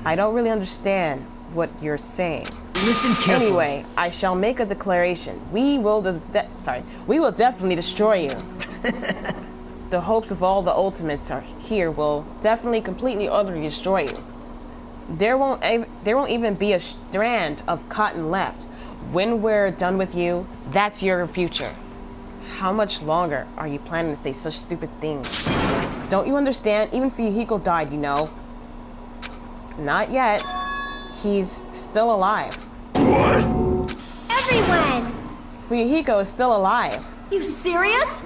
I don't really understand what you're saying. Listen carefully. Anyway, I shall make a declaration. We will definitely destroy you. The hopes of all the ultimates are here will definitely completely utterly destroy you. There won't even be a strand of cotton left. When we're done with you, that's your future. How much longer are you planning to say such stupid things? Don't you understand? Even Yuhiko died, you know. Not yet. He's still alive. What? Everyone! Yuhiko is still alive. You serious?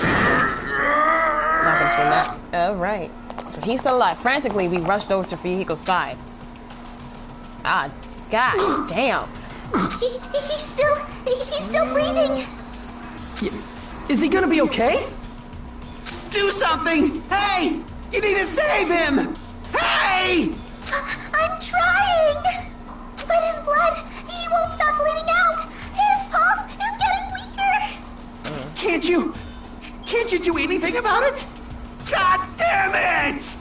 Not gonna scream that. Oh, right. So he's still alive. Frantically, we rushed over to Yuhiko's side. Ah, god damn. He's still breathing. Is he gonna be okay? Do something! Hey! You need to save him! Hey! I'm trying! But his blood, he won't stop bleeding out! His pulse is getting weaker! Can't you do anything about it? God damn it!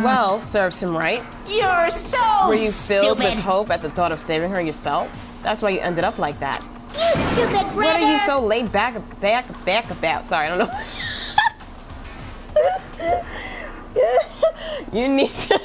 Well, serves him right. You're so Were you filled stupid. with hope at the thought of saving her yourself? That's why you ended up like that. You stupid brother! What are you so laid back about? Sorry, I don't know. You need to...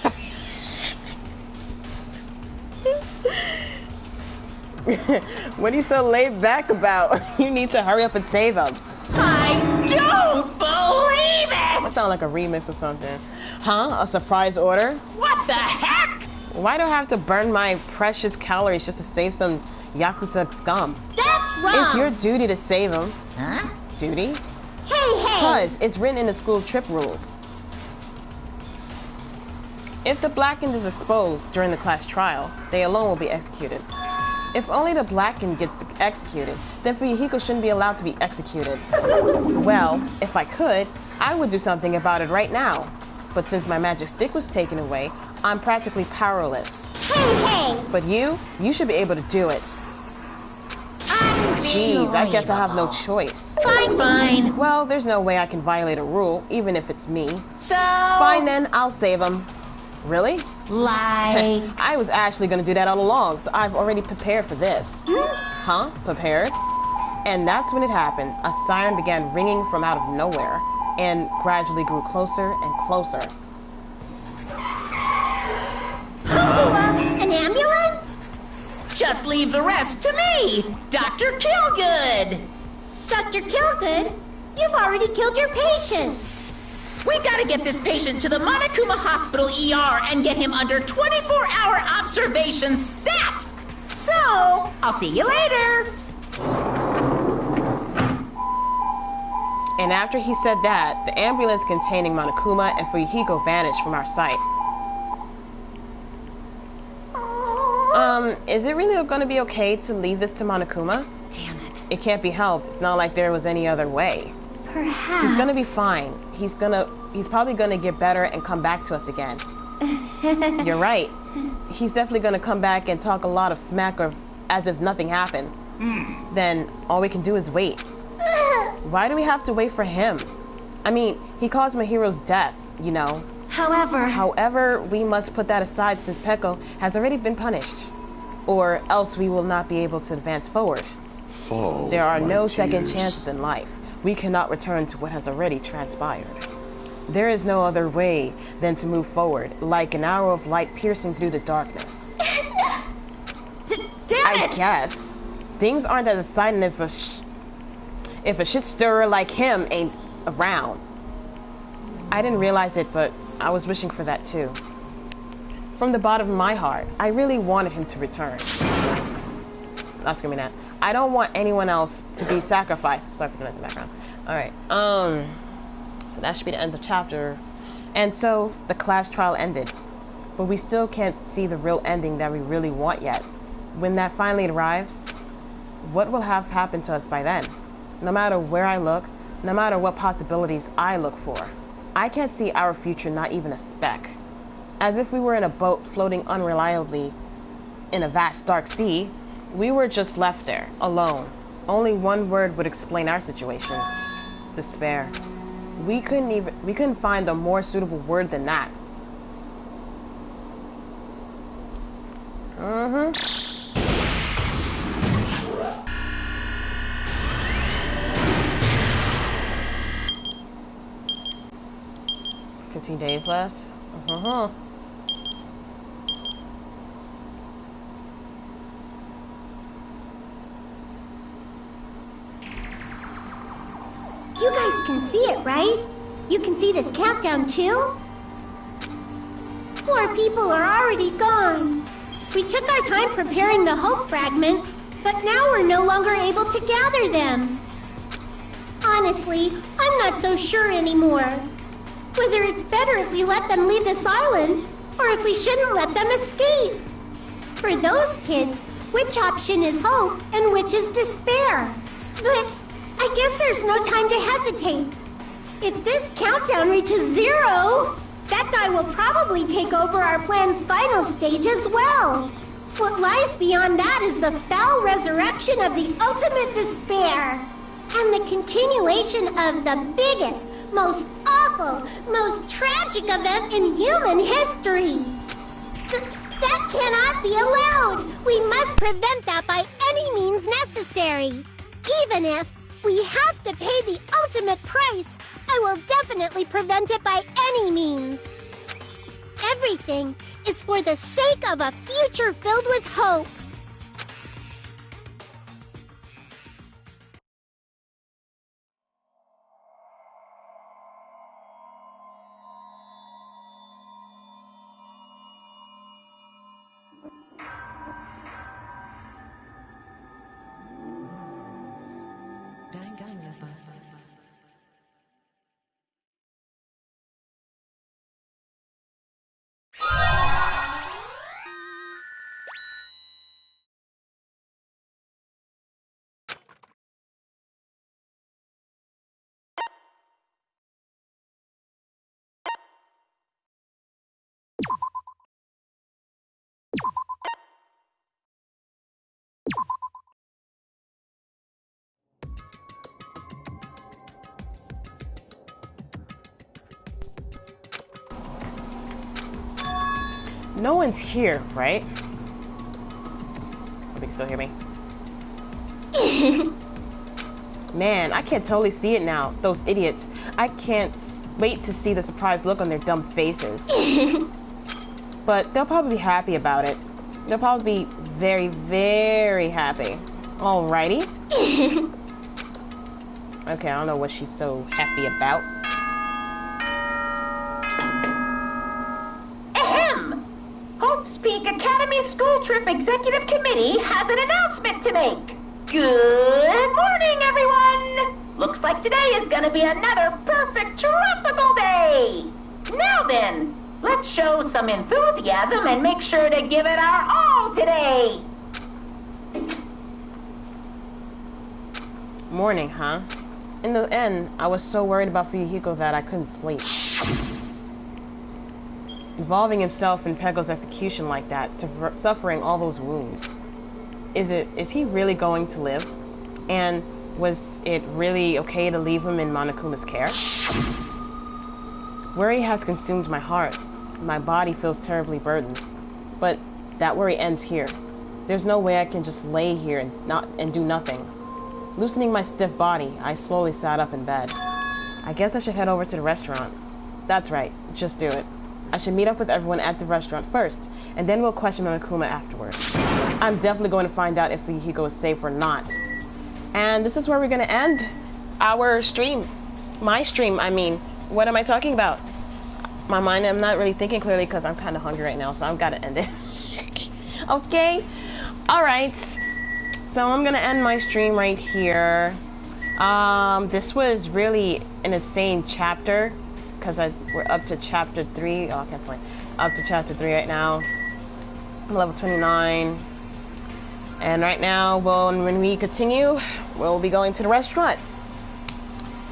What are you so laid back about? You need to hurry up and save him. I don't believe it! That sounds like a remix or something. Huh? A surprise order? What the heck? Why do I have to burn my precious calories just to save some Yakuza scum? That's wrong! It's your duty to save him. Huh? Duty? Hey! Because it's written in the school trip rules. If the Blackened is exposed during the class trial, they alone will be executed. If only the Blackened gets executed, then Yuhiko shouldn't be allowed to be executed. Well, if I could, I would do something about it right now. But since my magic stick was taken away, I'm practically powerless. Hey! But you should be able to do it. Jeez, I guess I have no choice. Fine. Well, there's no way I can violate a rule, even if it's me. So... Fine then, I'll save him. Really? Like... I was actually gonna do that all along, so I've already prepared for this. Huh? Prepared? And that's when it happened. A siren began ringing from out of nowhere, and gradually grew closer and closer. An ambulance? Just leave the rest to me, Dr. Killgood. Dr. Killgood, you've already killed your patients. We gotta get this patient to the Monokuma Hospital ER and get him under 24-hour observation stat! So, I'll see you later! And after he said that, the ambulance containing Monokuma and Fuyuhiko vanished from our sight. Is it really gonna be okay to leave this to Monokuma? Damn it. It can't be helped. It's not like there was any other way. Perhaps. He's gonna be fine. He's probably gonna get better and come back to us again. You're right. He's definitely gonna come back and talk a lot of smack or as if nothing happened. Then all we can do is wait. Why do we have to wait for him? I mean, he caused Mahiro's death, you know. However, we must put that aside since Peko has already been punished. Or else we will not be able to advance forward. There are no second chances in life. We cannot return to what has already transpired. There is no other way than to move forward, like an arrow of light piercing through the darkness. Damn it! I guess. Things aren't as exciting if a shit stirrer like him ain't around. I didn't realize it, but I was wishing for that too. From the bottom of my heart, I really wanted him to return. Not screaming that. I don't want anyone else to be sacrificed. Sorry for the noise in the background. Alright, so that should be the end of the chapter. And so, the class trial ended. But we still can't see the real ending that we really want yet. When that finally arrives, what will have happened to us by then? No matter where I look, no matter what possibilities I look for, I can't see our future, not even a speck. As if we were in a boat floating unreliably in a vast dark sea, we were just left there, alone. Only one word would explain our situation. Despair. We couldn't find a more suitable word than that. 15 days left. You guys can see it, right? You can see this countdown too? Poor people are already gone. We took our time preparing the hope fragments, but now we're no longer able to gather them. Honestly, I'm not so sure anymore. Whether it's better if we let them leave this island, or if we shouldn't let them escape. For those kids, which option is hope and which is despair? But I guess there's no time to hesitate. If this countdown reaches 0, that guy will probably take over our plan's final stage as well. What lies beyond that is the foul resurrection of the ultimate despair. And the continuation of the biggest, most awful, most tragic event in human history. That cannot be allowed. We must prevent that by any means necessary. Even if we have to pay the ultimate price, I will definitely prevent it by any means. Everything is for the sake of a future filled with hope. Danganronpa. No one's here, right? Hope you can still hear me. Man, I can totally see it now. Those idiots. I can't wait to see the surprised look on their dumb faces. But they'll probably be happy about it. They'll probably be very, very happy. Alrighty. Okay, I don't know what she's so happy about. Peak Academy School Trip Executive Committee has an announcement to make. Good morning, everyone! Looks like today is gonna be another perfect tropical day! Now then, let's show some enthusiasm and make sure to give it our all today! Morning, huh? In the end, I was so worried about Fuyuhiko that I couldn't sleep. Involving himself in Pego's execution like that, suffering all those wounds. Is he really going to live? And was it really okay to leave him in Monokuma's care? Worry has consumed my heart. My body feels terribly burdened. But that worry ends here. There's no way I can just lay here and do nothing. Loosening my stiff body, I slowly sat up in bed. I guess I should head over to the restaurant. That's right, just do it. I should meet up with everyone at the restaurant first, and then we'll question Monokuma afterwards. I'm definitely going to find out if Fuyuhiko is safe or not. And this is where we're going to end our stream. My stream, I mean. What am I talking about? My mind, I'm not really thinking clearly because I'm kind of hungry right now, so I've got to end it. Okay? Alright. So I'm going to end my stream right here. This was really an insane chapter because we're up to chapter 3. Oh, I can't play. Up to chapter 3 right now. I'm level 29. And right now, when we continue, we'll be going to the restaurant.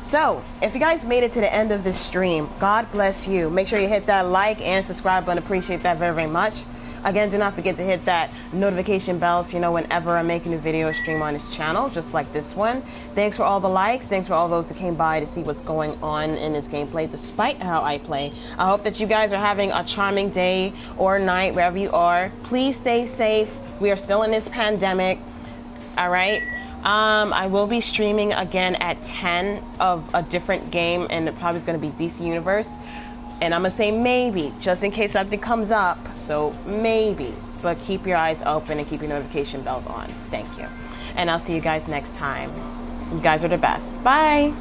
So, if you guys made it to the end of this stream, God bless you. Make sure you hit that like and subscribe button. Appreciate that very, very much. Again, do not forget to hit that notification bell so you know whenever I make a new video or stream on this channel, just like this one. Thanks for all the likes. Thanks for all those that came by to see what's going on in this gameplay, despite how I play. I hope that you guys are having a charming day or night, wherever you are. Please stay safe. We are still in this pandemic. All right. I will be streaming again at 10 of a different game, and it probably is going to be DC Universe. And I'm going to say maybe, just in case something comes up. So maybe. But keep your eyes open and keep your notification bells on. Thank you. And I'll see you guys next time. You guys are the best. Bye.